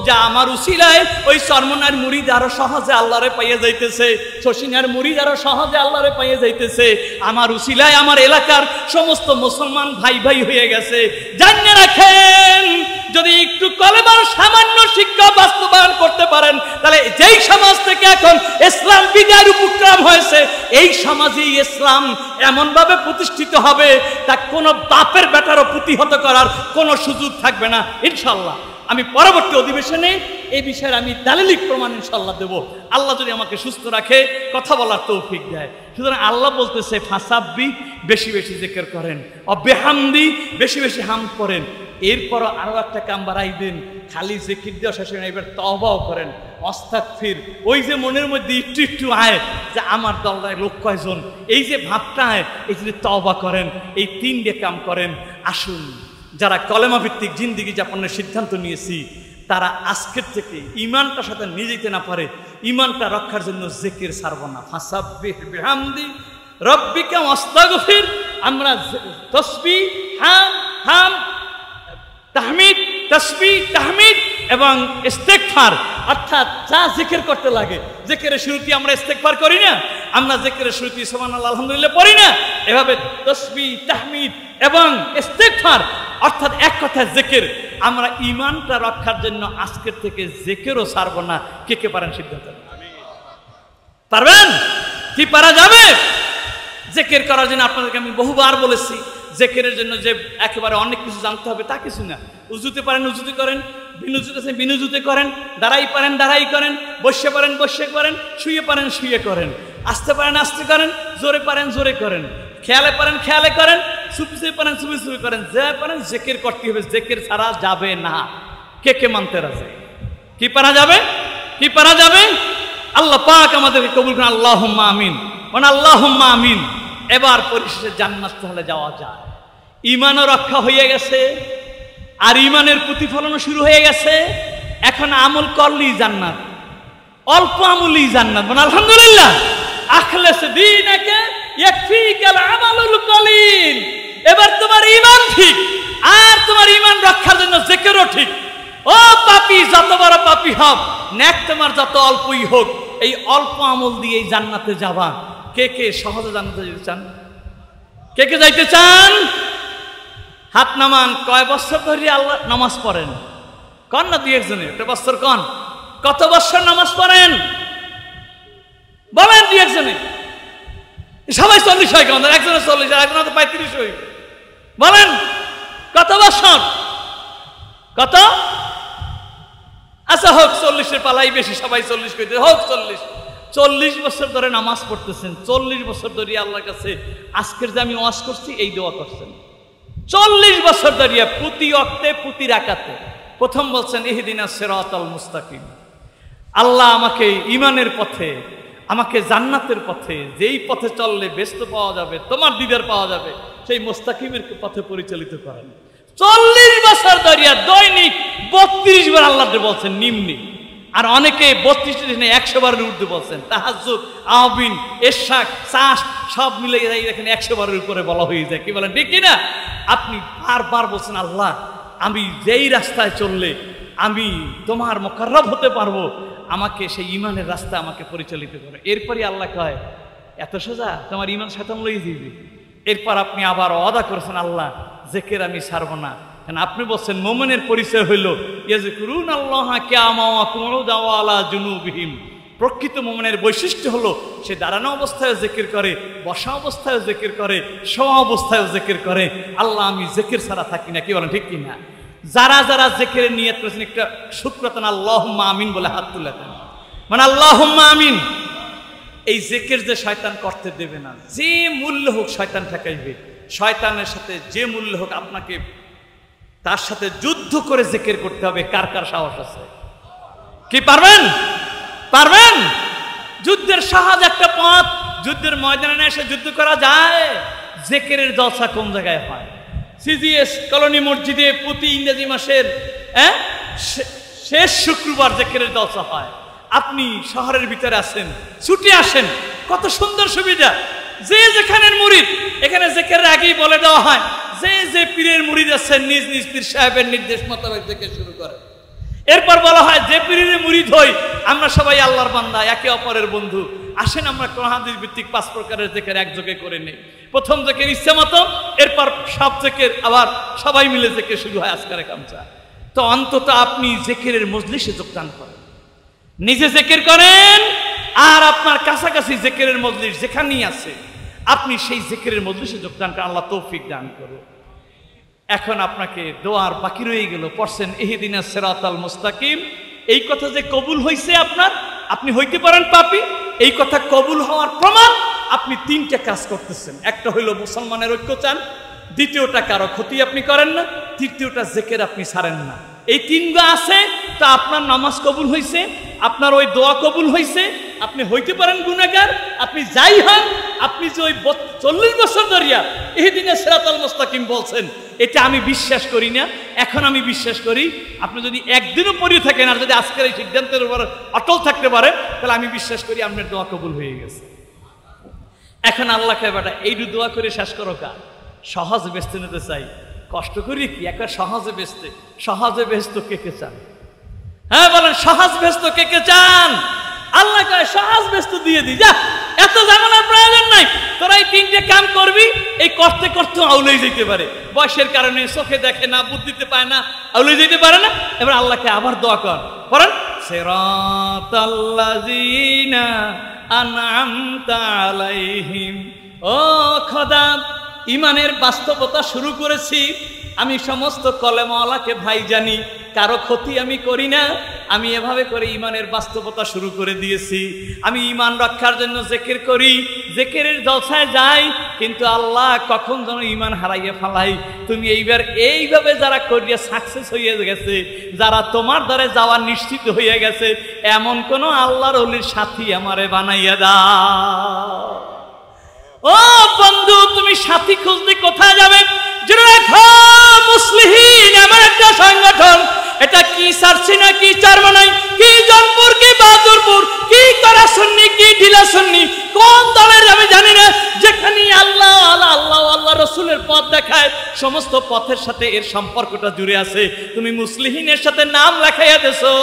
যে আমার উসিলায় ওই চর্মনার মুরিদ আরো সহজে আল্লাহরে পাইয়ে যাইতেছে, শশীনার মুরিদ আরো সহজে আল্লাহরে পাইয়ে যাইতেছে, আমার উসিলায় আমার এলাকার সমস্ত মুসলমান ভাই ভাই হয়ে গেছে। জানিয়ে রাখেন, যদি একটু কলেমার সামান্য শিক্ষা বাস্তবায়ন করতে পারেন তাহলে যেই সমাজ থেকে এখন ইসলাম বিদায়ের উপক্রম হয়েছে, এই সমাজেই ইসলাম এমন ভাবে প্রতিষ্ঠিত হবে তা কোনো বাপের বেটারও প্রতিহত করার কোনো সুযোগ থাকবে না ইনশাআল্লাহ। আমি পরবর্তী অধিবেশনে এই বিষয়ে আমি দালিলিক প্রমাণ ইনশাআল্লাহ দেব, আল্লাহ যদি আমাকে সুস্থ রাখে, কথা বলার তৌফিক দেয়। সুতরাং আল্লাহ বলতেছে ফাসাব্বি, বেশি বেশি জিকির করেন, বিহামদি, বেশি বেশি হামদ করেন। এরপর আরো একটা কাম বাড়াইবেন, খালি জিকির দেওয়া শেষ হয় এবার তওবাও করেন, আস্তাগফির। ওই যে মনের মধ্যে একটু একটু আয় যে আমার দলটায় লোক কয়জন, এই যে ভাবটা আয়, এই যে তওবা করেন, এই তিনটে কাম করেন। আসুন, যারা কলেমা ভিত্তিক জিন্দেগি যাপনের সিদ্ধান্ত নিয়েছি তারা আজকের থেকে ইমানটার সাথে নিয়ে যেতে না পারে, ইমানটা রক্ষার জন্য জিকির ছাড়ব না। ফাসাব্বিহ বিহামদি রাব্বিকা ওয়াস্তাগফির। আমরা তসবিহ, হাম তাহমিদ, তাসবিহ, তাহমিদ এবং ইস্তেগফার, অর্থাৎ যা জিকির করতে লাগে। জিকিরের শুরুতে আমরা ইস্তেগফার করি না, আমরা জিকিরের শুরুতে সুবহানাল্লাহ আলহামদুলিল্লাহ পড়ি না, এভাবে তাসবিহ, তাহমিদ এবং ইস্তেগফার, অর্থাৎ এক কথায় জিকির। আমরা ঈমানটা রক্ষার জন্য আজকের থেকে জিকিরও ছাড়ব না। কে কে পারেন সিদ্ধান্ত নেন? পারবেন কি পারা যাবে? জিকির করার জন্য আপনাদেরকে আমি বহুবার বলেছি, জিকিরের জন্য যে একেবারে অনেক কিছু জানতে হবে তা কিছু না। উজুতে পারেন উজুতে করেন, বিনুজুতে বিনুজুতে করেন, দাঁড়াই পারেন দাঁড়াই করেন, বসে পারেন বসে করেন, শুয়ে পারেন শুয়ে করেন, আসতে পারেন আসতে করেন, জোরে পারেন জোরে করেন, খেয়ালে পারেন খেয়ালে করেন, চুপি চুপি পারেন চুপি চুপি করেন, যা পারেন জিকির করতে হবে। জিকির ছাড়া যাবে না। কে কে মানতে রাজি? কি পারা যাবে? কি পারা যাবে? আল্লাহ পাক আমাদেরকে কবুল করেন। আল্লাহুম্মা আমিন, মানে আল্লাহুম্মা আমিন। এবার পরিশেষে জান্নাত হলে যাওয়া যায়। ঈমানও রক্ষা হয়ে গেছে, আর ঈমানের প্রতিফলনও শুরু হয়ে গেছে। এখন আমল করলেই জান্নাত, অল্প আমলই জান্নাত। মানে আলহামদুলিল্লাহ, আখলাস দীনাকে ইয়াকফিকাল আমালুল কলিল। এবার তোমার ঈমান ঠিক, আর তোমার ঈমান রক্ষার জন্য জিকিরও ঠিক। ও পাপী, যত বড় পাপী হও, নেক তোমার যত অল্পই হোক, এই অল্প আমল দিয়ে জান্নাতে যাবা। কে কে সহজে জান্নাতে যেতে চান? কে কে যাইতে চান? হাত নামান। কয় বছর ধরে আল্লাহ নামাজ পড়েন? কন না দুই একজনে, একটা বছর কন। কত বছর নামাজ পড়েন বলেন দুই একজনে? সবাই 40 হয় কেমন? একজনে 40, আর একজনে 35 হই। বলেন কত বছর? কত? আচ্ছা হোক, 40-এর পালাই বেশি, সবাই 40 কইতে হোক। 40 বছর ধরে নামাজ পড়তেছেন, 40 বছর ধরে আল্লাহর কাছে আজকের যে আমি ওয়াজ করছি এই দোয়া করছেন। 40 বছর ধরে প্রতি ওয়াক্তে প্রতি রাকাতে প্রথম বলছেন ইহদিনাস সিরাতাল মুস্তাকিম। আল্লাহ আমাকে ঈমানের পথে, আমাকে জান্নাতের পথে, যেই পথে চললে বেস্ত পাওয়া যাবে, তোমার দিদার পাওয়া যাবে, সেই মুস্তাকিমের পথে পরিচালিত করেন। 40 বছর ধরে দৈনিক 32 বার আল্লাহ বলছেন নিম্নে, আর অনেকে 32 দিনে 100 বারের ঊর্ধ্বে বলছেন। তাহাজ্জুদ, আওয়াবিন, ইশরাক, চাষ সব মিলে এখানে 100 বারের উপরে বলা হয়ে যায়। কি বলেন ঠিক কিনা? আপনি বারবার বলছেন আল্লাহ আমি যেই রাস্তায় চললে আমি তোমার মুকাররব হতে পারবো, আমাকে সেই ঈমানের রাস্তা আমাকে পরিচালিত করে। এরপরই আল্লাহ কয় এত সোজা, তোমার ঈমান শয়তান লই দিবে। এরপর আপনি আবার ওয়াদা করেছেন আল্লাহ জিকির আমি ছাড়ব না। কারণ আপনি বলছেন মুমিনের পরিচয় হইল ইয়াযকুরুনাল্লাহা কিয়ামান ওয়া কুউদান ওয়া আলা জুনুবিহিম। প্রকৃত মুমিনের বৈশিষ্ট্য হলো সে দাঁড়ানো অবস্থায় জিকির করে, বসা অবস্থায় জিকির করে, শোয়া অবস্থায় জিকির করে। আল্লাহ আমি জিকির ছাড়া থাকি না। কি বলেন ঠিক কিনা? যারা যারা জিকিরের নিয়ত করেছেন একটা শুকরাতান আল্লাহুম্মা আমিন বলে হাত তুলে দেন, মানে আল্লাহুম্মা আমিন। এই জিকির যে শয়তান করতে দেবে না, যে মূল্য হোক শয়তান ঠেকাইবে। শয়তানের সাথে যে মূল্য হোক আপনাকে তার সাথে যুদ্ধ করে জিকির করতে হবে। কার কার সাহস আছে? কি পারবেন? পারবেন? যুদ্ধের সহজ একটা পথ, যুদ্ধের ময়দানে এসে যুদ্ধ করা যায়। জিকিরের জলসা কোন জায়গায় হয়? সিজিএস কলোনি মসজিদে প্রতি ইংরেজি মাসের শেষ শুক্রবার জিকিরের জলসা হয়। আপনি শহরের ভিতরে আছেন, ছুটে আসেন, কত সুন্দর সুবিধা। যে যেখানের মুরিদ, এখানে জিকিরের আগেই বলে দেওয়া হয় যে যে পীরের মুরিদ আছেন নিজ নিজ পীর সাহেবের নির্দেশ মোতাবেক জিকির শুরু করে। এরপর বলা হয় যে পীরের মুরিদ হই আমরা সবাই আল্লাহর বান্দা, একে অপরের বন্ধু, আসেন আমরা কোরআন হাদিস ভিত্তিক 5 প্রকারের জিকির একযোগে করে নেই। প্রথম জিকির ইচ্ছা মতো, এরপর সব জিকির আবার সবাই মিলে জিকির শুরু হয় আজকারে কামচা। তো অন্তত আপনি জিকিরের মজলিসে যোগদান করেন, নিজে জিকির করেন, আর আপনার কাছাকাছি জিকিরের মজলিস যেখানেই আছে আপনি সেই জিকিরের মজলিসে যোগদান করেন। আল্লাহ তৌফিক দান করুন। এখন আপনাকে দোয়ার বাকি রয়ে গেল। পড়ছেন ইহদিনাস সিরাতাল মুস্তাকিম। এই কথা যে কবুল হইছে আপনার, আপনি হইতে পারেন পাপী, এই কথা কবুল হওয়ার প্রমাণ আপনি 3টা কাজ করতেছেন। একটা হইল মুসলমানের ঐক্য চান, দ্বিতীয়টা কারো ক্ষতি আপনি করেন না, তৃতীয়টা জিকির আপনি ছাড়েন না। এই 3টা আছে তা আপনার নামাজ কবুল হইছে, আপনার ওই দোয়া কবুল হইছে। আপনি হইতে পারেন গুনাহগার, আপনি যাই হন, আপনি যে ওই 40 বছর ধরিয়া ইহদিনাস সিরাতাল মুস্তাকিম বলছেন, এটা আমি বিশ্বাস করি না, এখন আমি বিশ্বাস করি। আপনি যদি একদিনও পড়ে থাকেন আর যদি আজকের এই সিদ্ধান্তের উপর অটল থাকতে পারে, তাহলে আমি বিশ্বাস করি আপনার দোয়া কবুল হয়ে গেছে। এখন আল্লাহ কয় বেটা এই দোয়া করে শেষ করো কা, সহজ বেস্তে নিতে চাই। কষ্ট করি কি একটা সহজে বেচতে, সহজে বেচতে কে কে চান? হ্যাঁ বলেন, সহজ বেচত কে কে চান? আল্লাহ কয় সহজ বেচত দিয়ে দি, যা এত ঝামেলার প্রয়োজন নাই, তোরা এই 3টে কাম করবি, এই করতে করতে আউলেই যেতে পারে, বয়সের কারণে চোখে দেখে না, বুদ্ধিতে পায় না, আউলেই যেতে পারে না। এবার আল্লাহকে আবার দোয়া কর, করেন সিরাতাল্লাযীনা আনআমতা আলাইহিম। ও খোদা, ইমানের বাস্তবতা শুরু করেছি, আমি সমস্ত কলেমাওয়ালাকে ভাই জানি, কারো ক্ষতি আমি করি না, আমি এভাবে করে ইমানের বাস্তবতা শুরু করে দিয়েছি। আমি ইমান রক্ষার জন্য জিকির করি, জিকিরের জলসায় যাই, কিন্তু আল্লাহ কখন যেন ইমান হারাইয়ে ফেলাই। তুমি এইবার এইভাবে যারা করিয়া সাকসেস হয়ে গেছে, যারা তোমার দ্বারে যাওয়া নিশ্চিত হয়ে গেছে, এমন কোন আল্লাহর ওলির সাথী আমারে বানাইয়া দাও। ও বন্ধু, তুমি সাথী খুঁজতে কোথায় যাবে? মুসলিহিন এমন একটা সংগঠন, এটা কি সারসিনা, কি চারমানাই, কি জনপুর, কি বাহাদুরপুর, কি করাসন্নি, কি ঢিলাসন্নি, কোন দলের আমি জানি না, যেখানে আল্লাহ আল্লাহ আল্লাহ আল্লাহ রসুলের পথ দেখায়, সমস্ত পথের সাথে এর সম্পর্কটা জুড়ে আছে। তুমি মুসলিহিনের সাথে নাম লেখাইয়া দেছো,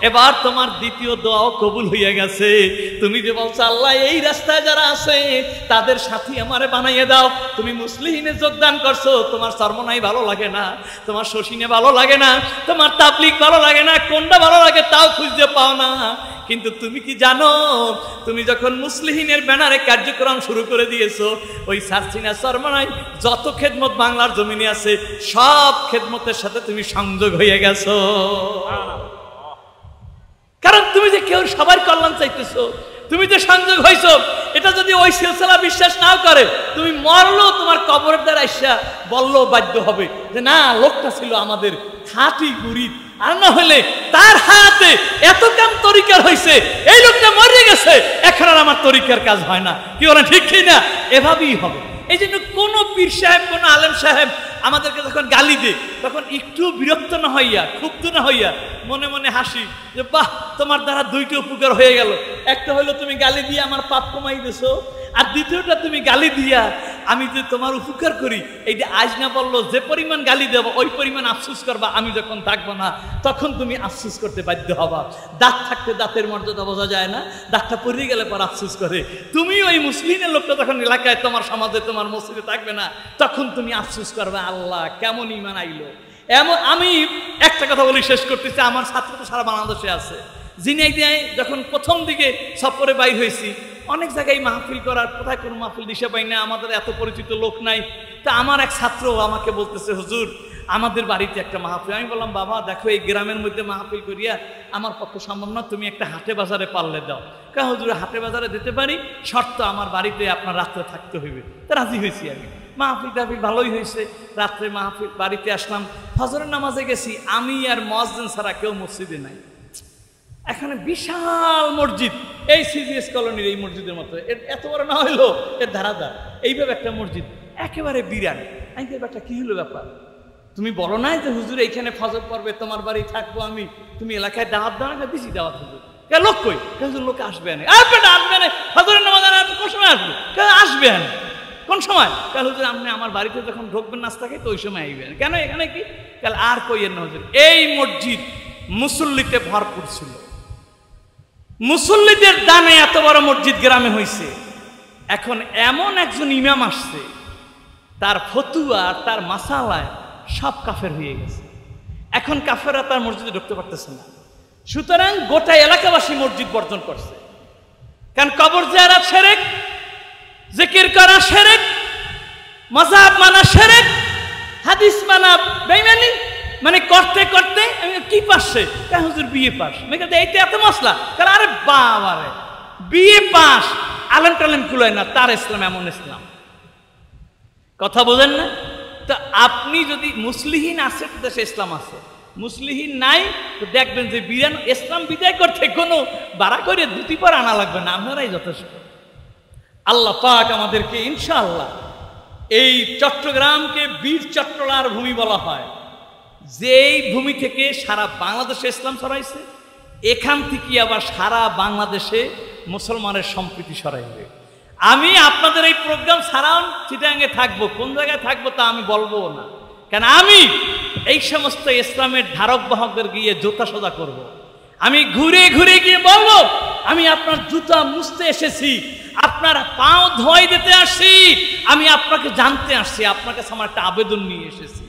এবার তোমার দ্বিতীয় দোয়াও কবুল হইয়া গেছে। তুমি যে বলছো আল্লাহ এই রাস্তায় যারা আছে তাদের সাথী আমারে বানাইয়া দাও, তুমি মুসলিহিনে যোগদান করছো, তোমার সরমনাই ভালো লাগে না, তোমার শশিনে ভালো লাগে না, তোমার তাবলিগ ভালো লাগে না, কোনটা ভালো লাগে তাও খুঁজতে পাও না। কিন্তু তুমি কি জানো, তুমি যখন মুসলিহিনের ব্যানারে কার্যক্রম শুরু করে দিয়েছো, ওই সারসিনা সরমনাই যত খেদমত বাংলার জমিনে আছে, সব খেদমতের সাথে তুমি সংযোগ হয়ে গেছো। কারণ তুমি যে কেউ সবার কল্যাণ চাইতেছো, তুমি যে সংযোগ হইছো, এটা যদি ওই সিলসিলা বিশ্বাস নাও করে, তুমি মরলো তোমার কবরের দ্বারা আইসা বললো বাধ্য হবে যে না, লোকটা ছিল আমাদের খাঁটি গরিব, আর না হলে তার হাতে এত কাম তরিকার হয়েছে, এই লোকটা মরে গেছে, এখন আর আমার তরিকার কাজ হয় না। কি বলেন, ঠিক কি না? এভাবেই হবে। এই জন্য কোন পীর সাহেব, কোন আলেম সাহেব আমাদেরকে যখন গালি দেয়, তখন একটু বিরক্ত না হইয়া, ক্ষুব্ধ না হইয়া, মনে মনে হাসি যে বাহ, তোমার দ্বারা 2টা উপকার হয়ে গেল। একটা হলো তুমি গালি দিয়ে আমার পাপ কমাই দিছো, আর দ্বিতীয়টা তুমি গালি দিয়া আমি যে তোমার উপকার করি, এইটা আজ না বললো যে পরিমাণ গালি দেব ওই পরিমাণ আফসোস করবা, আমি যখন থাকবো না তখন তুমি আফসোস করতে বাধ্য হবা। দাঁত থাকতে দাঁতের মর্যাদা বোঝা যায় না, দাঁতটা পড়ে গেলে পর আফসোস করে। তুমি ওই মুসলিমের লোকটা যখন এলাকায়, তোমার সমাজে, তোমার মসজিদে থাকবে না, তখন তুমি আফসোস করবে আল্লাহ কেমন ইমান আইলো। এমন আমি একটা কথা বলি, শেষ করতেছি, আমার ছাত্র তো সারা বাংলাদেশে আছে, জিনাইদায় যখন প্রথম দিকে সফরে বাইর হয়েছি, অনেক জায়গায় মাহফিল করার, কোথায় কোনো মাহফিল দিশা পাই না, আমাদের এত পরিচিত লোক নাই। তা আমার এক ছাত্র আমাকে বলতেছে, হুজুর আমাদের বাড়িতে একটা মাহফিল। আমি বললাম বাবা দেখো, এই গ্রামের মধ্যে মাহফিল করিয়া আমার পক্ষে সম্ভব না, তুমি একটা হাটে বাজারে পারলে দাও। কা হুজুর হাটে বাজারে দিতে পারি, শর্ত আমার বাড়িতে আপনার রাত্রে থাকতে হইবে। তা রাজি হয়েছি আমি। মাহফিল টাহফিল ভালোই হয়েছে, রাত্রে মাহফিল, বাড়িতে আসলাম, ফজরের নামাজে গেছি, আমি আর মুয়াজ্জিন ছাড়া কেউ মসজিদে নাই। এখানে বিশাল মসজিদ, এই সিজিএস কলোনির এই মসজিদের মতো, এত বড় না হইলো এর ধারাধার, এইভাবে একটা মসজিদ, একেবারে বিরাট। আমি ব্যাপারটা কি হলো ব্যাপার, তুমি বলো নাই যে হুজুর এইখানে ফজর পড়বে, তোমার বাড়ি থাকবো আমি, তুমি এলাকায় দাওয়াত দাও না? দিছি দাওয়াত। হুজুর লোক কই? হুজুর লোক আসবে না। আসবে না, আসবে না, ফজরের নামাজ কোন সময় আসবে? আসবে না কোন সময়? কাল হুজুর আপনি আমার বাড়িতে যখন ঢুকবেন নাস্তা খাই, তো ওই সময় আইবেন। কেন এখানে কি? কাল আর কইয়ের না হুজুর। এই মসজিদ মুসল্লিতে ভরপুর ছিল, মুসল্লিদের দানে এত বড় মসজিদ গ্রামে হয়েছে। এখন এমন একজন ইমাম আসছে, তার ফতুয়া আর তার মাসালায় সব কাফের হয়ে গেছে। এখন কাফেররা তার মসজিদে ঢুকতে পারতেছে না। সুতরাং গোটা এলাকাবাসী মসজিদ বর্জন করছে, কারণ কবর জিয়ারত শিরক, জিকির করা শিরক, মাযহাব মানা শিরক, হাদিস মানা বেঈমানি। মানে করতে করতে আমি কি পারছে, হুজুর বিয়ে পাস, এইটা এত মশলা। কারণ আরে বাবা রে, বিয়ে পাস, আলেম টালেম কুলায় না, তার ইসলাম এমন ইসলাম। কথা বোঝেন না? তো আপনি যদি মুসলিহীন আছে, দেশে ইসলাম আছে, মুসলিহীন নাই, তো দেখবেন যে ইসলাম বিদায় করতে কোনো বাড়া করে দুটি পর আনা লাগবে না, আপনারাই যথেষ্ট। আল্লাহ পাক আমাদেরকে ইনশাআল্লাহ, এই চট্টগ্রামকে বীর চট্টলার ভূমি বলা হয়, যেই ভূমি থেকে সারা বাংলাদেশে ইসলাম ছড়াইছে, এখান থেকে আবার সারা বাংলাদেশে মুসলমানের সম্প্রীতি ছড়াইবে। আমি আপনাদের এই প্রোগ্রাম সারা চিটাঙ্গে থাকবো, কোন জায়গায় থাকবো তা আমি বলবো না, কেন আমি এই সমস্ত ইসলামের ধারক বাহকদের গিয়ে জুতা সোজা করব। আমি ঘুরে ঘুরে গিয়ে বলবো আমি আপনার জুতা মুছতে এসেছি, আপনার পাও ধোয়াই দিতে আসছি, আমি আপনাকে জানতে আসছি, আপনার কাছে আমার একটা আবেদন নিয়ে এসেছি।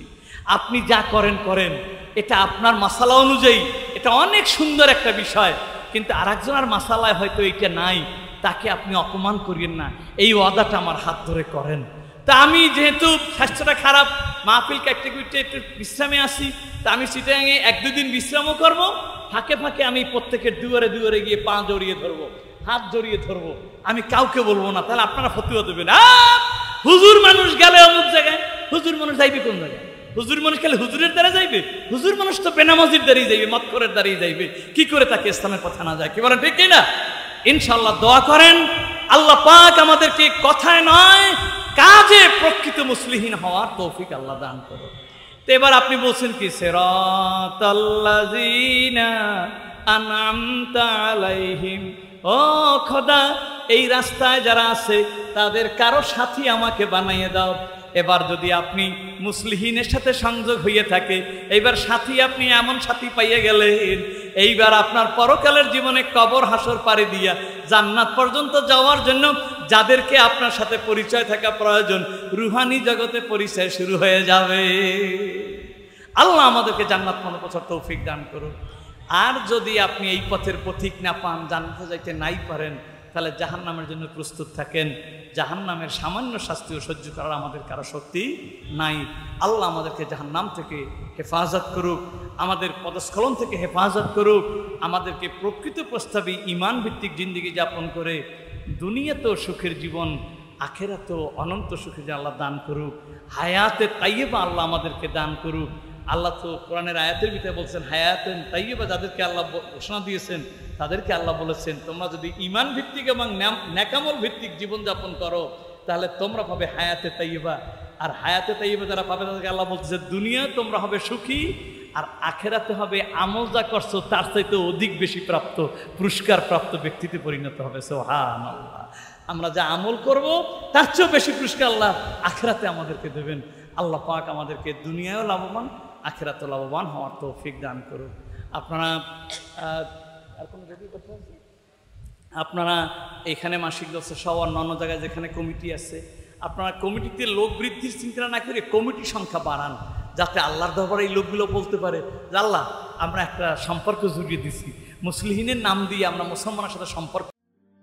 আপনি যা করেন করেন, এটা আপনার মাসালা অনুযায়ী এটা অনেক সুন্দর একটা বিষয়, কিন্তু আরেকজনের মাসালায় হয়তো এইটা নাই, তাকে আপনি অপমান করিয়েন না, এই ওয়াদাটা আমার হাত ধরে করেন। তা আমি যেহেতু স্বাস্থ্যটা খারাপ, মাহফিল কাটতে কুটতে একটু বিশ্রামে আসি, তা আমি চিটাগাঙে 1-2 দিন বিশ্রামও করবো, ফাঁকে ফাঁকে আমি প্রত্যেকের দুয়ারে দুয়ারে গিয়ে পা জড়িয়ে ধরবো, হাত জড়িয়ে ধরবো, আমি কাউকে বলবো না। তাহলে আপনারা ফতুয়া দেবেন, হুজুর মানুষ গেলে অমুক জায়গায়, হুজুর মানুষ যাইবে কোন জায়গায়? হুজুর মানুষ গেলে হুজুরের দ্বারা যাইবে? হুজুর মানুষ তো বেনামাজির দ্বারাই যাইবে, মক্করের দ্বারাই যাইবে, কি করে তাকে ইসলামের কথা না যায়? কি বলেন ঠিক না? ইনশাআল্লাহ দোয়া করেন আল্লাহ পাক আমাদেরকে কথায় নয় কাজে প্রকৃত মুসলিহিন হওয়ার তৌফিক আল্লাহ দান করুন। তো এবার আপনি বলছেন কি, সিরাতাল্লাযিনা আনআমতা আলাইহিম, ও খোদা এই রাস্তায় যারা আছে তাদের কারো সাথী আমাকে বানাইয়ে দাও। এবার যদি আপনি মুসলিহিনের সাথে সংযোগ হইয়ে থাকে, এইবার সাথী আপনি এমন সাথী পাইয়ে গেলেন, এইবার আপনার পরকালের জীবনে কবর হাসর পাড়ি দিয়া জান্নাত পর্যন্ত যাওয়ার জন্য যাদেরকে আপনার সাথে পরিচয় থাকা প্রয়োজন, রুহানি জগতে পরিচয় শুরু হয়ে যাবে। আল্লাহ আমাদেরকে জান্নাত মনে পৌঁছার তৌফিক দান করুন। আর যদি আপনি এই পথের পথিক না পান, জান্নাতে যাইতে নাই পারেন, তাহলে জাহান্নামের জন্য প্রস্তুত থাকেন। জাহান্নামের সামান্য শাস্তিও সহ্য করার আমাদের কারো শক্তি নাই। আল্লাহ আমাদেরকে জাহান্নাম থেকে হেফাজত করুক, আমাদের পদস্খলন থেকে হেফাজত করুক, আমাদেরকে প্রকৃত প্রস্তাবে ঈমান ভিত্তিক জিন্দেগি যাপন করে দুনিয়াতেও সুখের জীবন, আখেরাতেও অনন্ত সুখে যে আল্লাহ দান করুক। হায়াতে তাইয়্যিবা আল্লাহ আমাদেরকে দান করুক। আল্লাহ তো কোরআনের আয়াতের ভিতরে বলছেন হায়াতেন তাইয়্যিবা, যাদেরকে আল্লাহ ঘোষণা দিয়েছেন তাদেরকে আল্লাহ বলেছেন তোমরা যদি ঈমান ভিত্তিক এবং নেকামল ভিত্তিক জীবনযাপন করো তাহলে তোমরা পাবে হায়াতে তাইয়্যিবা। আর হায়াতে তাইয়্যিবা যারা পাবে তাদেরকে আল্লাহ বলছে দুনিয়া তোমরা হবে সুখী, আর আখেরাতে হবে আমল যা করছো তার চাইতে অধিক বেশি প্রাপ্ত, পুরস্কার প্রাপ্ত ব্যক্তিতে পরিণত হবে। সুবহানাল্লাহ। আমরা যা আমল করব তার চেয়েও বেশি পুরস্কার আল্লাহ আখেরাতে আমাদেরকে দেবেন। আল্লাহ পাক আমাদেরকে দুনিয়ায়ও লাভবান, আখেরাতে লাভবান হওয়ার তৌফিক দান করুন। আপনারা আপনারা এখানে মাসিক দশে সহ অন্যান্য জায়গায় যেখানে কমিটি আছে, আপনারা কমিটিতে লোক বৃদ্ধির চিন্তা না করে কমিটি সংখ্যা বাড়ান, যাতে আল্লাহর দরবারে এই লোকগুলো বলতে পারে যে আল্লাহ আমরা একটা সম্পর্ক জুড়িয়ে দিছি, মুসলিহিনের নাম দিয়ে আমরা মুসলমানের সাথে সম্পর্ক